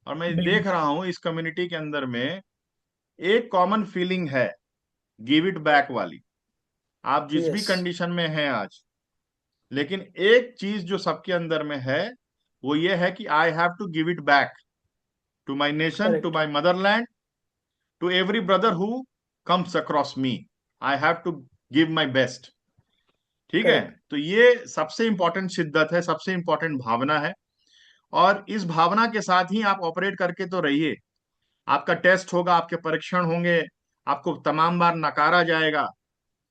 और मैं बिल्कुल। देख रहा हूँ इस कम्युनिटी के अंदर में एक कॉमन फीलिंग है, गिव इट बैक वाली। आप जिस भी यस। कंडीशन में हैं आज, लेकिन एक चीज जो सबके अंदर में है, वो ये है कि I have to give it back to my nation, to correct. My motherland, to every brother who comes across me. I have to give my best. ठीक है, करेक्ट। तो ये सबसे इंपॉर्टेंट शिद्दत है, सबसे इंपॉर्टेंट भावना है। और इस भावना के साथ ही आप ऑपरेट करके तो रहिए। आपका टेस्ट होगा, आपके परीक्षण होंगे, आपको तमाम बार नकारा जाएगा,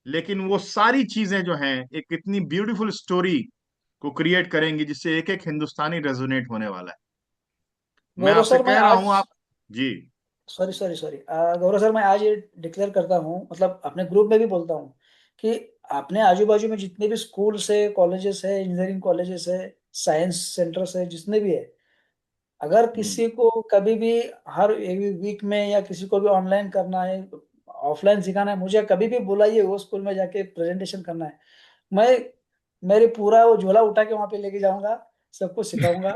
लेकिन वो सारी चीजें जो हैं एक इतनी ब्यूटीफुल स्टोरी को क्रिएट करेंगी जिससे एक एक हिंदुस्तानी रेजोनेट होने वाला है। मैं गौरव आपसे सर मैं कह रहा आज, हूं आप, जी। सॉरी सॉरी सॉरी, गौरव सर मैं आज ये डिक्लेयर करता हूँ, मतलब अपने ग्रुप में भी बोलता हूँ कि अपने आजू बाजू में जितने भी स्कूल्स है, कॉलेजेस है, इंजीनियरिंग कॉलेजेस है, साइंस सेंटर्स है, जितने भी है, अगर हम्म। किसी को कभी भी हर एक वीक में या किसी को भी ऑनलाइन करना है, ऑफलाइन सिखाना है, मुझे कभी भी बुलाइए, वो स्कूल में जाके प्रेजेंटेशन करना है। मैं मेरी पूरा वो झोला उठा के वहां पे लेके जाऊंगा, सबको सिखाऊंगा।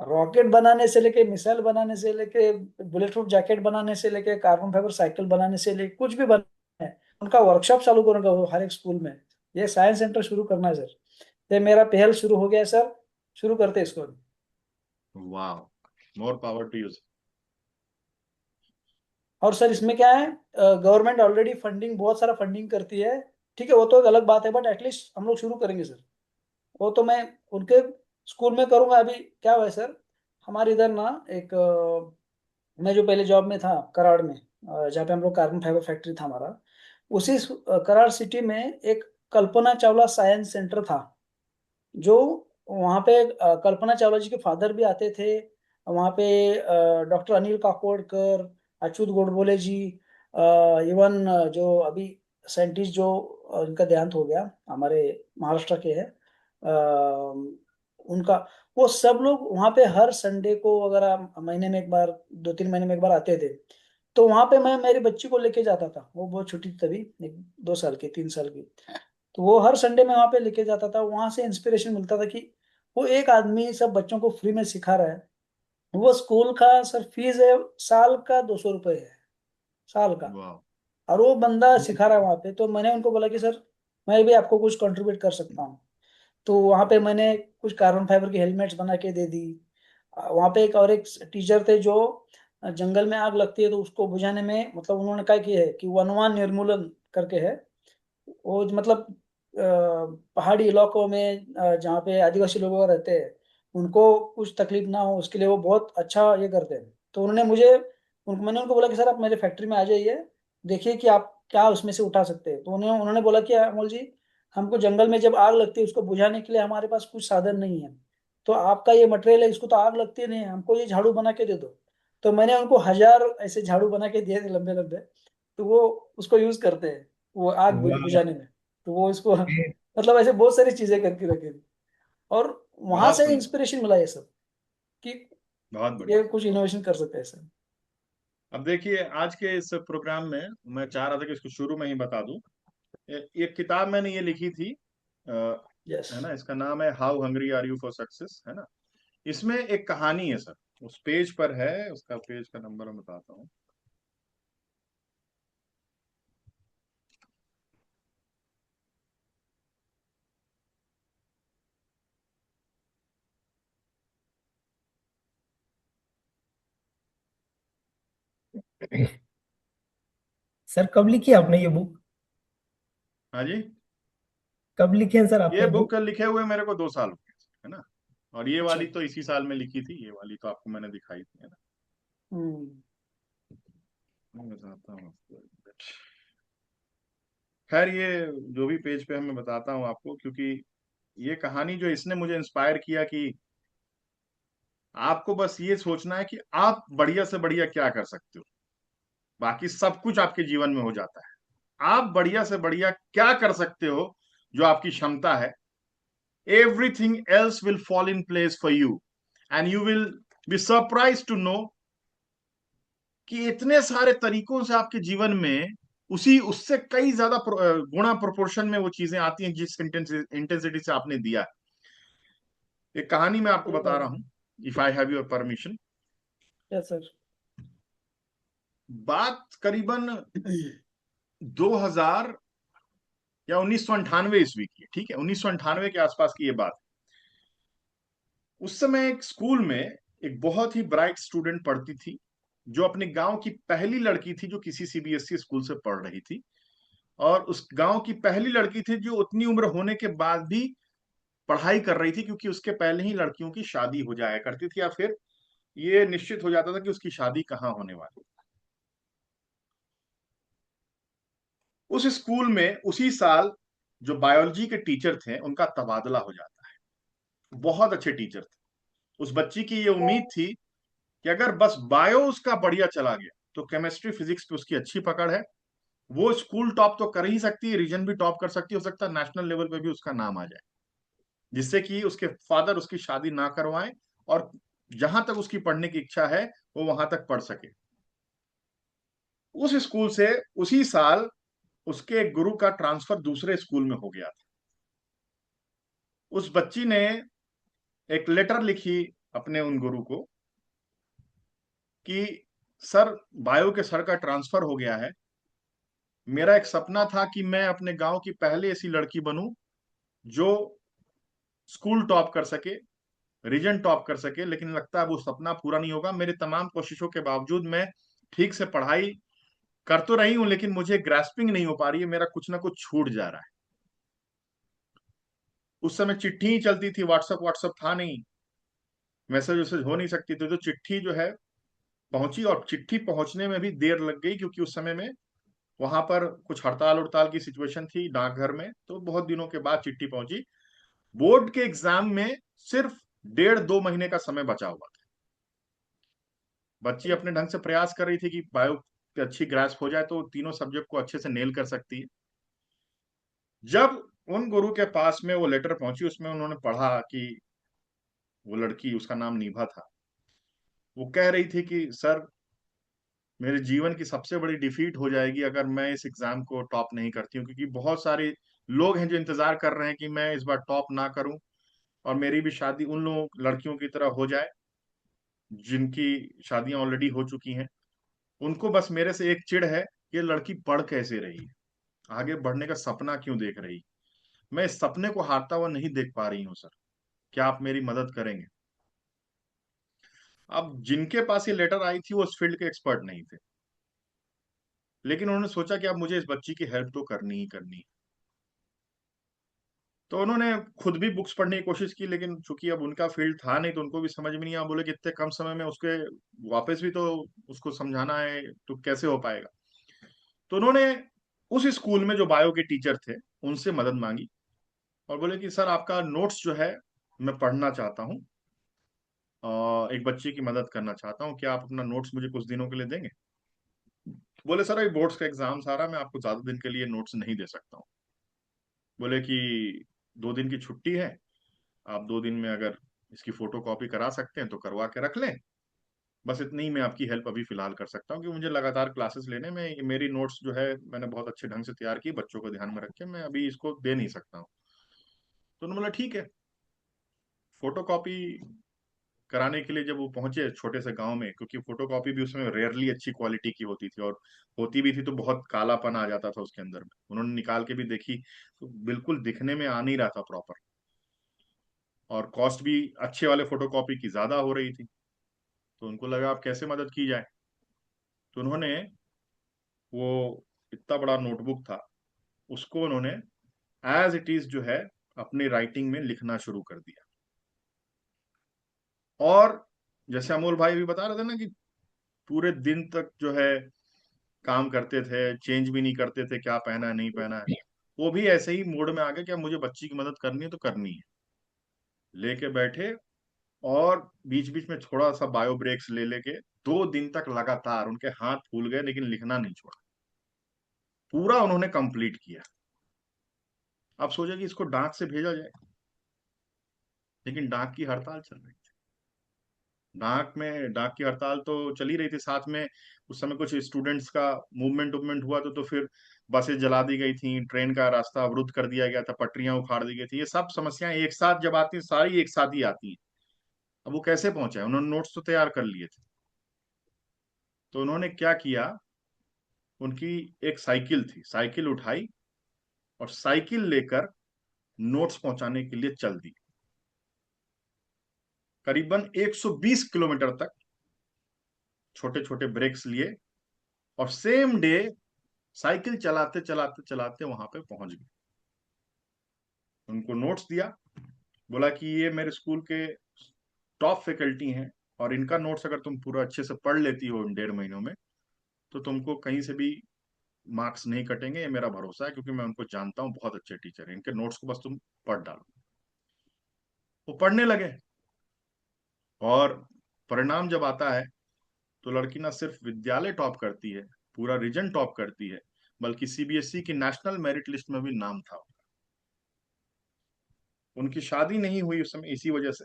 रॉकेट बनाने से लेके, मिसाइल बनाने से लेके, बुलेट प्रूफ जैकेट बनाने से लेके, कार्बन फाइबर साइकिल बनाने से लेके, कुछ भी बनाना है उनका वर्कशॉप चालू करूंगा वो हर एक स्कूल में। ये साइंस सेंटर शुरू करना है सर। ये मेरा पहल शुरू हो गया है सर, शुरू करते हैं इसको। वाह, मोर पावर टू यू। और सर इसमें क्या है, गवर्नमेंट ऑलरेडी फंडिंग, बहुत सारा फंडिंग करती है, ठीक है, वो तो एक अलग बात है, बट एटलीस्ट हम लोग शुरू करेंगे सर। वो तो मैं उनके स्कूल में करूंगा। अभी क्या हुआ है सर, हमारे इधर ना एक मैं जो पहले जॉब में था कराड़ में, जहाँ पे हम लोग कार्बन फाइबर फैक्ट्री था हमारा, उसी कराड़ सिटी में एक कल्पना चावला साइंस सेंटर था। जो वहाँ पे कल्पना चावला जी के फादर भी आते थे वहाँ पे, डॉक्टर अनिल काकोडकर, अच्युत गोडबोले जी, इवन जो अभी साइंटिस्ट जो इनका देहांत हो गया हमारे महाराष्ट्र के हैं, उनका, वो सब लोग वहाँ पे हर संडे को अगर महीने में एक बार, 2-3 महीने में एक बार आते थे। तो वहाँ पे मैं मेरी बच्ची को लेके जाता था, वो बहुत छोटी थी तभी, 1-2 साल की, 3 साल की। तो वो हर संडे में वहाँ पे लेके जाता था, वहां से इंस्पिरेशन मिलता था कि वो एक आदमी सब बच्चों को फ्री में सिखा रहा है। वो स्कूल का सर फीस है, साल का 200 रुपये है, साल का। वाह। और वो बंदा सिखा रहा है वहाँ पे, तो मैंने उनको बोला कि सर मैं भी आपको कुछ कंट्रीब्यूट कर सकता हूँ। तो वहाँ पे मैंने कुछ कार्बन फाइबर की हेलमेट्स बना के दे दी। वहाँ पे एक टीचर थे जो जंगल में आग लगती है तो उसको बुझाने में, मतलब उन्होंने क्या किया है कि वनवान निर्मूलन करके है, वो मतलब पहाड़ी इलाकों में जहाँ पे आदिवासी लोग रहते हैं, उनको कुछ तकलीफ ना हो उसके लिए वो बहुत अच्छा ये करते हैं। तो उन्होंने मैंने उनको बोला कि सर आप मेरे फैक्ट्री में आ जाइए, देखिए कि आप क्या उसमें से उठा सकते हैं। तो उन्होंने बोला कि अमोल जी, हमको जंगल में जब आग लगती है उसको बुझाने के लिए हमारे पास कुछ साधन नहीं है, तो आपका ये मटेरियल है, इसको तो आग लगती नहीं है, हमको ये झाड़ू बना के दे दो। तो मैंने उनको 1000 ऐसे झाड़ू बना के दिए थे, लंबे लंबे। तो वो उसको यूज करते हैं वो आग वाह। बुझाने में। तो वो इसको मतलब ऐसे बहुत सारी चीजें करके रखे थी। और वहां बहुत से सुंदर। इंस्पिरेशन मिला ये सब कि बहुत बढ़िया। ये कुछ इनोवेशन कर सकते हैं सर। अब देखिए, आज के इस प्रोग्राम में मैं चाह रहा था कि इसको शुरू में ही बता दूं। एक किताब मैंने ये लिखी थी, यस। है ना, इसका नाम है how hungry are you for success, है ना। इसमें एक कहानी है सर, उस पेज पर है, उसका पेज का नंबर मैं बताता हूँ। सर कब लिखी आपने ये बुक? हाँ जी। कब लिखे हैं सर ये आपने बुक बुक? लिखे हुए मेरे को 2 साल हो गए, है ना। और ये अच्छा। वाली तो इसी साल में लिखी थी, ये वाली तो आपको मैंने दिखाई थी, है ना। हम्म। मैं बताता हूँ आपको एक मिनट। खैर, ये जो भी पेज पे है मैं बताता हूँ आपको, क्योंकि ये कहानी जो इसने मुझे इंस्पायर किया कि आपको बस ये सोचना है कि आप बढ़िया से बढ़िया क्या कर सकते हो, बाकी सब कुछ आपके जीवन में हो जाता है। आप बढ़िया से बढ़िया क्या कर सकते हो, जो आपकी क्षमता है, everything else will fall in place for you, and you will be surprise to know कि इतने सारे तरीकों से आपके जीवन में उसी उससे कई ज्यादा गुणा प्रोपोर्शन में वो चीजें आती हैं जिस इंटेंसिटी से आपने दिया। एक कहानी मैं आपको ये बता बात रहा हूं, if I have your permission. है सर। बात करीबन 2000 या 1998 ईस्वी की है, ठीक है, 1998 के आसपास की ये बात। उस समय एक स्कूल में एक बहुत ही ब्राइट स्टूडेंट पढ़ती थी, जो अपने गांव की पहली लड़की थी जो किसी सीबीएसई स्कूल से पढ़ रही थी। और उस गांव की पहली लड़की थी जो उतनी उम्र होने के बाद भी पढ़ाई कर रही थी, क्योंकि उसके पहले ही लड़कियों की शादी हो जाया करती थी, या फिर ये निश्चित हो जाता था कि उसकी शादी कहाँ होने वाली। उस स्कूल में उसी साल जो बायोलॉजी के टीचर थे उनका तबादला हो जाता है। बहुत अच्छे टीचर थे। उस बच्ची की ये उम्मीद थी कि अगर बस बायो उसका बढ़िया चला गया तो केमिस्ट्री फिजिक्स पे उसकी अच्छी पकड़ है, वो स्कूल टॉप तो कर ही सकती है, रीजन भी टॉप कर सकती है, हो सकता है नेशनल लेवल पे भी उसका नाम आ जाए, जिससे कि उसके फादर उसकी शादी ना करवाएं, और जहां तक उसकी पढ़ने की इच्छा है वो वहां तक पढ़ सके। उस स्कूल से उसी साल उसके एक गुरु का ट्रांसफर दूसरे स्कूल में हो गया था। उस बच्ची ने एक लेटर लिखी अपने उन गुरु को कि सर, बायो के सर का ट्रांसफर हो गया है। मेरा एक सपना था कि मैं अपने गांव की पहली ऐसी लड़की बनूं जो स्कूल टॉप कर सके, रीजन टॉप कर सके, लेकिन लगता है वो सपना पूरा नहीं होगा। मेरे तमाम कोशिशों के बावजूद मैं ठीक से पढ़ाई कर तो रही हूं, लेकिन मुझे ग्रास्पिंग नहीं हो पा रही है, मेरा कुछ ना कुछ छूट जा रहा है। उस समय चिट्ठी ही चलती थी, व्हाट्सएप व्हाट्सएप था नहीं, मैसेज वैसेज हो नहीं सकती थी। तो चिट्ठी जो है पहुंची, और चिट्ठी पहुंचने में भी देर लग गई, क्योंकि उस समय में वहां पर कुछ हड़ताल उड़ताल की सिचुएशन थी डाकघर में। तो बहुत दिनों के बाद चिट्ठी पहुंची। बोर्ड के एग्जाम में सिर्फ 1.5-2 महीने का समय बचा हुआ था। बच्ची अपने ढंग से प्रयास कर रही थी कि बायो की अच्छी ग्रास्प हो जाए तो तीनों सब्जेक्ट को अच्छे से नेल कर सकती है। जब उन गुरु के पास में वो लेटर पहुंची, उसमें उन्होंने पढ़ा कि वो लड़की, उसका नाम नीभा था, वो कह रही थी कि सर, मेरे जीवन की सबसे बड़ी डिफीट हो जाएगी अगर मैं इस एग्जाम को टॉप नहीं करती हूँ, क्योंकि बहुत सारे लोग हैं जो इंतजार कर रहे हैं कि मैं इस बार टॉप ना करूं और मेरी भी शादी उन लोगों लड़कियों की तरह हो जाए जिनकी शादियां ऑलरेडी हो चुकी हैं। उनको बस मेरे से एक चिढ़ है, ये लड़की पढ़ कैसे रही है, आगे बढ़ने का सपना क्यों देख रही है। मैं इस सपने को हारता हुआ नहीं देख पा रही हूँ सर, क्या आप मेरी मदद करेंगे? अब जिनके पास ये लेटर आई थी वो उस फील्ड के एक्सपर्ट नहीं थे, लेकिन उन्होंने सोचा कि अब मुझे इस बच्ची की हेल्प तो करनी ही करनी है। तो उन्होंने खुद भी बुक्स पढ़ने की कोशिश की, लेकिन चूंकि अब उनका फील्ड था नहीं तो उनको भी समझ में नहीं आया। बोले कि इतने कम समय में उसके वापस भी तो उसको समझाना है, तो कैसे हो पाएगा। तो उन्होंने उस स्कूल में जो बायो के टीचर थे उनसे मदद मांगी और बोले कि सर, आपका नोट्स जो है मैं पढ़ना चाहता हूँ, एक बच्चे की मदद करना चाहता हूँ, क्या आप अपना नोट्स मुझे कुछ दिनों के लिए देंगे? बोले सर, अभी बोर्ड्स का एग्जाम सारा, मैं आपको ज्यादा दिन के लिए नोट्स नहीं दे सकता हूँ। बोले कि 2 दिन की छुट्टी है, आप 2 दिन में अगर इसकी फोटो कॉपी करा सकते हैं तो करवा के रख लें। बस इतनी ही मैं आपकी हेल्प अभी फिलहाल कर सकता हूँ, क्योंकि मुझे लगातार क्लासेस लेने में, मेरी नोट्स जो है मैंने बहुत अच्छे ढंग से तैयार की, बच्चों को ध्यान में रख के मैं अभी इसको दे नहीं सकता हूँ। तो उन्होंने बोला ठीक है। फोटो कॉपी कराने के लिए जब वो पहुंचे छोटे से गांव में, क्योंकि फोटो कॉपी भी उसमें रेयरली अच्छी क्वालिटी की होती थी, और होती भी थी तो बहुत कालापन आ जाता था उसके अंदर में। उन्होंने निकाल के भी देखी तो बिल्कुल दिखने में आ नहीं रहा था प्रॉपर, और कॉस्ट भी अच्छे वाले फोटो कॉपी की ज्यादा हो रही थी। तो उनको लगा अब कैसे मदद की जाए। तो उन्होंने वो इतना बड़ा नोटबुक था, उसको उन्होंने एज इट इज जो है अपनी राइटिंग में लिखना शुरू कर दिया। और जैसे अमोल भाई भी बता रहे थे ना कि पूरे दिन तक जो है काम करते थे, चेंज भी नहीं करते थे क्या पहना है नहीं पहना है। वो भी ऐसे ही मूड में आ गए कि अब मुझे बच्ची की मदद करनी है तो करनी है, लेके बैठे। और बीच बीच में थोड़ा सा बायो ब्रेक्स ले लेके 2 दिन तक लगातार उनके हाथ फूल गए, लेकिन लिखना नहीं छोड़ा, पूरा उन्होंने कंप्लीट किया। अब सोचा कि इसको डाक से भेजा जाए, लेकिन डाक की हड़ताल चल रही थी। डाक की हड़ताल तो चली रही थी, साथ में उस समय कुछ स्टूडेंट्स का मूवमेंट वूवमेंट हुआ, तो फिर बसें जला दी गई थी, ट्रेन का रास्ता अवरुद्ध कर दिया गया था, पटरियां उखाड़ दी गई थी। ये सब समस्याएं एक साथ जब आती हैं, सारी एक साथ ही आती हैं। अब वो कैसे पहुंचे? उन्होंने नोट्स तो तैयार कर लिए थे। तो उन्होंने क्या किया, उनकी एक साइकिल थी, साइकिल उठाई और साइकिल लेकर नोट्स पहुंचाने के लिए चल दी। करीबन 120 किलोमीटर तक छोटे छोटे ब्रेक्स लिए, और सेम डे साइकिल चलाते चलाते चलाते वहां पे पहुंच गए। उनको नोट्स दिया, बोला कि ये मेरे स्कूल के टॉप फैकल्टी हैं, और इनका नोट्स अगर तुम पूरा अच्छे से पढ़ लेती हो इन 1.5 महीनों में, तो तुमको कहीं से भी मार्क्स नहीं कटेंगे, ये मेरा भरोसा है, क्योंकि मैं उनको जानता हूँ, बहुत अच्छे टीचर हैं, इनके नोट्स को बस तुम पढ़ डालो। वो पढ़ने लगे, और परिणाम जब आता है तो लड़की ना सिर्फ विद्यालय टॉप करती है, पूरा रीजन टॉप करती है, बल्कि सीबीएसई की नेशनल मेरिट लिस्ट में भी नाम था। उनकी शादी नहीं हुई उस समय इसी वजह से।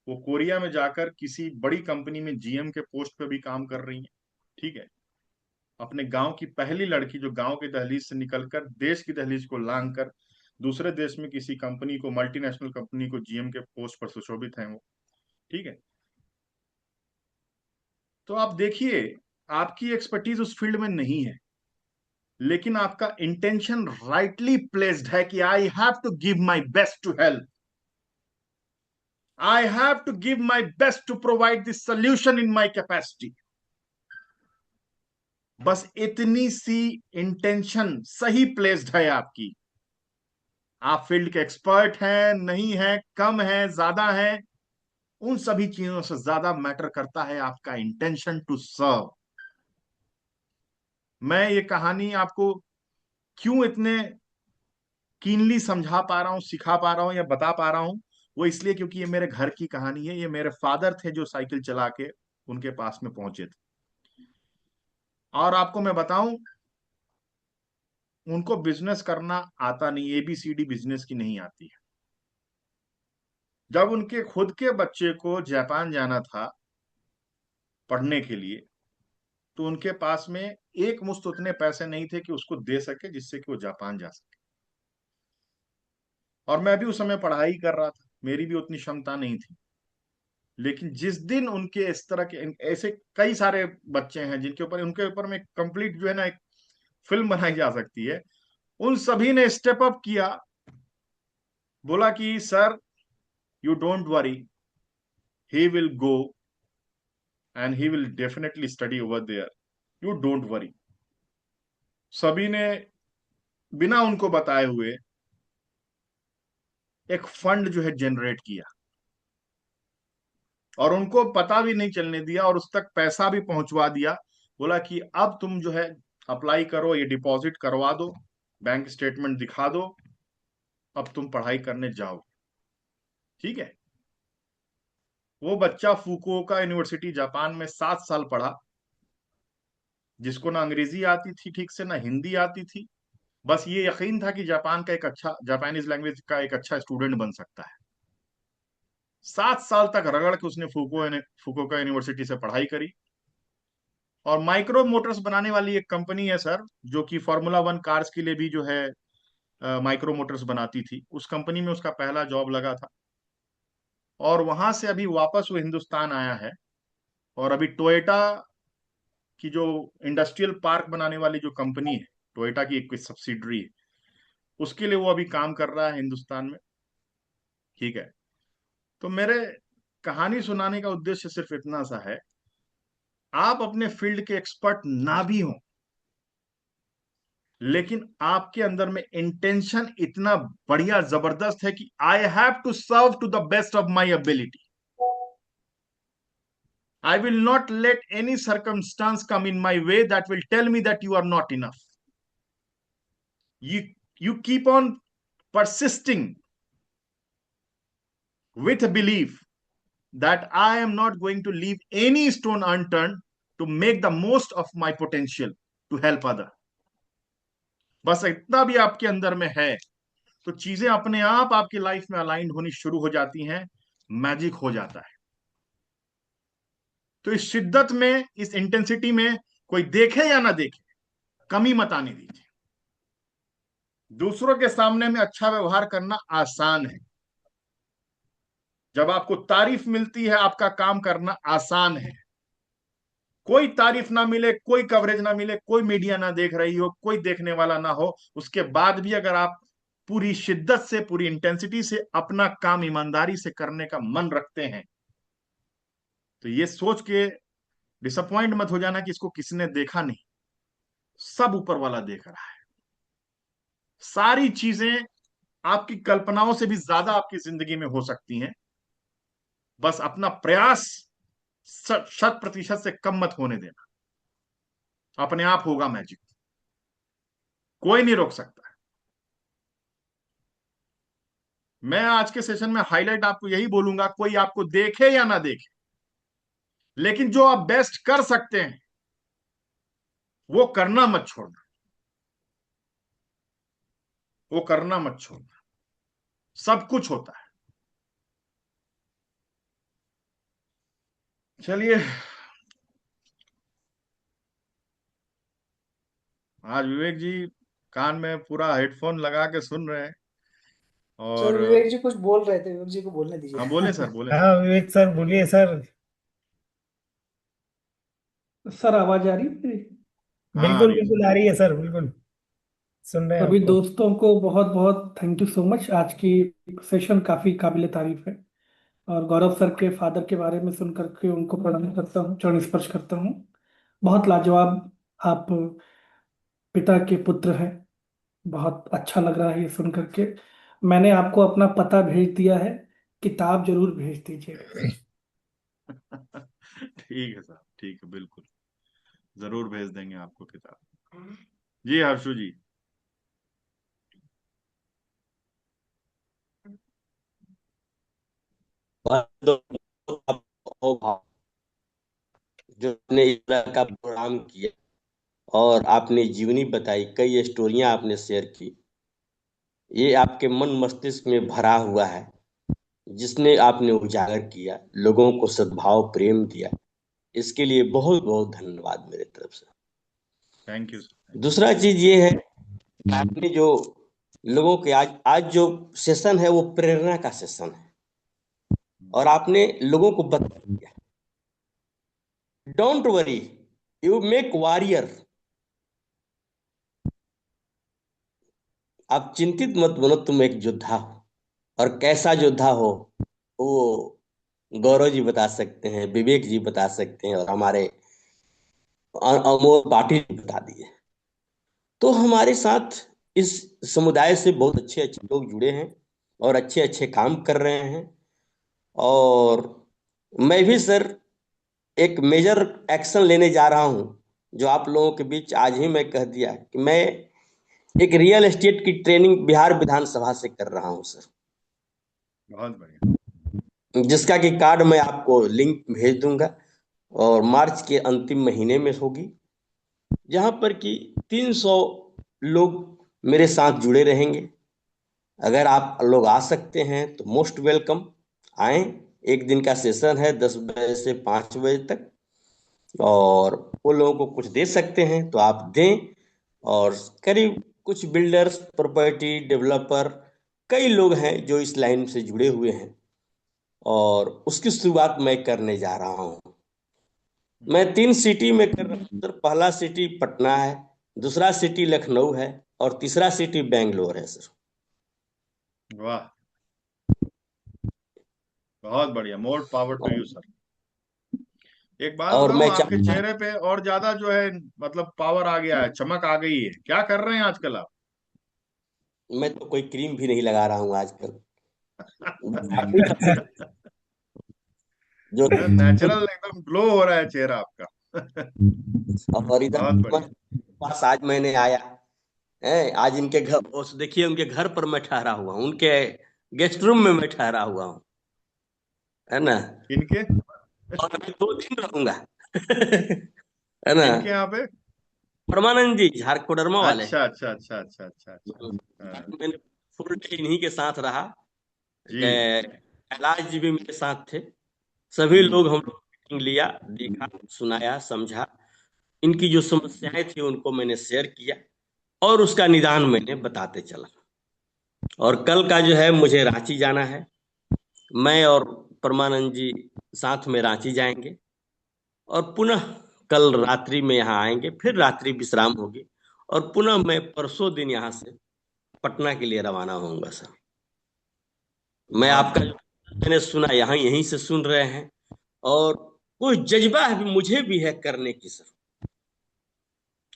वो कोरिया में जाकर किसी बड़ी कंपनी में जीएम के पोस्ट पे भी काम कर रही हैं। ठीक है, अपने गांव की पहली लड़की जो गांव की दहलीज से निकलकर देश की दहलीज को लांग कर दूसरे देश में किसी कंपनी को, मल्टीनेशनल कंपनी को जीएम के पोस्ट पर सुशोभित हैं वो, ठीक है। तो आप देखिए, आपकी एक्सपर्टीज उस फील्ड में नहीं है, लेकिन आपका इंटेंशन राइटली प्लेस्ड है कि I have to give my best to help, I have to give my best to provide this solution in my capacity. बस इतनी सी इंटेंशन सही प्लेस्ड है आपकी। आप फील्ड के एक्सपर्ट हैं, नहीं हैं, कम हैं, ज्यादा हैं, उन सभी चीजों से ज्यादा मैटर करता है आपका इंटेंशन टू सर्व। मैं ये कहानी आपको क्यों इतने कीनली समझा पा रहा हूं, सिखा पा रहा हूं या बता पा रहा हूं, वो इसलिए क्योंकि ये मेरे घर की कहानी है। ये मेरे फादर थे जो साइकिल चला के उनके पास में पहुंचे थे। और आपको मैं बताऊं, उनको बिजनेस करना आता नहीं, एबीसीडी बिजनेस की नहीं आती है। जब उनके खुद के बच्चे को जापान जाना था पढ़ने के लिए, तो उनके पास में एक मुश्त उतने पैसे नहीं थे कि उसको दे सके जिससे कि वो जापान जा सके। और मैं भी उस समय पढ़ाई कर रहा था, मेरी भी उतनी क्षमता नहीं थी। लेकिन जिस दिन उनके इस तरह के ऐसे कई सारे बच्चे हैं जिनके ऊपर, उनके ऊपर में कंप्लीट जो है ना एक फिल्म बनाई जा सकती है, उन सभी ने स्टेप अप किया, बोला कि sir you don't worry, he will go and he will definitely study over there, you don't worry. सभी ने बिना उनको बताए हुए एक फंड जो है जनरेट किया, और उनको पता भी नहीं चलने दिया, और उस तक पैसा भी पहुंचवा दिया। बोला कि अब तुम जो है अप्लाई करो, ये डिपॉजिट करवा दो, बैंक स्टेटमेंट दिखा दो, अब तुम पढ़ाई करने जाओ, ठीक है। वो बच्चा फुकुओका यूनिवर्सिटी जापान में 7 साल पढ़ा, जिसको ना अंग्रेजी आती थी ठीक से, ना हिंदी आती थी। बस ये यकीन था कि जापान का एक अच्छा, जापानीज लैंग्वेज का एक अच्छा स्टूडेंट बन सकता है। 7 साल तक रगड़ के उसने फुकुओका यूनिवर्सिटी से पढ़ाई करी। और माइक्रो मोटर्स बनाने वाली एक कंपनी है सर, जो कि फार्मूला 1 कार्स के लिए भी जो है माइक्रो मोटर्स बनाती थी, उस कंपनी में उसका पहला जॉब लगा था। और वहां से अभी वापस वो हिंदुस्तान आया है, और अभी टोयोटा की जो इंडस्ट्रियल पार्क बनाने वाली जो कंपनी है, टोयोटा की एक सब्सिडरी है, उसके लिए वो अभी काम कर रहा है हिंदुस्तान में, ठीक है। तो मेरे कहानी सुनाने का उद्देश्य सिर्फ इतना सा है, आप अपने फील्ड के एक्सपर्ट ना भी हो, लेकिन आपके अंदर में इंटेंशन इतना बढ़िया जबरदस्त है कि I have to serve to the best of my ability, I will not let any circumstance come in my way that will tell me that you are not enough. You keep on persisting with a belief that I am not going to leave any stone unturned to make the most of my potential to help other। बस इतना भी आपके अंदर में है तो चीजें अपने आप आपकी लाइफ में अलाइंड होनी शुरू हो जाती हैं, मैजिक हो जाता है। तो इस शिद्दत में, इस इंटेंसिटी में, कोई देखे या ना देखे, कमी मत आने दीजिए। दूसरों के सामने में अच्छा व्यवहार करना आसान है, जब आपको तारीफ मिलती है आपका काम करना आसान है। कोई तारीफ ना मिले, कोई कवरेज ना मिले, कोई मीडिया ना देख रही हो, कोई देखने वाला ना हो, उसके बाद भी अगर आप पूरी शिद्दत से, पूरी इंटेंसिटी से अपना काम ईमानदारी से करने का मन रखते हैं, तो ये सोच के डिसअपॉइंट मत हो जाना कि इसको किसी ने देखा नहीं। सब ऊपर वाला देख रहा है। सारी चीजें आपकी कल्पनाओं से भी ज्यादा आपकी जिंदगी में हो सकती हैं। बस अपना प्रयास 100% से कम मत होने देना, अपने आप होगा मैजिक, कोई नहीं रोक सकता। मैं आज के सेशन में हाईलाइट आपको यही बोलूंगा, कोई आपको देखे या ना देखे, लेकिन जो आप बेस्ट कर सकते हैं वो करना मत छोड़ना, वो करना मत छोड़ना। सब कुछ होता है। चलिए, आज विवेक जी कान में पूरा हेडफोन लगा के सुन रहे हैं, सर और विवेक जी कुछ बोल रहे थे, विवेक जी को बोलने दीजिए। हाँ बोले सर, बोले सर। हाँ विवेक सर बोलिए सर। सर आवाज आ रही है मेरी? हाँ आ बिल्कुल रही है बिल्कुल सर। आ रही है सर, बिल्कुल सुन रहे हैं सभी आपको। दोस्तों को बहुत बहुत थैंक यू सो मच। आज की सेशन काफी काबिल तारीफ है। और गौरव सर के फादर के बारे में सुन करके उनको प्रणाम करता हूँ, चरण स्पर्श करता हूँ। बहुत लाजवाब आप पिता के पुत्र हैं। बहुत अच्छा लग रहा है ये सुन करके। मैंने आपको अपना पता भेज दिया है, किताब जरूर भेज दीजिएगा। ठीक है सर, ठीक है, बिल्कुल जरूर भेज देंगे आपको किताब। जी हर्षु जी। जो आपने इस तरह का प्रोग्राम किया और आपने जीवनी बताई, कई स्टोरियां आपने शेयर की, ये आपके मन मस्तिष्क में भरा हुआ है, जिसने आपने उजागर किया, लोगों को सद्भाव प्रेम दिया। इसके लिए बहुत बहुत धन्यवाद मेरे तरफ से। Thank you sir. दूसरा चीज ये है कि आपने जो लोगों के आज आज जो सेशन है वो प्रेरणा का सेशन है, और आपने लोगों को बता दिया, don't worry, you make warrior. आप चिंतित मत बनो, तुम एक योद्धा हो। और कैसा योद्धा हो वो गौरव जी बता सकते हैं, विवेक जी बता सकते हैं, और हमारे अमोल पाटिल जी बता दिए। तो हमारे साथ इस समुदाय से बहुत अच्छे अच्छे लोग जुड़े हैं और अच्छे अच्छे काम कर रहे हैं। और मैं भी सर एक मेजर एक्शन लेने जा रहा हूं, जो आप लोगों के बीच आज ही मैं कह दिया कि मैं एक रियल एस्टेट की ट्रेनिंग बिहार विधानसभा से कर रहा हूं सर, बहुत बढ़िया। जिसका कि कार्ड मैं आपको लिंक भेज दूंगा, और मार्च के अंतिम महीने में होगी, जहां पर कि 300 लोग मेरे साथ जुड़े रहेंगे। अगर आप लोग आ सकते हैं तो मोस्ट वेलकम, आए। एक दिन का सेशन है, 10 बजे से 5 बजे तक, और वो लोगों को कुछ दे सकते हैं तो आप दें। और करीब कुछ बिल्डर्स, प्रॉपर्टी डेवलपर, कई लोग हैं जो इस लाइन से जुड़े हुए हैं, और उसकी शुरुआत मैं करने जा रहा हूँ। मैं 3 सिटी में कर रहा हूँ सर। पहला सिटी पटना है, दूसरा सिटी लखनऊ है, और तीसरा सिटी बेंगलोर है सर। वाह, बहुत बढ़िया, more power to you sir. एक बात और बताऊं, मैं आपके चाहता चेहरे पे और ज्यादा जो है मतलब पावर आ गया है, चमक आ गई है। क्या कर रहे हैं आजकल आप? मैं तो कोई क्रीम भी नहीं लगा रहा हूँ आजकल। आप ही जो नेचुरल एकदम ग्लो हो रहा है चेहरा आपका। और इधर बहुत बढ़िया। पास आज मैंने आया है, आज इनके घर, उस देखिए उनके घर पर मैं ठहरा हुआ हूँ, उनके गेस्ट रूम में मैं ठहरा हुआ हूँ, है ना। इनके और अभी 2 दिन रहूंगा। है ना। इनके यहाँ पे? परमानंद जी झारखंडरमा वाले। अच्छा अच्छा अच्छा अच्छा अच्छा अच्छा अच्छा, हाँ। मैंने फुल डे इन्हीं के साथ रहा। जी। कैलाश जी भी मेरे साथ थे। सभी लोग, हम लोग मीटिंग लिया, देखा, सुनाया, समझा। इनकी जो समस्याएं थी उनको मैंने शेयर किया, और उसका निदान मैंने बताते चला। और कल का जो है मुझे रांची जाना है। मैं और परमानंद जी साथ में रांची जाएंगे, और पुनः कल रात्रि में यहाँ आएंगे, फिर रात्रि विश्राम होगी, और पुनः मैं परसों दिन यहाँ से पटना के लिए रवाना होऊंगा सर। मैं बहुत आपका बढ़िया। जो मैंने सुना, यहाँ यहीं से सुन रहे हैं, और कुछ जज्बा है मुझे भी है करने की सर,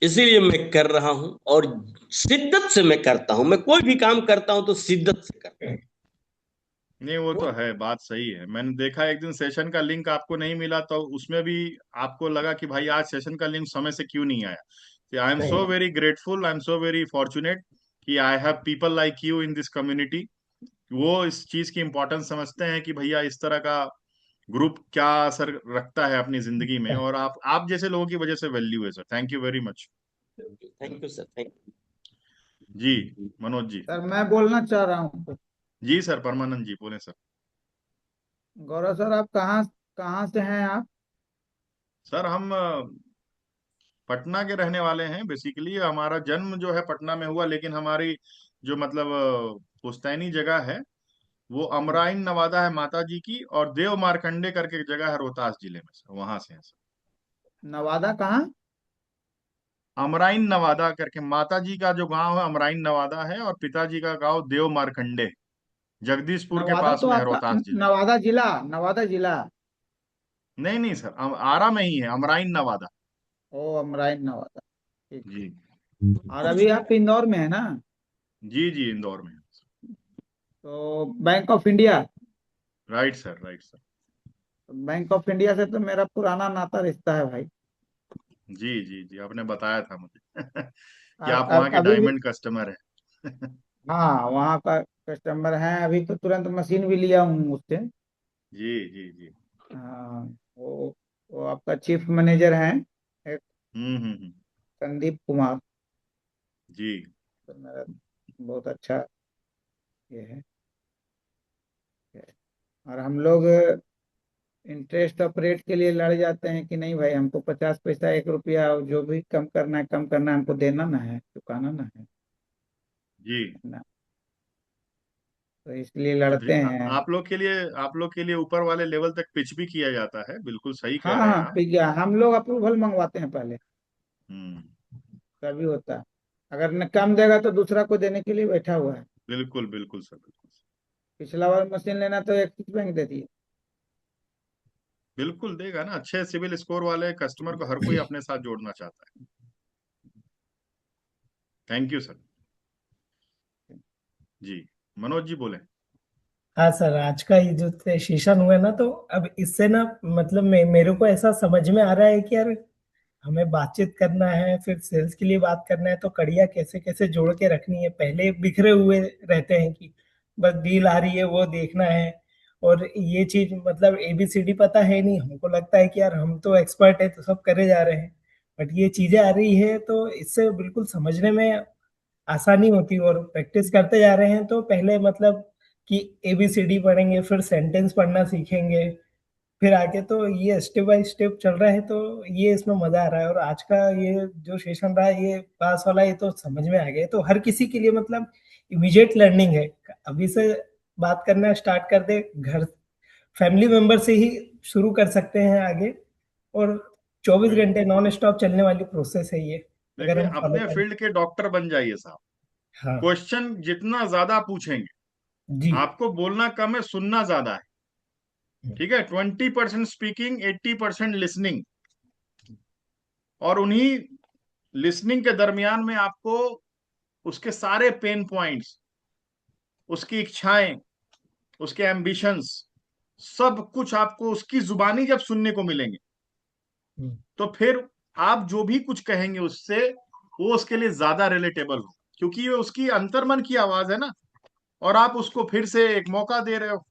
इसीलिए मैं कर रहा हूं। और शिद्दत से मैं करता हूं, मैं कोई भी काम करता हूं तो शिद्दत से करता नहीं वो हूं। तो है, बात सही है। मैंने देखा एक दिन सेशन का लिंक आपको नहीं मिला, तो उसमें भी आपको लगा कि भाई आज सेशन का लिंक समय से क्यों नहीं आया। I am so very grateful, I am so very fortunate कि I have people like you in this community. वो इस चीज की इंपॉर्टेंस समझते हैं कि भैया इस तरह का ग्रुप क्या असर रखता है अपनी जिंदगी में, और आप जैसे लोगों की वजह से वैल्यू है sir. Thank you very much. Thank you sir, thank ji Manoj ji. Sir मैं बोलना चाह रहा हूँ। जी सर, परमानंद जी बोले सर। गौरव सर आप कहाँ कहाँ से हैं आप? सर हम पटना के रहने वाले हैं। बेसिकली हमारा जन्म जो है पटना में हुआ, लेकिन हमारी जो मतलब पुश्तैनी जगह है, वो अमराइन नवादा है माता जी की, और देव मार्कंडे करके एक जगह है रोहतास जिले में सर, वहां से है सर। नवादा कहाँ? अमराइन नवादा करके माता जी का जो गांव है अमराइन नवादा है, और पिताजी का गांव देव मार्कंडे, जगदीशपुर के नवादा पास तो में है, आपका रोहतास जिले। नवादा जिला, नवादा जिला। नहीं नहीं सर, आरा में ही है, अमराइन नवादा। ओ, अमराइन नवादा। ठीक। जी और अभी आप इंदौर में है ना? जी जी, इंदौर में है। तो bank of India. Right sir, right sir. Bank of India से तो मेरा पुराना नाता रिश्ता है भाई। जी जी जी, आपने बताया था मुझे कि और आप वहाँ के अभी भी। डायमंड कस्टमर हैं। हाँ, वहाँ का कस्टमर है। अभी तो तुरंत मशीन भी लिया हूँ उससे। जी जी जी। हाँ। वो आपका चीफ मैनेजर हैं, एक हम्म। संदीप कुमार। जी तो मेरा बहुत अच्छा ये है। और हम लोग इंटरेस्ट ऑफ रेट के लिए लड़ जाते हैं कि नहीं भाई, हमको 50 पैसा 1 रुपया जो भी कम करना है, कम करना है, हमको देना ना है, चुकाना ना है जी। ना। तो इसलिए चलिए, लड़ते हैं। आप लोग के लिए ऊपर वाले लेवल तक पिच भी किया जाता है, बिल्कुल सही हाँ कह रहे हैं हाँ, आप। भैया हम लोग अप्रूवल मंगवाते हैं पहले। हम्म। तभी होता है। अगर न कम देगा तो दूसरा को देने के लिए बैठा हुआ है। बिल्कुल बिल्कुल सर, बिल्कुल सर। पिछला बार मशीन लेना तो एक्सिस बैंक दे दिए। बिल्कुल देगा ना, अच्छे सिविल स्कोर वाले कस्टमर को हर कोई अपने साथ जोड़ना चाहता है। Thank you sir. जी, मनोज जी बोले। हाँ सर, आज का ये जो सेशन हुआ है ना, तो अब इससे ना मतलब मेरे को ऐसा समझ में आ रहा है कि यार हमें बातचीत करना है, फिर सेल्स के लिए बात करना है, तो कड़ियाँ कैसे कैसे जोड़ के रखनी है। पहले बिखरे हुए रहते हैं कि बस डील आ रही है वो देखना है, और ये चीज मतलब एबीसीडी पता है नहीं। हमको लगता है कि यार हम तो एक्सपर्ट है तो सब करे जा रहे हैं, बट ये चीजें आ रही है तो इससे बिल्कुल समझने में आसानी होती है। और प्रैक्टिस करते जा रहे हैं तो पहले मतलब कि एबीसीडी पढ़ेंगे, फिर सेंटेंस पढ़ना सीखेंगे, फिर आगे तो ये स्टेप बाय स्टेप चल रहा है। तो ये इसमें मजा आ रहा है। और आज का ये जो सेशन रहा है ये पास वाला, ये तो समझ में आ गया। तो हर किसी के लिए मतलब इमीडिएट लर्निंग है। अभी से बात करना स्टार्ट कर दे, घर फैमिली मेंबर से ही शुरू कर सकते हैं आगे। और 24 घंटे बिल्कुल। नॉन स्टॉप चलने वाली प्रोसेस है ये, अगर देखिए, हम फॉलो अपने करें। फील्ड के डॉक्टर बन जाइए साहब। हाँ क्वेश्चन जितना ज्यादा पूछेंगे, जी। आपको बोलना कम है, सुनना ज्यादा है। ठीक है, 20% स्पीकिंग, 80% लिसनिंग। और उन्हीं लिसनिंग के दरमियान में आपको उसके सारे पेन पॉइंट्स, उसकी इच्छाएं, उसके एम्बिशंस, सब कुछ आपको उसकी जुबानी जब सुनने को मिलेंगे, तो फिर आप जो भी कुछ कहेंगे उससे, वो उसके लिए ज्यादा रिलेटेबल हो, क्योंकि ये उसकी अंतर्मन की आवाज है ना। और आप उसको फिर से एक मौका दे रहे हो,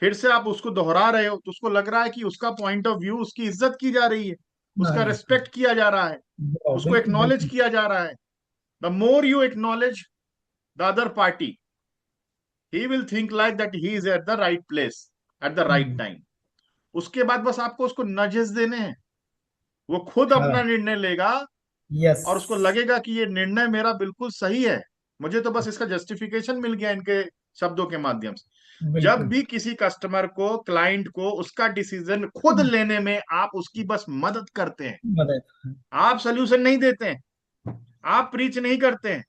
फिर से आप उसको दोहरा रहे हो, तो उसको लग रहा है कि उसका पॉइंट ऑफ व्यू, उसकी इज्जत की जा रही है, हाँ उसका रिस्पेक्ट किया जा रहा है, उसको बिल्कुल एक्नॉलेज बिल्कुल। किया जा रहा है। The more you acknowledge the other party, he will think like that he is at the right place at the right time. उसके बाद बस आपको उसको नजेस देने हैं, वो खुद अपना हाँ। निर्णय लेगा, यस। और उसको लगेगा कि ये निर्णय मेरा बिल्कुल सही है, मुझे तो बस इसका जस्टिफिकेशन मिल गया इनके शब्दों के माध्यम से। जब बिल्कुल। भी किसी कस्टमर को, क्लाइंट को उसका डिसीजन खुद लेने में आप उसकी बस मदद करते हैं, मदद। आप सोल्यूशन नहीं देते हैं, आप प्रीच नहीं करते हैं,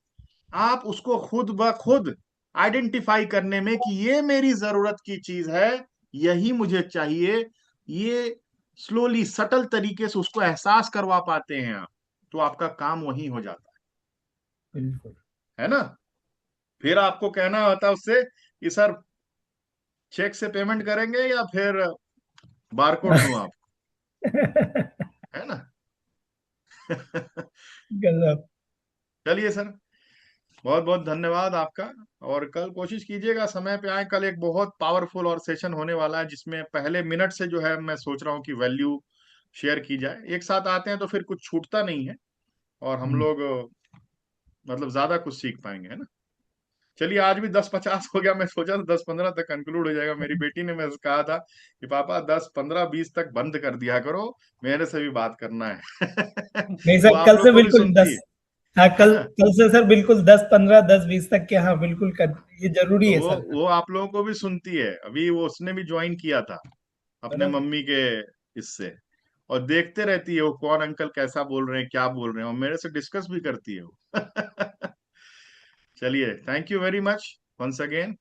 आप उसको खुद ब खुद आइडेंटिफाई करने में कि ये मेरी जरूरत की चीज है, यही मुझे चाहिए, ये स्लोली सटल तरीके से उसको एहसास करवा पाते हैं आप, तो आपका काम वही हो जाता बिल्कुल। है ना। फिर आपको कहना होता है उससे कि सर, चेक से पेमेंट करेंगे या फिर बारकोड दूं आप, है ना। गजब। चलिए सर, बहुत बहुत धन्यवाद आपका। और कल कोशिश कीजिएगा समय पे आए, कल एक बहुत पावरफुल और सेशन होने वाला है, जिसमें पहले मिनट से जो है मैं सोच रहा हूँ कि वैल्यू शेयर की जाए। एक साथ आते हैं तो फिर कुछ छूटता नहीं है, और हम लोग मतलब ज्यादा कुछ सीख पाएंगे, है ना। चलिए, आज भी 10:50 हो गया, मैं सोचा था 10:15 तक कंक्लूड हो जाएगा। मेरी बेटी ने मैं कहा था कि पापा 10, 15, 20 तक बंद कर दिया करो, मेरे से भी बात करना है। नहीं वो सर, आप कल लोग से को भी बिल्कुल सुनती 10। है। हाँ, है कल ना? कल से सर बिल्कुल 10-15, 10-20 तक के, हाँ बिल्कुल कर, ये जरूरी तो है वो सर। वो आप लोगों को भी सुनती है, अभी वो उसने भी ज्वाइन किया था अपने बराबर। मम्मी के इससे, और देखते रहती है वो कौन अंकल कैसा बोल रहे हैं, क्या बोल रहे हैं, और मेरे से डिस्कस भी करती है वो। चलिए, thank you very much once again.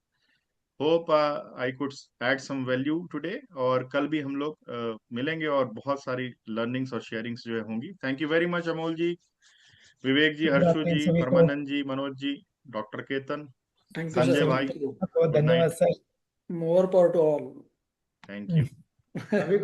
Hope I could add some value today, और कल भी हम लोग मिलेंगे और बहुत सारी लर्निंग्स और शेयरिंग्स जो है होंगी। Thank you very much Amol ji, Vivek ji, शुभ हर्षु रात्रि जी, सभी को। Parmanand ji, Manoj ji, doctor Ketan, thank you Sanjay sir, भाई, थैंक यू। बहुत बहुत गुड धन्यवाद night, sir. More power to all. Thank you. अभी